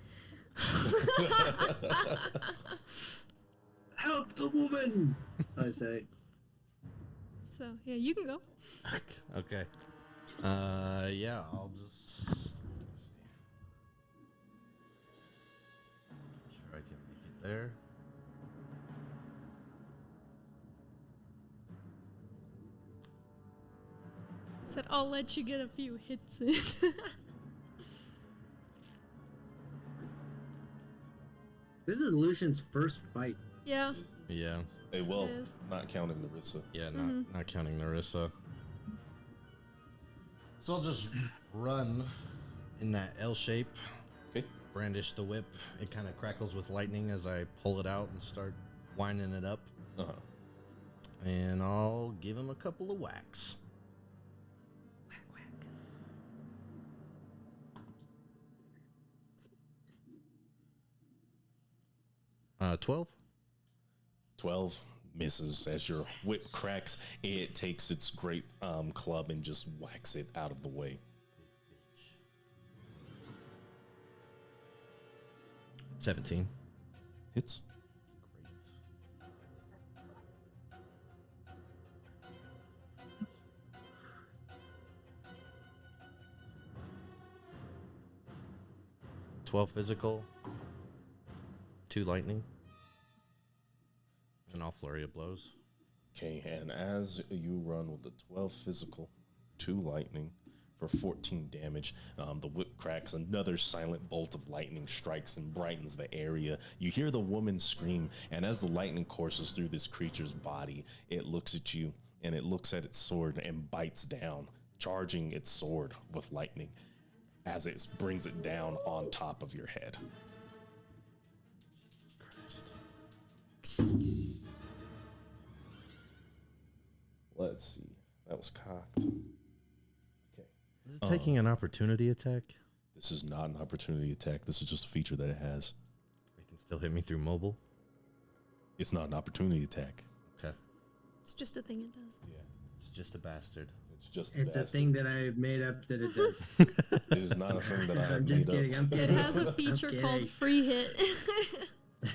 Help the woman! I say. So yeah, you can go. Okay. Yeah, I'll just. Let's see. Sure, I can make it there. Said I'll let you get a few hits in. This is Lucian's first fight. Yeah. Yeah, Hey, well, It is. not counting Narissa. yeah, not counting Narissa. So I'll just run in that L shape, Okay. brandish the whip. It kind of crackles with lightning as I pull it out and start winding it up. Uh-huh. And I'll give him a couple of whacks. Whack whack. 12. 12 misses as your whip cracks. It takes its great club and just whacks it out of the way. 17. Hits. Great. 12 physical. 2 lightning. And all flurry of blows. Okay, and as you run with the 12 physical, 2 lightning for 14 damage, the whip cracks. Another silent bolt of lightning strikes and brightens the area. You hear the woman scream, and as the lightning courses through this creature's body, it looks at you and it looks at its sword and bites down, charging its sword with lightning as it brings it down on top of your head. Christ. Let's see. That was cocked. Okay. Is it taking an opportunity attack? This is not an opportunity attack. This is just a feature that it has. It can still hit me through mobile? It's not an opportunity attack. Okay. It's just a thing it does. Yeah. It's just a bastard. It's just It's a bastard. thing that I made up that it does. It is not a thing that I have I'm just made kidding. up. I'm It kidding. has a I'm feature kidding. called free hit.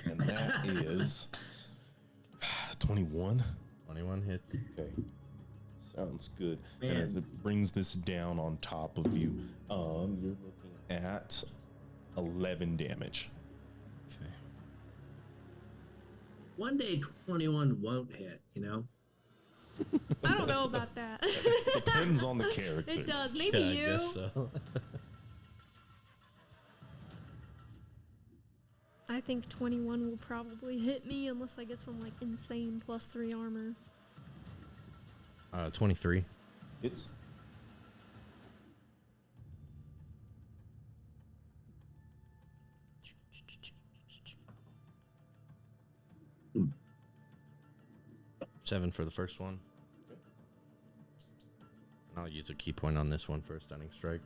And that is 21. 21 hits. Okay. Sounds good. And Man. as it brings this down on top of you, you're looking at 11 damage. Okay. One day 21 won't hit, you know? I don't know about that. Depends on the character. It does. Maybe Yeah, you. I guess so. I think 21 will probably hit me unless I get some like insane +3 armor. 23. It's 7 for the first one. And I'll use a key point on this one for a stunning strike.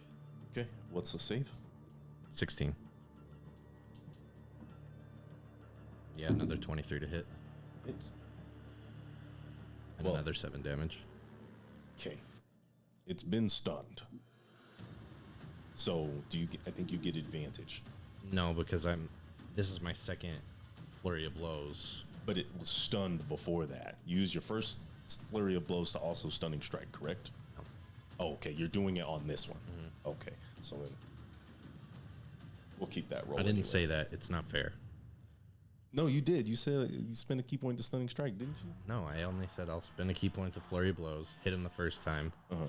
okay. What's the save? 16. Yeah, another 23 to hit. It's And Well- another 7 damage. okay. It's been stunned. So do you? I think you get advantage, No, because this is my second flurry of blows. but it was stunned before that. You use your first flurry of blows to also stunning strike, correct? No. Oh, okay. You're doing it on this one. Okay. So then we'll keep that roll. I didn't anyway. say that. It's not fair. No, you did. You said you spent a key point to stunning strike, didn't you? No, I only said I'll spend a key point to flurry of blows, hit him the first time, Uh-huh.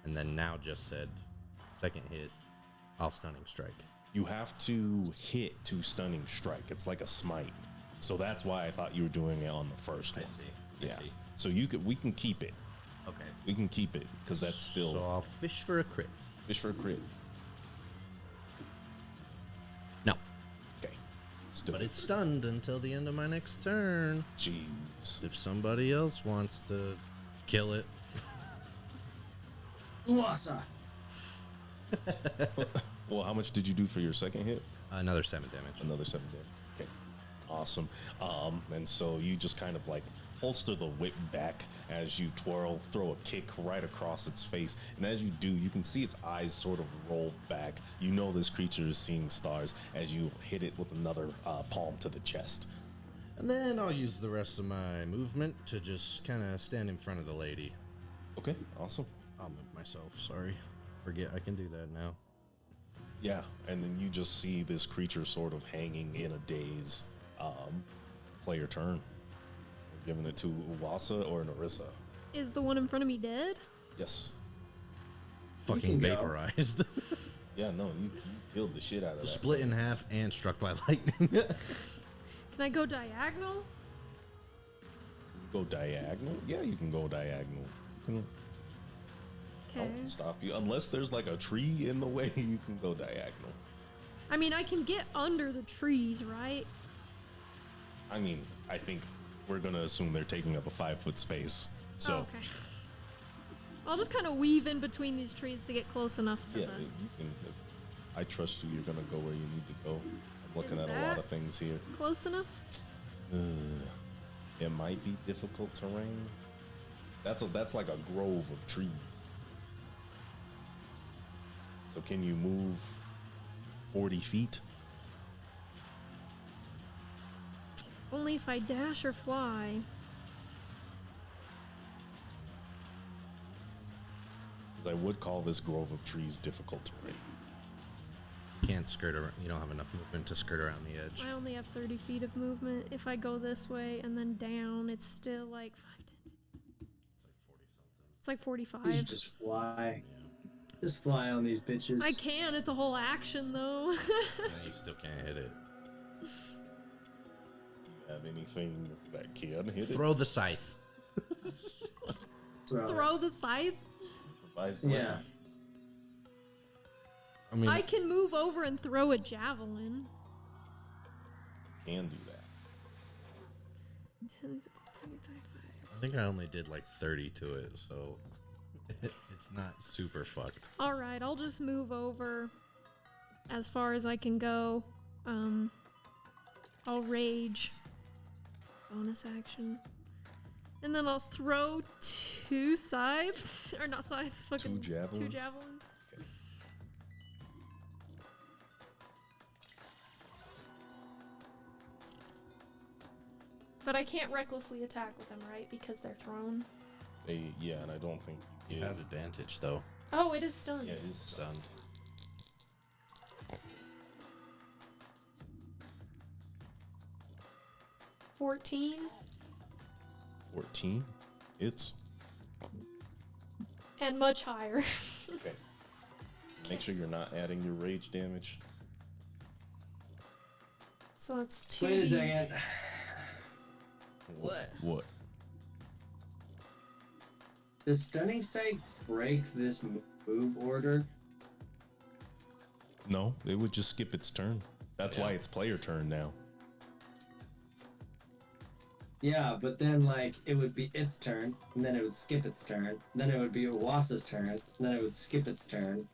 and then now just said second hit, I'll stunning strike. You have to hit to stunning strike. It's like a smite. So that's why I thought you were doing it on the first one. I Yeah. see. So we can keep it. Okay. We can keep it because that's still So I'll fish for a crit. fish for a crit. No. Okay. Still. But it's stunned until the end of my next turn. Jeez. If somebody else wants to kill it. Uasa! Well, how much did you do for your second hit? Another 7 damage. Another 7 damage. Okay. Awesome. And so you just kind of like holster the whip back as you throw a kick right across its face. And as you do, you can see its eyes sort of roll back. You know this creature is seeing stars as you hit it with another palm to the chest. And then I'll use the rest of my movement to just kind of stand in front of the lady. Okay, awesome. I'll move myself, sorry. Forget I can do that now. Yeah, and then you just see this creature sort of hanging in a daze. Player turn. We're giving it to Uwasa or Narissa. Is the one in front of me dead? Yes. Fucking can go. vaporized. Yeah, no, you killed the shit out of that. Split in half and struck by lightning. Can I go diagonal? You go diagonal? Yeah, you can go diagonal. I Okay. won't stop you. Unless there's like a tree in the way, you can go diagonal. I mean, I can get under the trees, right? I mean, I think we're going to assume they're taking up a 5-foot space. So, Oh, okay. I'll just kind of weave in between these trees to get close enough to yeah, the... you can. I trust you. You're going to go where you need to go. I'm looking Is at a lot that- of things here. Close enough? It might be difficult terrain. That's like a grove of trees. So can you move 40 feet? Only if I dash or fly. Because I would call this grove of trees difficult terrain. Can't skirt around. You don't have enough movement to skirt around the edge. I only have 30 feet of movement. If I go this way and then down, it's still like 5, 10. It's like 45. You should just fly. Just fly on these bitches. I can. It's a whole action, though. And you still can't hit it. Have anything that can hit it? Throw the scythe. Throw it. Throw the scythe. Provides Yeah. land. I mean, I can move over and throw a javelin. Can do that. 10, 15, 25. I think I only did like 30 to it, so it's not super fucked. All right, I'll just move over as far as I can go. I'll rage. Bonus action. And then I'll throw 2 scythes. Or not scythes, fucking 2 javelins? 2 javelins. Okay. But I can't recklessly attack with them, right? Because they're thrown. Yeah, and I don't think you You can. have advantage though. Oh, it is stunned. Yeah, it is Stunned. 14. 14. It's And much higher. okay. Make sure you're not adding your rage damage. So that's 2. Wait a second. What? Does Stunning Strike break this move order? No, it would just skip its turn. That's Yeah. why it's player turn now. Yeah, but then like it would be its turn, and then it would skip its turn, then it would be Owasa's turn, and then it would skip its turn,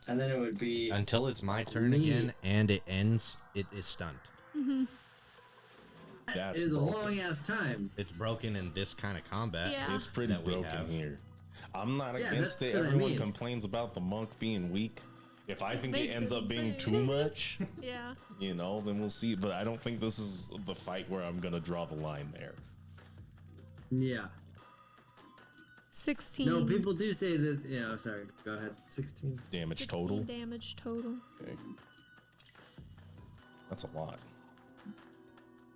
and then it would be Until it's my turn Me. again and it ends, it is stunned. That's it is a broken. long ass time. It's broken in this kind of combat. Yeah. It's pretty that we broken have. here. I'm not Yeah, against it. that's what I Everyone mean. complains about the monk being weak. If I This think it makes ends it up being too insane. much, Yeah. you know, then we'll see. But I don't think this is the fight where I'm gonna draw the line there. Yeah. 16. No, people do say that. Yeah, sorry. Go ahead. 16. Damage 16 total. damage total. Okay. That's a lot.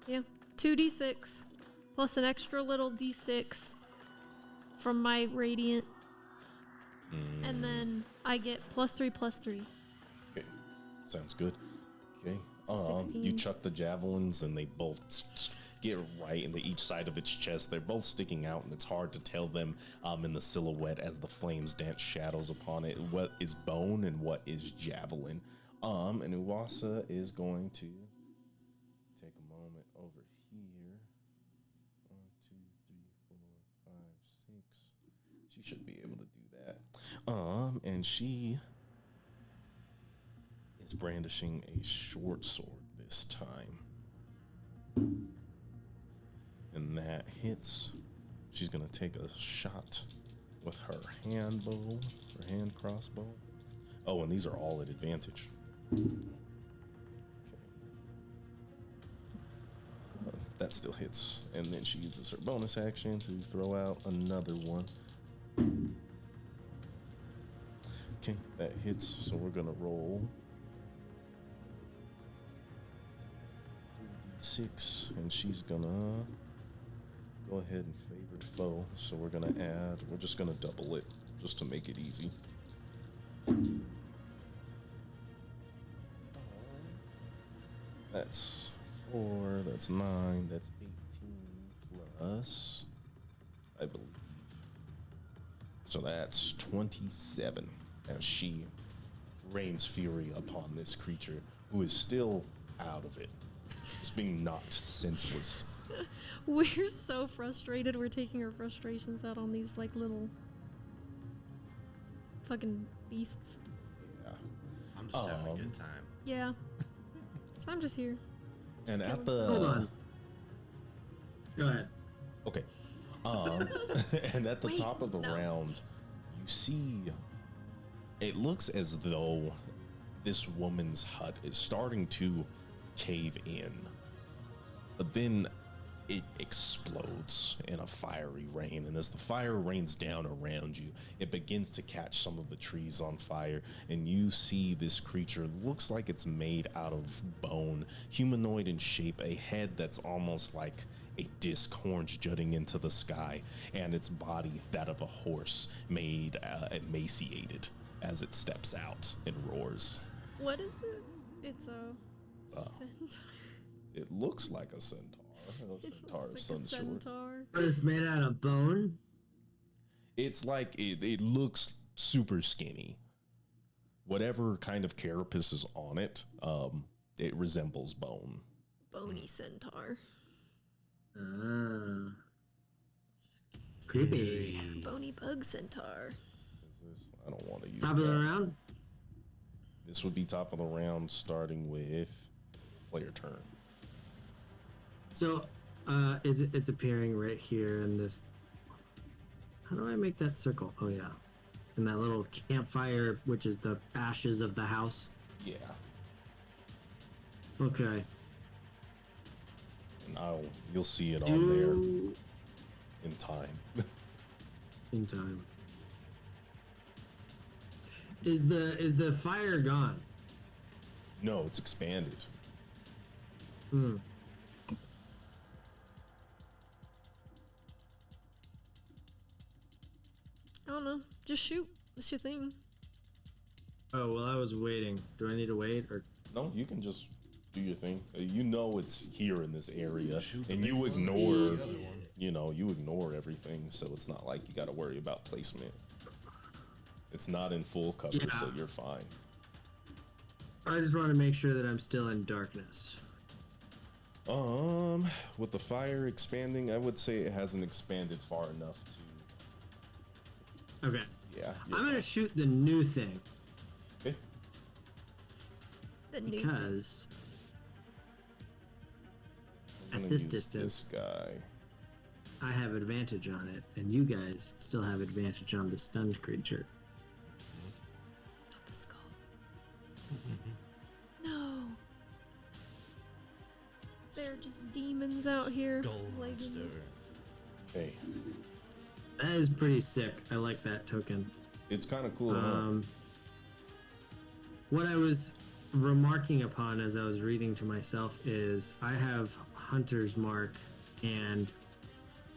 Yeah. 2d6 plus an extra little d6 from my radiant. And then I get +3/+3. Okay. Sounds good. Okay. So You 16. chuck the javelins and they both get right into each side of its chest. They're both sticking out, and it's hard to tell them in the silhouette as the flames dance shadows upon it what is bone and what is javelin. And Uwasa is going to take a moment over here. 1, 2, 3, 4, 5, 6. She should be able to do that. And she is brandishing a short sword this time. that hits. She's gonna take a shot with her hand bow, her hand crossbow. Oh, and these are all at advantage. That still hits. And then she uses her bonus action to throw out another one. Okay, that hits, so we're gonna roll 3d6, and she's gonna go ahead and favored foe. So we're just gonna double it just to make it easy. That's 4, that's 9, that's 18 plus, I believe. So that's 27 as she rains fury upon this creature who is still out of it. Just being knocked senseless. We're so frustrated. We're taking our frustrations out on these like little fucking beasts. Yeah. I'm just having a good time. Yeah. So I'm just here. And Just at killing the Hold on. Go ahead. Okay. And at the Wait, top of the no. round, you see it looks as though this woman's hut is starting to cave in. But then it explodes in a fiery rain, and as the fire rains down around you, it begins to catch some of the trees on fire, and you see this creature looks like it's made out of bone, humanoid in shape, a head that's almost like a disc, horns jutting into the sky, and its body that of a horse, made emaciated as it steps out and roars. What is it? It's a centaur. It looks like a centaur. A It centaur of looks some like a sort. centaur. But it's made out of bone. It's like it looks super skinny. Whatever kind of carapace is on it, it resembles bone. Bony centaur. Ah. Creepy. Bony bug centaur. I don't want to use Top of the that. round. This would be top of the round, starting with player turn. So, it's appearing right here in this. How do I make that circle? Oh yeah, in that little campfire, which is the ashes of the house. Yeah, Okay. and you'll see it on there Do in time. in time. Is the fire gone? No, it's expanded. Hmm. I don't know. Just shoot. What's your thing? Oh well, I was waiting. Do I need to wait or? No, you can just do your thing. You know it's here in this area, Shoot the and big you one, ignore. the other one. You ignore everything, so it's not like you got to worry about placement. It's not in full cover, Yeah. so you're fine. I just want to make sure that I'm still in darkness. With the fire expanding, I would say it hasn't expanded far enough to. Okay. Yeah. I'm gonna shoot the new thing Okay. The new thing. because I'm at gonna this use distance, this guy. I have advantage on it, and you guys still have advantage on the stunned creature. Not the skull. No. They're just demons out here. Gold plaguing monster. me. Okay. That is pretty sick. I like that token. It's kind of cool. Huh? What I was remarking upon as I was reading to myself is I have Hunter's Mark, and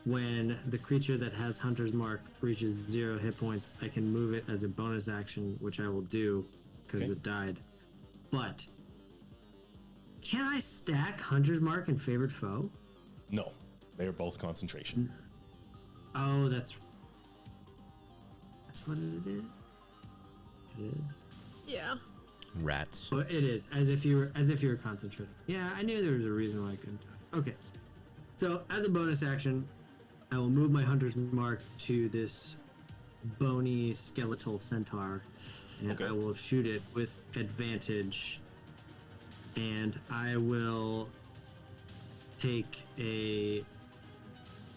when the creature that has Hunter's Mark reaches 0 hit points, I can move it as a bonus action, which I will do because Okay. it died. But can I stack Hunter's Mark and Favorite Foe? No, they're both concentration. Oh, that's what it is. It is. Yeah. Rats. Well, it is as if you were concentrating. Yeah, I knew there was a reason why I couldn't. Okay, so as a bonus action, I will move my Hunter's Mark to this bony skeletal centaur, and Okay. I will shoot it with advantage. And I will take a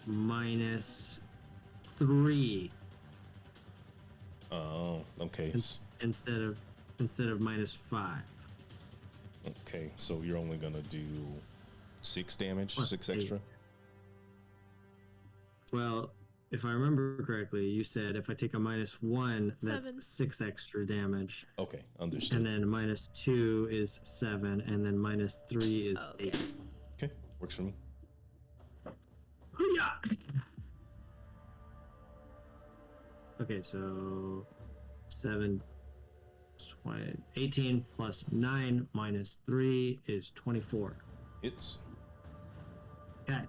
minus 3 Oh, okay. instead of minus 5. Okay, so you're only gonna do 6 damage, Plus 6 8. extra. Well, if I remember correctly, you said if I take a minus 1, 7. that's 6 extra damage. Okay, understood. And then minus 2 is 7, and then minus 3 is Okay. 8. Okay, works for me. Hoo-yah! Okay, so 7, 20, 18 plus 9 minus 3 is 24. It's Okay.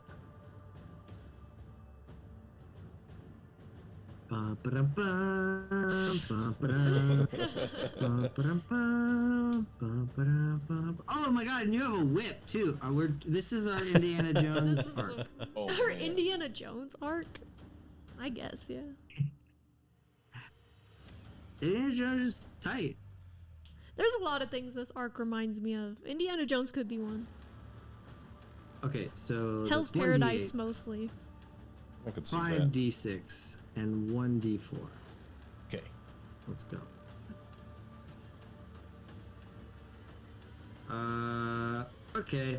Ba-ba-dum-bum, ba-ba-dum, ba-ba-dum-bum, ba-ba-dum-bum. Oh my god, and you have a whip too. This is our Indiana Jones This is arc. oh, our man. Indiana Jones arc. I guess, yeah. Indiana Jones is tight. There's a lot of things this arc reminds me of. Indiana Jones could be one. Okay, so Hell's that's Paradise 1d8, mostly. I could see that. 5d6 and 1d4. Okay, Let's go. Okay.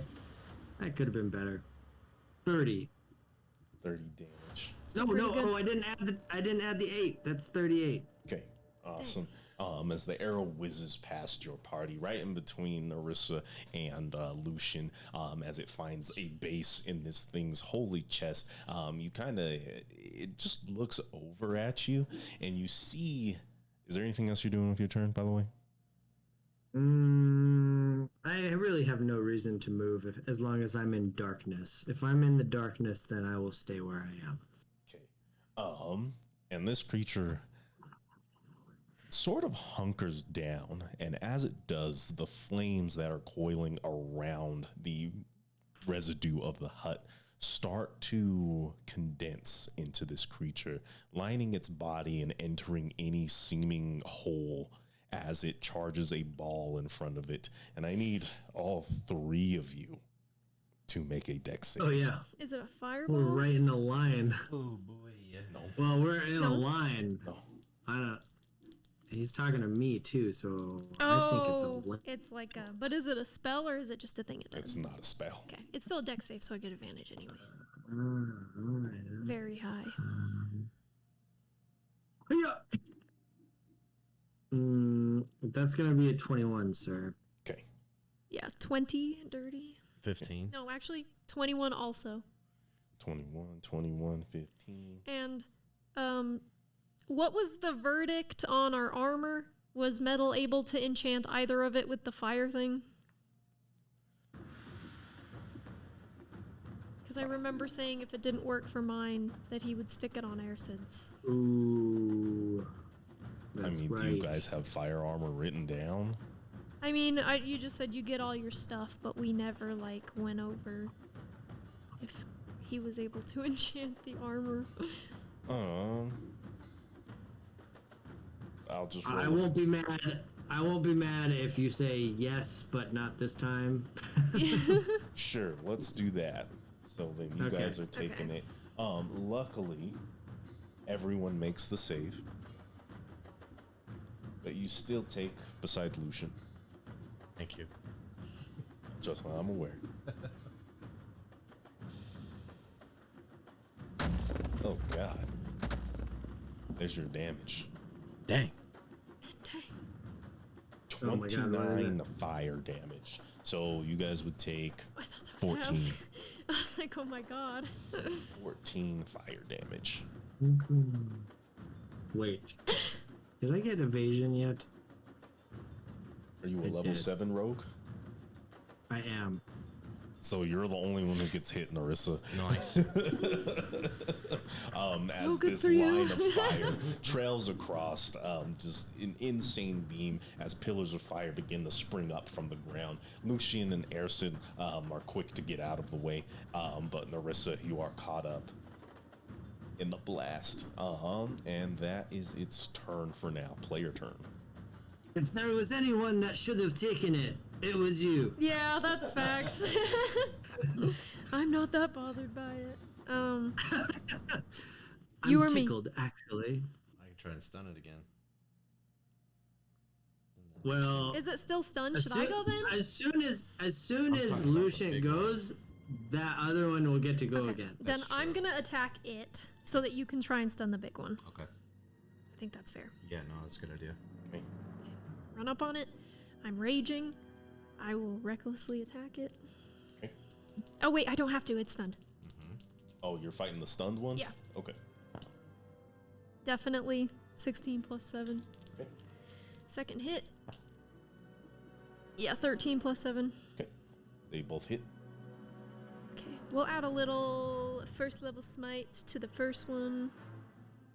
That could have been better. 30. 30 damage. No, pretty no. good. Oh, I didn't add the 8. That's 38. Okay, awesome. As the arrow whizzes past your party, right in between Narissa and Lucian, as it finds a base in this thing's holy chest, you it just looks over at you, and you see. Is there anything else you're doing with your turn, by the way? I really have no reason to move as long as I'm in darkness. If I'm in the darkness, then I will stay where I am. Okay. And this creature sort of hunkers down, and as it does, the flames that are coiling around the residue of the hut start to condense into this creature, lining its body and entering any seeming hole as it charges a ball in front of it. And I need all 3 of you to make a dex save. Oh yeah, Is it a we're fireball? right in a line. Oh boy. No. Well, we're in a No. line. No. I don't. He's talking to me too, so I Oh, think it's a line. it's like a. But is it a spell or is it just a thing it does? It's not a spell. Okay, it's still a dex save, so I get advantage anyway. Alright. Very high. Yeah. That's gonna be a 21, sir. Okay. Yeah, 20 dirty. 15. No, actually 21 also. 21, 21, 15. And what was the verdict on our armor? Was Metal able to enchant either of it with the fire thing? Because I remember saying if it didn't work for mine, that he would stick it on Airsid's. Ooh. I That's mean, right. do you guys have fire armor written down? I mean, you just said you get all your stuff, but we never, like, went over if he was able to enchant the armor. I'll just I roll. won't be mad. I won't be mad if you say yes, but not this time. Sure, let's do that. So then you Okay. guys are taking Okay. it. Luckily, everyone makes the save. But you still take, besides Lucian, Thank you. just so I'm aware. Oh god. There's your damage. Dang. Dang. Oh my God, what is it? 29 fire damage. So you guys would take I thought that was 14. I was like, oh my god. 14 fire damage. Wait. Did I get evasion yet? Are you a I level did. 7 rogue? I am. So you're the only one who gets hit, Narissa. Nice. So As good this for you. line of fire trails across, just an insane beam as pillars of fire begin to spring up from the ground. Lucian and Airsid are quick to get out of the way, but Narissa, you are caught up in the blast. And that is its turn for now. Player turn. If there was anyone that should have taken it, it was you. Yeah, that's facts. I'm not that bothered by it. You I'm or me? tickled, actually. I can try and stun it again. Well, Is it still stunned? as Should I soon- go then? As soon as I'm as talking about the Lucian big goes, that other one will get to go Okay. again. Then That's I'm true. gonna attack it so that you can try and stun the big one. Okay. I think that's fair. Yeah, no, that's a good idea. Okay. Run up on it. I'm raging. I will recklessly attack it. Okay. Oh wait, I don't have to. It's stunned. Oh, you're fighting the stunned one? Yeah. Okay. Definitely 16 plus 7. Okay. Second hit. Yeah, 13 plus 7. Okay. They both hit. Okay, we'll add a little first level smite to the first one.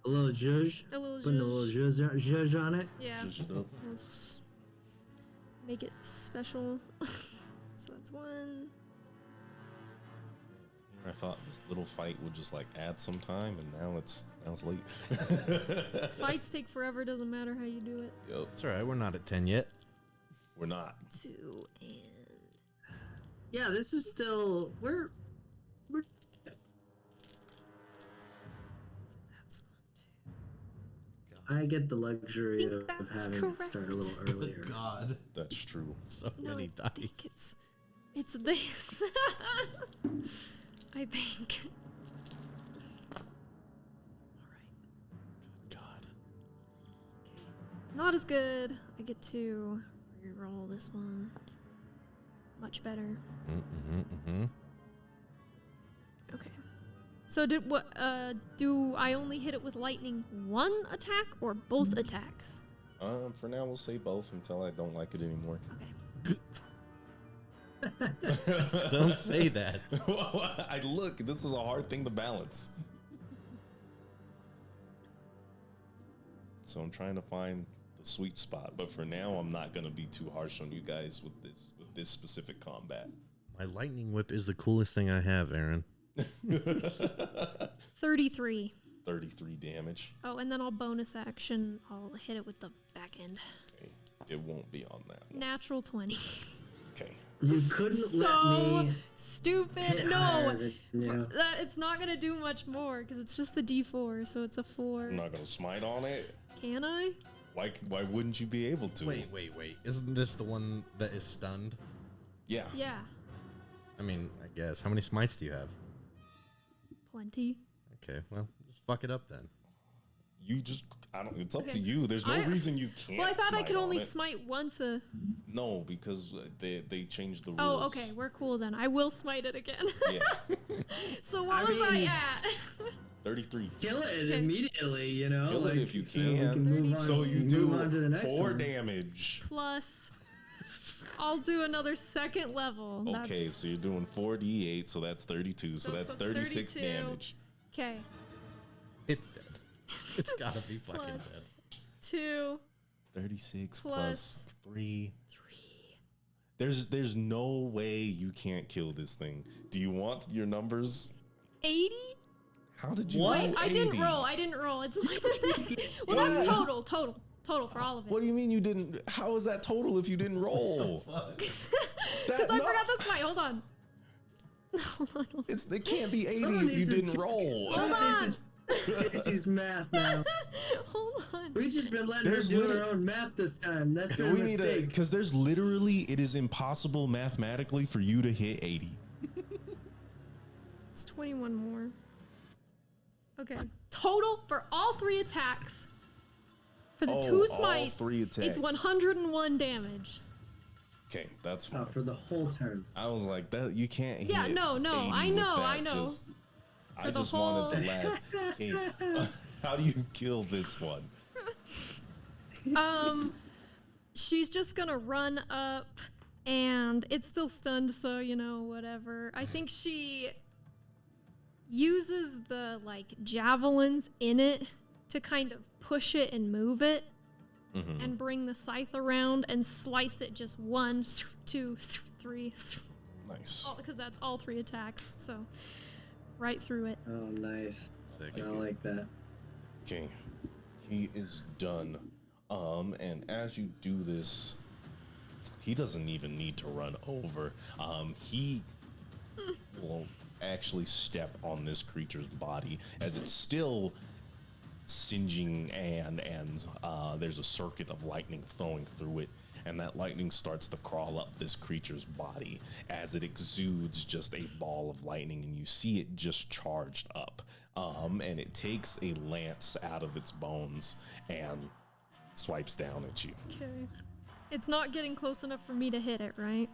A little zhuzh. A little Putting a little zhuzh. zhuzh on it. Yeah. Zhuzh it up. Let's make it special. So that's one. I thought this little fight would just like add some time, and now it's late. Fights take forever, doesn't matter how you do it. Yup. It's alright, we're not at 10 yet. We're not. 2 and Yeah, this is still we're so that's I get the luxury think of that's having it start a little earlier. God. That's true. So no, many I dice. think it's this. I think. Alright. God. Not as good. I get to reroll this one. Much better. Okay. So do I only hit it with lightning one attack or both attacks? For now, we'll say both until I don't like it anymore. Okay. Don't say that. I look. This is a hard thing to balance. So I'm trying to find the sweet spot, but for now, I'm not gonna be too harsh on you guys with this specific combat. My lightning whip is the coolest thing I have, Aaron. 33. 33 damage. Oh, and then I'll bonus action. I'll hit it with the back end. Okay. It won't be on that one. Natural 20. Okay. You couldn't So let me stupid. hit No. higher than- yeah. It's not going to do much more because it's just the D4, so it's a 4. I'm not gonna smite on it. Can I? Why wouldn't you be able to? Wait. Isn't this the one that is stunned? Yeah. Yeah. I mean, I guess. How many smites do you have? Plenty. Okay, well, just fuck it up then. You just. I don't. It's up Okay. to you. There's no I- reason you can't. Well, I thought I smite could on only it. smite once a. No, because they changed the rules. Oh, okay. We're cool then. I will smite it again. Yeah. So what I was I mean- at? 33. Kill it Okay. immediately, you know. Kill it if you so we can. move on. So you move on to the do next 4 one. damage. Plus, I'll do another second level. Okay, so you're doing 4d8, so that's 32. So So that's plus 36 32. damage. Okay. It's dead. It's gotta be fucking Plus- dead. 2, 36 Plus plus 3. 3, There's no way you can't kill this thing. Do you want your numbers? 80? How did you Wait, roll I didn't 80? roll. I didn't roll. It's minus. Well, that's total for all of it. What do you mean you didn't? How is that total if you didn't roll? Because That- I no. forgot this fight. Hold on. Hold on. It can't be 80 Oh, if you these are didn't roll. Hold on. Casey's math now. Hold on. We just been letting There's her do liter- her own math this time. That's been a We need a mistake. because there's literally it is impossible mathematically for you to hit 80. It's 21 more. Okay. Total for all 3 attacks. For the Oh, 2 all smites, 3 it's attacks. 101 damage. Okay, that's Oh, fine. for the whole turn. I was like that. You can't. Yeah, hit no, 80 I with know, that. I know. I the just wanted the whole- last. Okay, how do you kill this one? She's just gonna run up, and it's still stunned, so you know, whatever. I think she uses the like javelins in it to kind of push it and move it, Mhm. and bring the scythe around and slice it just 1, 2, 3, Nice. because that's all 3 attacks. So right through it. Oh, nice. Sick. I like that. Okay, he is done. And as you do this, he doesn't even need to run over. He will, actually step on this creature's body as it's still singeing, and there's a circuit of lightning flowing through it, and that lightning starts to crawl up this creature's body as it exudes just a ball of lightning, and you see it just charged up. And it takes a lance out of its bones and swipes down at you. Okay. It's not getting close enough for me to hit it, right?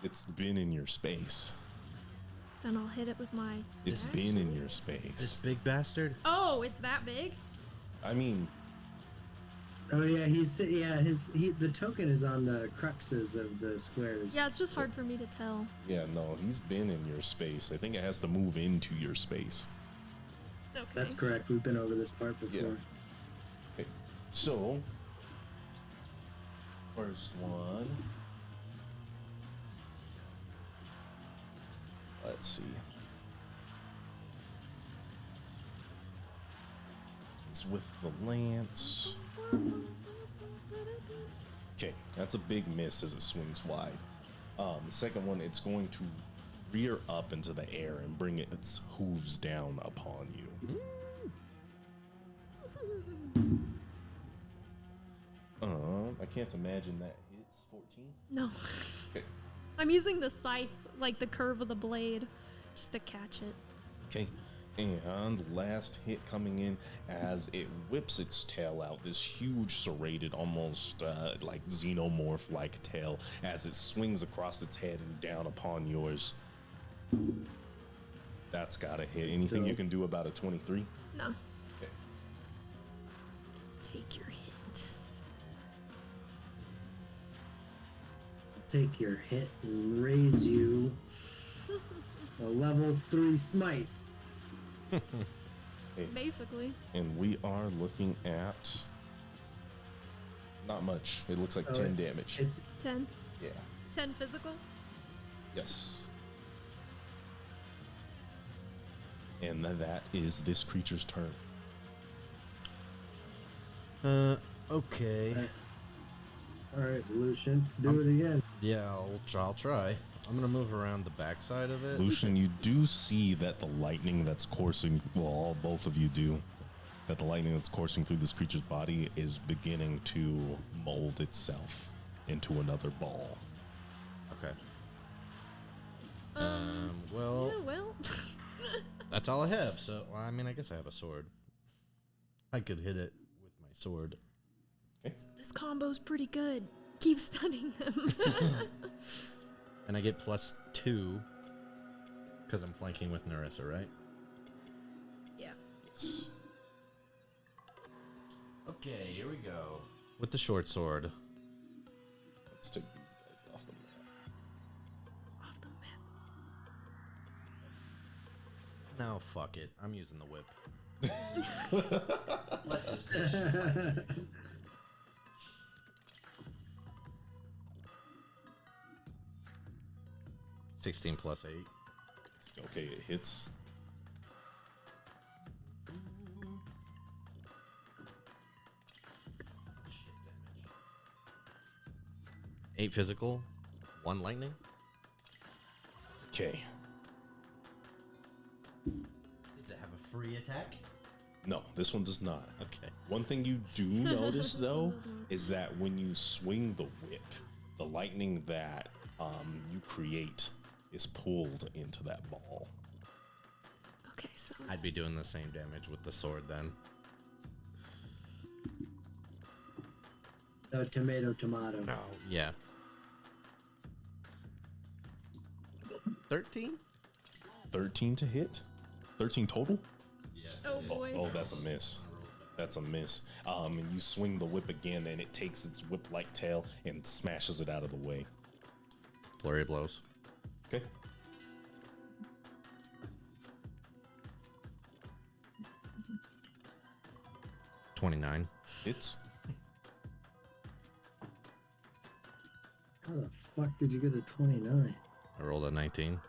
It's been in your space. Then I'll hit it with my. It's dash. been in your This space. big bastard. Oh, it's that big? I mean, Oh yeah, the token is on the cruxes of the squares. Yeah, it's just hard for me to tell. yeah, no, he's been in your space. I think it has to move into your space. Okay. That's correct. We've been over this part before. Yeah. Okay, so first one. Let's see. It's with the lance. Okay, that's a big miss as it swings wide. The second one, it's going to rear up into the air and bring its hooves down upon you. I can't imagine that hits 14. No. Okay. I'm using the scythe, like the curve of the blade, just to catch it. Okay. And last hit coming in as it whips its tail out, this huge serrated, almost like xenomorph like tail, as it swings across its head and down upon yours. That's gotta hit. Anything you can do about a 23? No. Okay. Take your hit. Take your hit and raise you a level 3 smite. Basically. And we are looking at not much. It looks like Oh, 10 damage. It's 10. Yeah. 10 physical. Yes. And that is this creature's turn. Okay. all right, Lucian. Do it again. Yeah, I'll try. I'm gonna move around the backside of it. Lucian, you do see that the lightning that's coursing, well, both of you do, that the lightning that's coursing through this creature's body is beginning to mold itself into another ball. Okay. Yeah, Well, well. that's all I have. So, well, I mean, I guess I have a sword. I could hit it with my sword. This combo's pretty good. Keep stunning them. And I get +2 because I'm flanking with Narissa, right? Yeah. Yes. Okay, here we go. With the short sword. Let's take these guys off the map. Off the map. No, fuck it. I'm using the whip. 16 + 8. Okay, it hits. Eight physical, 1 lightning. Okay. Does it have a free attack? No, this one does not. Okay. One thing you do notice, though, is that when you swing the whip, the lightning that you create is pulled into that ball. Okay, so. I'd be doing the same damage with the sword then. So tomato. Oh, yeah. 13? 13 to hit? 13 total? Yeah. Oh boy. Oh, that's a miss. That's a miss. And you swing the whip again, and it takes its whip-like tail and smashes it out of the way. Flurry of blows. Okay. $29. Hits. How the fuck did you get a 29? I rolled a 19.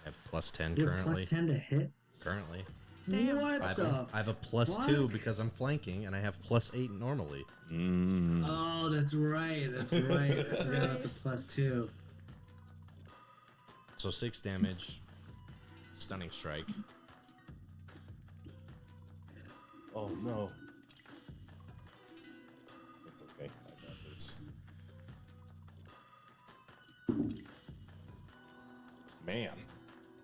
I have +10 You have currently. +10 to hit? Currently. Damn. What I have, the I have a +2 fuck? because I'm flanking, and I have +8 normally. Oh, that's right. That's right. I forgot about the +2. So 6 damage. Stunning strike. Oh no. It's okay. I got this. Man,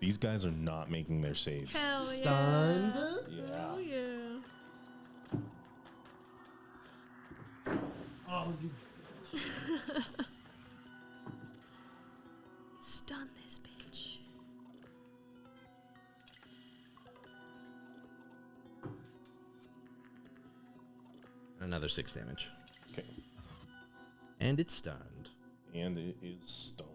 these guys are not making their saves. Hell Stunned? yeah. Yeah. Oh yeah. Oh, you. Stun this bitch. Another 6 damage. Okay. And it's stunned. And it is stunned.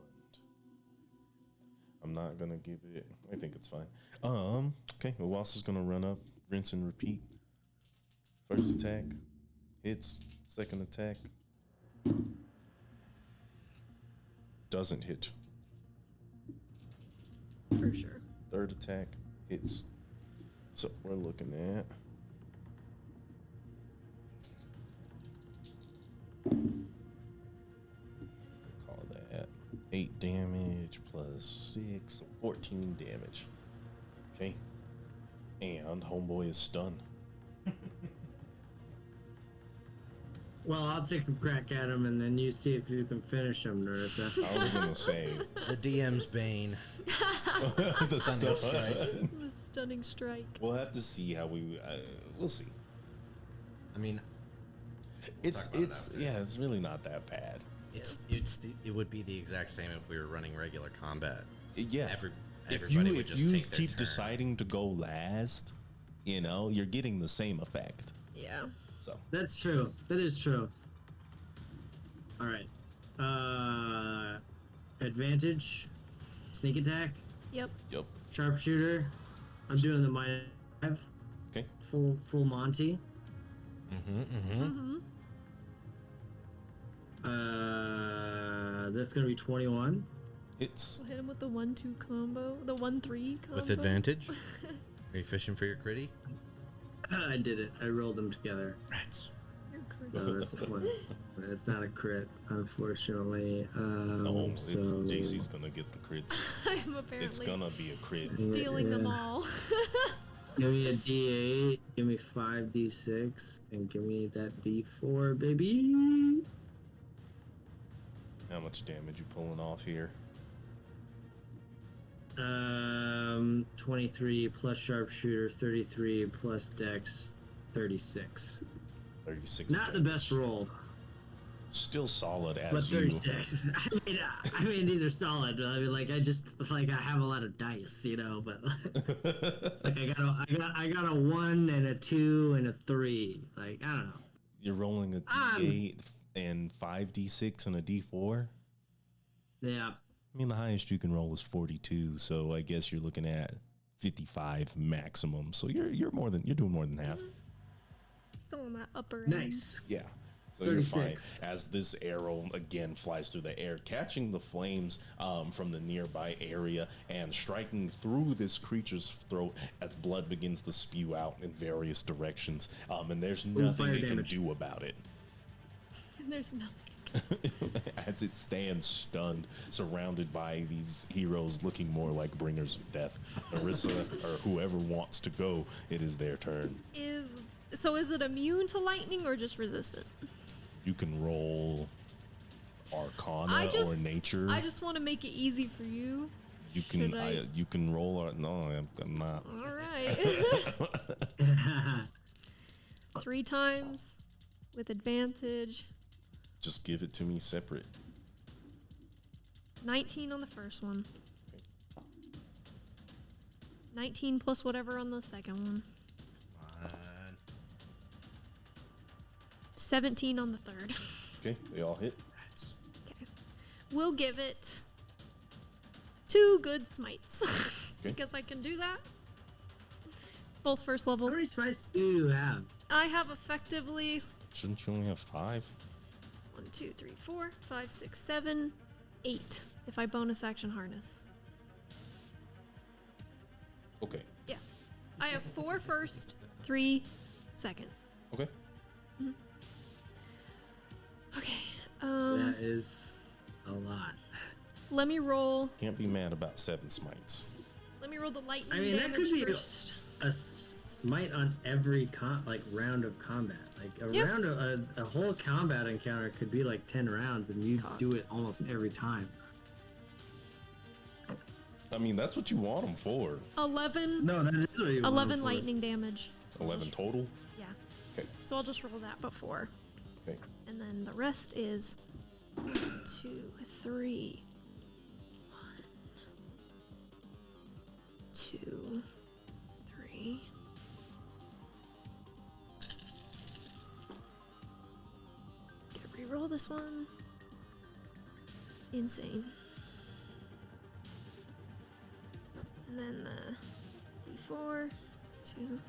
I'm not gonna give it. I think it's fine. Okay. Well, Wass is gonna run up, rinse and repeat. First attack hits. Second attack doesn't hit. For sure. Third attack hits. So we're looking at call that 8 damage plus 6, so 14 damage. Okay. And homeboy is stunned. Well, I'll take a crack at him, and then you see if you can finish him, Narissa. I was gonna say The DM's bane. the Stunning stun. strike. The stunning strike. We'll have to see how we. We'll see. I mean, It's talk about it it's after. yeah, it's really not that bad. it would be the exact same if we were running regular combat. Yeah. Everybody would if just you take their keep turn. deciding to go last, you're getting the same effect. Yeah. So That's true. That is true. All right. Advantage, sneak attack, Yep. yep. sharpshooter. I'm doing the minus 5. Okay. Full Monty. Mm-hmm. That's gonna be 21. Hits. We'll hit him with the 1-2 combo. The 1-3 combo. With advantage? Are you fishing for your critty? I did it. I rolled them together. Rats. You're So crazy. that's one. It's not a crit, unfortunately. Oh, it's so JC's gonna get the crits. I'm apparently It's gonna be a crit. stealing them Yeah. all. Give me a D8, give me 5D6, and give me that D4, baby. How much damage you pulling off here? 23 plus sharpshooter, 33 plus dex, 36. 36. Not the best roll, Still solid as but you. 36. I mean, these are solid. I mean, like, I have a lot of dice, but like, I got a 1 and a 2 and a 3. Like, I don't know. You're rolling a D8 and 5D6 and a D4. Yeah. I mean, the highest you can roll is 42, so I guess you're looking at 55 maximum. So you're doing more than half. Still on that upper end. Nice. Yeah. So you're fine 36. as this arrow again flies through the air, catching the flames from the nearby area and striking through this creature's throat as blood begins to spew out in various directions. And there's nothing fire it can damage. do about it. There's nothing. As it stands stunned, surrounded by these heroes looking more like bringers of death. Marissa or whoever wants to go, it is their turn. Is it immune to lightning or just resistant? You can roll Arcana or Nature. I just want to make it easy for you. You can Should I- you can roll. No, I'm not. All right. 3 times with advantage. Just give it to me separate. 19 on the first one. 19 plus whatever on the second one. 17 on the third. Okay, they all hit. Okay. We'll give it 2 good smites. Okay. Because I can do that. Both first How level. many spices do you have? I have effectively Shouldn't you only have 5? 1, 2, 3, 4, 5, 6, 7, 8. If I bonus action harness. Okay. Yeah. I have 4 first, 3 second. Okay. Okay. That is a lot. Let me roll. Can't be mad about 7 smites. Let me roll the lightning I mean, that damage could be first. a smite on every round of combat. Like Yep. round of a whole combat encounter could be like 10 rounds, and you God. do it almost every time. I mean, that's what you want them for. 11. No, that is what you want 11 for. lightning damage. 11 total. Yeah. Okay. So I'll just roll that before. Okay. And then the rest is 1, 2, 3. 1, 2, 3. Get reroll this one. Insane. And then the D4, 2, 7.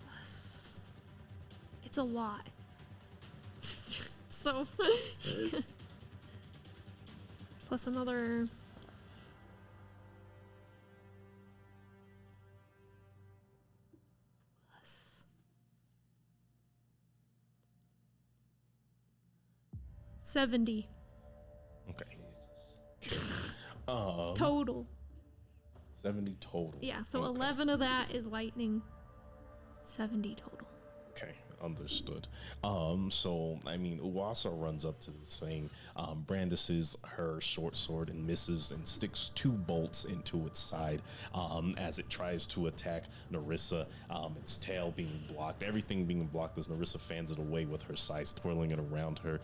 Plus, it's a lot. So, plus another. Plus 70 Okay. total. 70 total. Yeah, so Okay. 11 of that is lightning. 70 total. Okay, understood. So I mean, Uwasa runs up to this thing, brandishes her short sword and misses, and sticks 2 bolts into its side as it tries to attack Narissa. Its tail being blocked, everything being blocked as Narissa fans it away with her scythe, twirling it around her.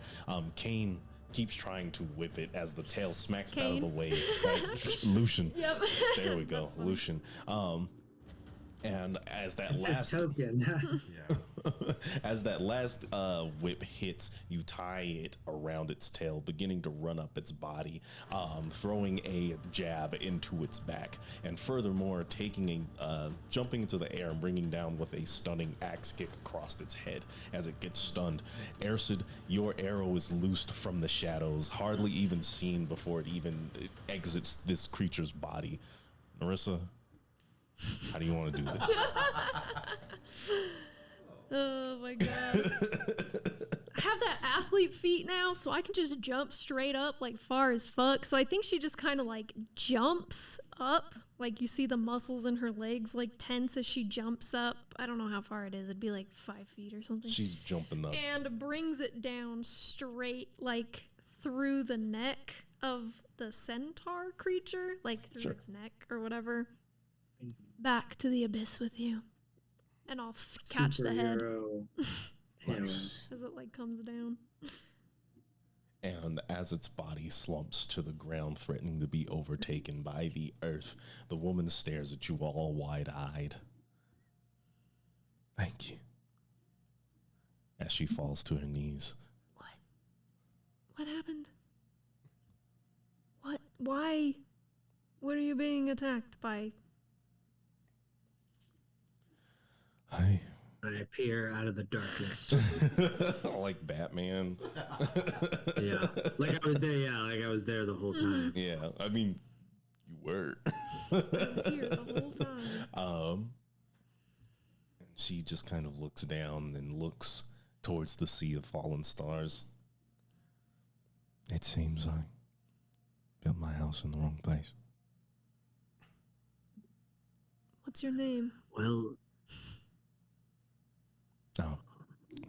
Kane keeps trying to whip it as the tail smacks it out of the Kane. way. Right? Lucian. Yep. There we go, That's funny. Lucian. And as that It's his last token. Yeah. as that last whip hits, you tie it around its tail, beginning to run up its body, throwing a jab into its back, and furthermore, jumping into the air and bringing down with a stunning axe kick across its head as it gets stunned. Ersid, your arrow is loosed from the shadows, hardly even seen before it even exits this creature's body. Narissa, how do you want to do this? Oh my god. I have that athlete feet now, so I can just jump straight up like far as fuck. So I think she just kind of like jumps up. Like you see the muscles in her legs like tense as she jumps up. I don't know how far it is. It'd be like 5 feet or something. She's jumping up. And brings it down straight like through the neck of the centaur creature, like through Sure. its neck or whatever. Back to the abyss with you. And I'll catch the head Superhero hammer. Nice. as it like comes down. And as its body slumps to the ground, threatening to be overtaken by the earth, the woman stares at you all wide-eyed. Thank you. As she falls to her knees. What? What happened? What? Why? What are you being attacked by? I I appear out of the darkness. like Batman. Yeah, like I was there. Yeah, like I was there the whole time. Yeah, I mean, you were. I was here the whole time. And she just kind of looks down and looks towards the sea of fallen stars. It seems I built my house in the wrong place. What's your name? Well, Oh,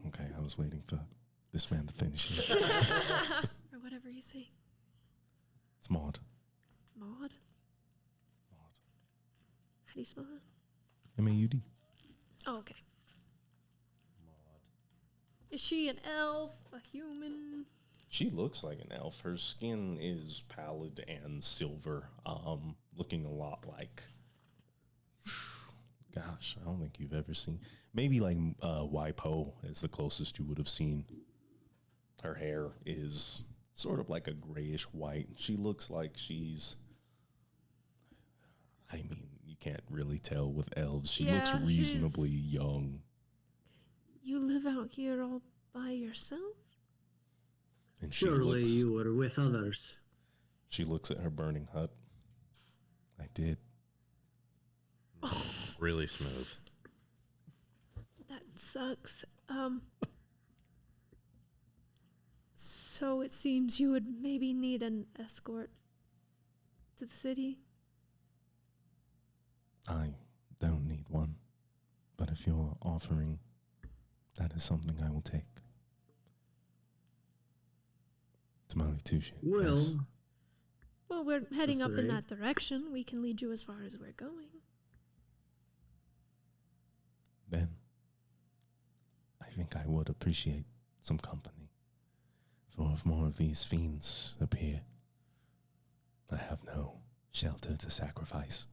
okay. I was waiting for this man to finish it. Or whatever you say. It's Maud. Maud? How do you spell that? M-A-U-D. Oh, okay. Is she an elf? A human? She looks like an elf. Her skin is pallid and silver, looking a lot like. Gosh, I don't think you've ever seen. Maybe like Waipo is the closest you would have seen. Her hair is sort of like a grayish white. She looks like she's. I mean, you can't really tell with elves. She looks Yeah, reasonably young. You live out here all by yourself? And she surely looks, you were with others. She looks at her burning hut. I did. Really smooth. That sucks. So it seems you would maybe need an escort to the city. I don't need one, but if you're offering, that is something I will take. Tamale Touche. Will, Yes. Well, we're heading That's up in right. that direction. We can lead you as far as we're going. Then I think I would appreciate some company. For if more of these fiends appear, I have no shelter to sacrifice.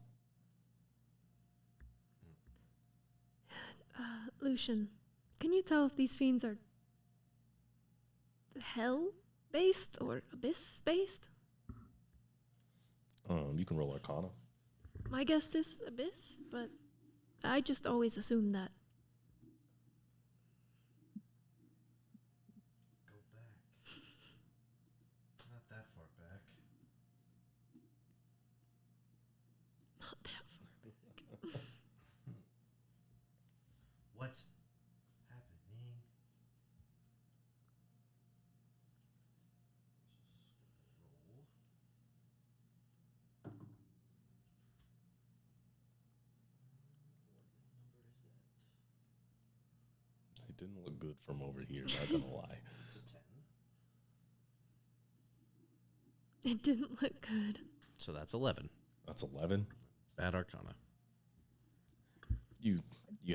Lucian, can you tell if these fiends are hell-based or abyss-based? You can roll Arcana. My guess is abyss, but I just always assumed that. Go back. Not that far back. Not that far. What's happening? Roll. What number is that? It didn't look good from over here, not gonna lie. It's a 10. It didn't look good. So that's 11. That's 11. Bad Arcana. You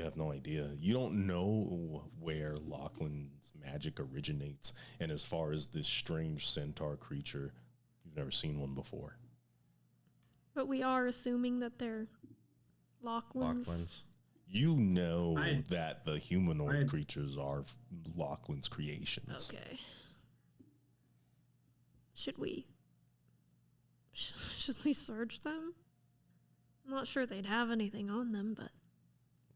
have no idea. You don't know where Lachlan's magic originates, and as far as this strange centaur creature, you've never seen one before. But we are assuming that they're Lachlan's. Lachlan's. You know I- that the humanoid I- creatures are Lachlan's creations. Okay. Should we? Should we search them? I'm not sure they'd have anything on them, but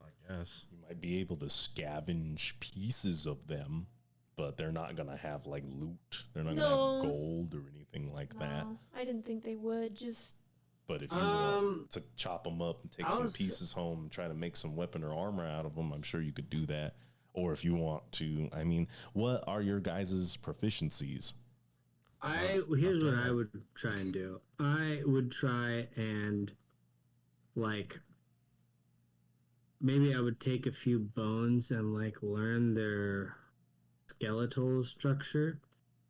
I guess. You might be able to scavenge pieces of them, but they're not gonna have like loot. They're not gonna No. have gold or anything like that. no, I didn't think they would. Just But if you want to Um, chop them up and take I some was- pieces home and try to make some weapon or armor out of them, I'm sure you could do that. Or if you want to, I mean, what are your guys' proficiencies? here's what I would try and do. I would try and like maybe I would take a few bones and like learn their skeletal structure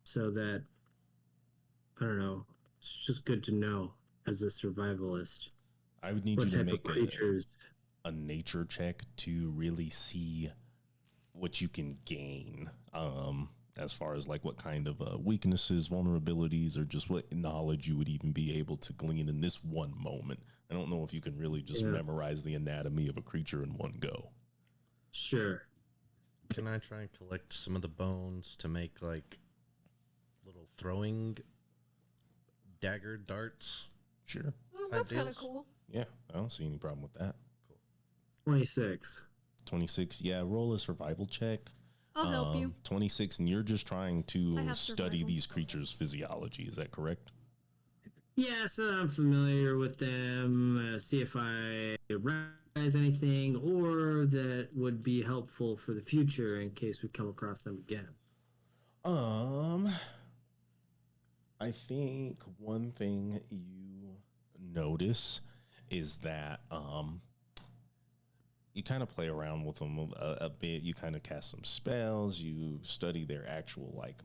so that I don't know. It's just good to know as a survivalist I would need what you to type of make creatures. a nature check to really see what you can gain. As far as like what kind of weaknesses, vulnerabilities, or just what knowledge you would even be able to glean in this one moment. I don't know if you can really just Yeah. memorize the anatomy of a creature in one go. Sure. Can I try and collect some of the bones to make like little throwing dagger darts? Sure. that's kind of Ideas? cool. Yeah, I don't see any problem with that. 26. 26. Yeah, roll a survival check. I'll help you. 26, and you're just trying I to have study survival. these creatures' physiology. Is that correct? Yeah, so I'm familiar with them. See if I recognize anything or that would be helpful for the future in case we come across them again. I think one thing you notice is that you kind of play around with them a bit. You kind of cast some spells. You study their actual like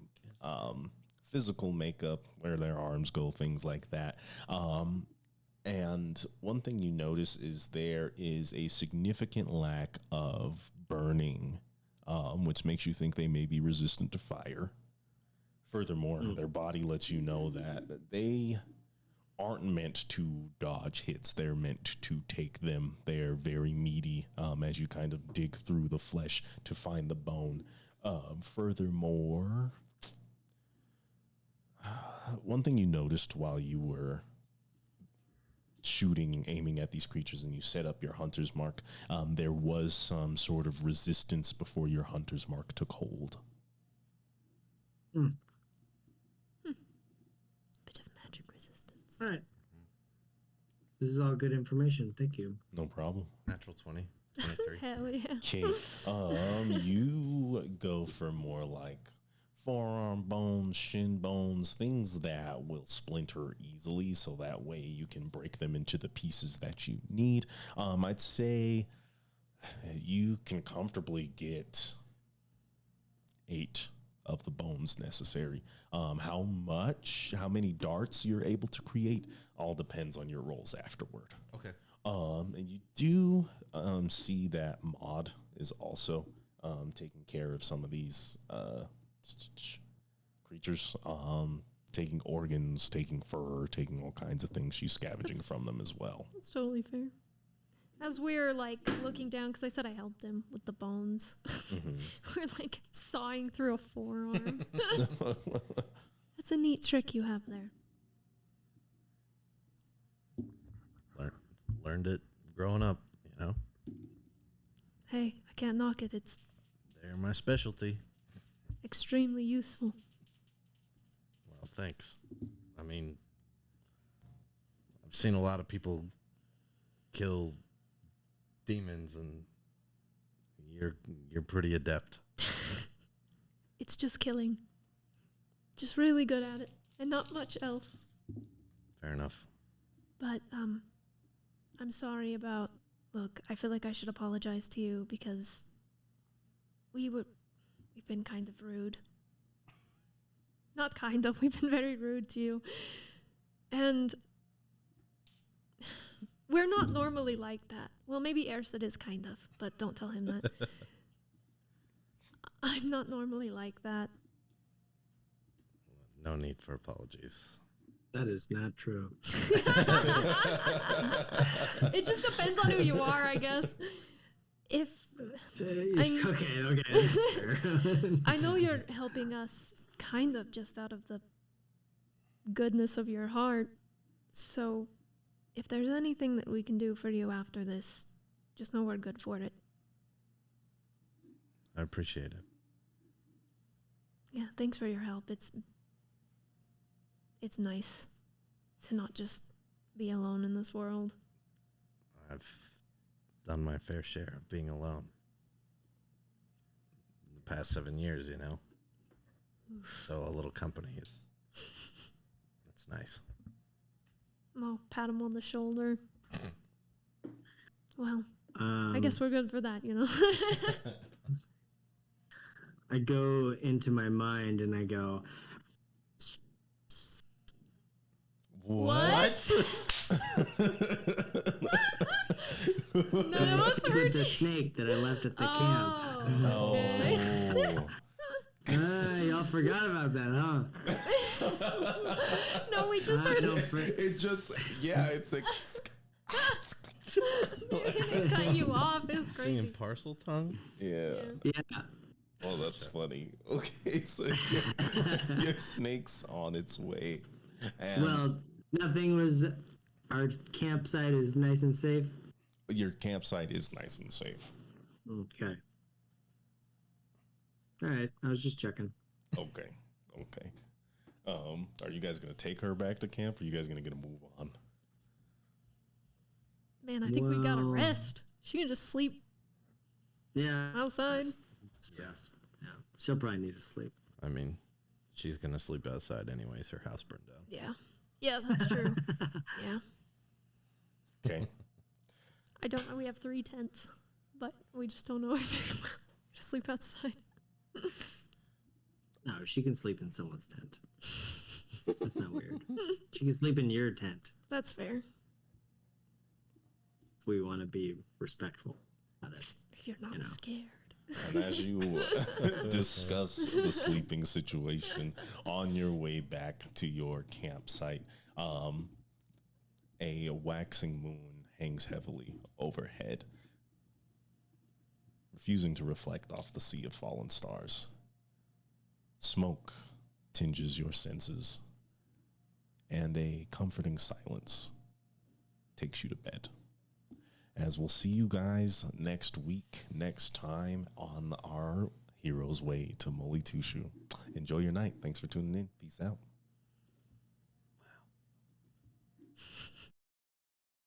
physical makeup, where their arms go, things like that. And one thing you notice is there is a significant lack of burning, which makes you think they may be resistant to fire. Furthermore, their body lets you know that they aren't meant to dodge hits. They're meant to take them. They're very meaty as you kind of dig through the flesh to find the bone. Furthermore, one thing you noticed while you were shooting, aiming at these creatures, and you set up your hunter's mark, there was some sort of resistance before your hunter's mark took hold. Bit of magic resistance. All right. This is all good information. Thank you. No problem. Natural 20, 23. Hell yeah. Okay. You go for more like forearm bones, shin bones, things that will splinter easily, so that way you can break them into the pieces that you need. I'd say you can comfortably get 8 of the bones necessary. How many darts you're able to create all depends on your rolls afterward. Okay. And you do see that Maud is also taking care of some of these creatures, taking organs, taking fur, taking all kinds of things. She's scavenging from them as well. That's totally fair. As we're like looking down, because I said I helped him with the bones, we're like sawing through a forearm. That's a neat trick you have there. Learned it growing up, you know. Hey, I can't knock it. It's They're my specialty. extremely useful. Well, thanks. I mean, I've seen a lot of people kill demons, and you're pretty adept. It's just killing. Just really good at it, and not much else. Fair enough. But I'm sorry about. Look, I feel like I should apologize to you because we've been kind of rude. Not kind of, we've been very rude to you. And we're not normally like that. Well, maybe Erset is kind of, but don't tell him that. I'm not normally like that. No need for apologies. That is not true. It just depends on who you are, I guess. If Okay, that's fair. I know you're helping us kind of just out of the goodness of your heart. So if there's anything that we can do for you after this, just know we're good for it. I appreciate it. Yeah, thanks for your help. It's nice to not just be alone in this world. I've done my fair share of being alone. The past 7 years, you know. So a little company that's nice. No, pat him on the shoulder. Well, I guess we're good for that, you know. I go into my mind and I go, What? None of us with heard the you. snake that I left at the Oh, camp. okay. Y'all forgot about that, huh? No, we just heard It just, yeah, it's like. it cut you off. It was crazy. Singing parcel tongue? Yeah. Yeah. Oh, that's funny. Okay, so your snake's on its way. And Well, nothing was. Our campsite is nice and safe. your campsite is nice and safe. Okay. All right. I was just checking. Okay. Are you guys gonna take her back to camp, or are you guys gonna get a move on? Man, I think we gotta Well- rest. She can just sleep Yeah. outside. Yes. Yeah. She'll probably need to sleep. I mean, she's going to sleep outside anyways. Her house burned down. Yeah. Yeah, that's true. Yeah. Okay. I don't know. We have 3 tents, but we just don't know if we just sleep outside. No, she can sleep in someone's tent. That's not weird. She can sleep in your tent That's fair. if we want to be respectful about it. If you're not You know. scared. And as you discuss the sleeping situation on your way back to your campsite, a waxing moon hangs heavily overhead, refusing to reflect off the sea of fallen stars. Smoke tinges your senses, and a comforting silence takes you to bed. As we'll see you guys next week, next time on our Hero's Way to Molitushu. Enjoy your night. Thanks for tuning in. Peace out.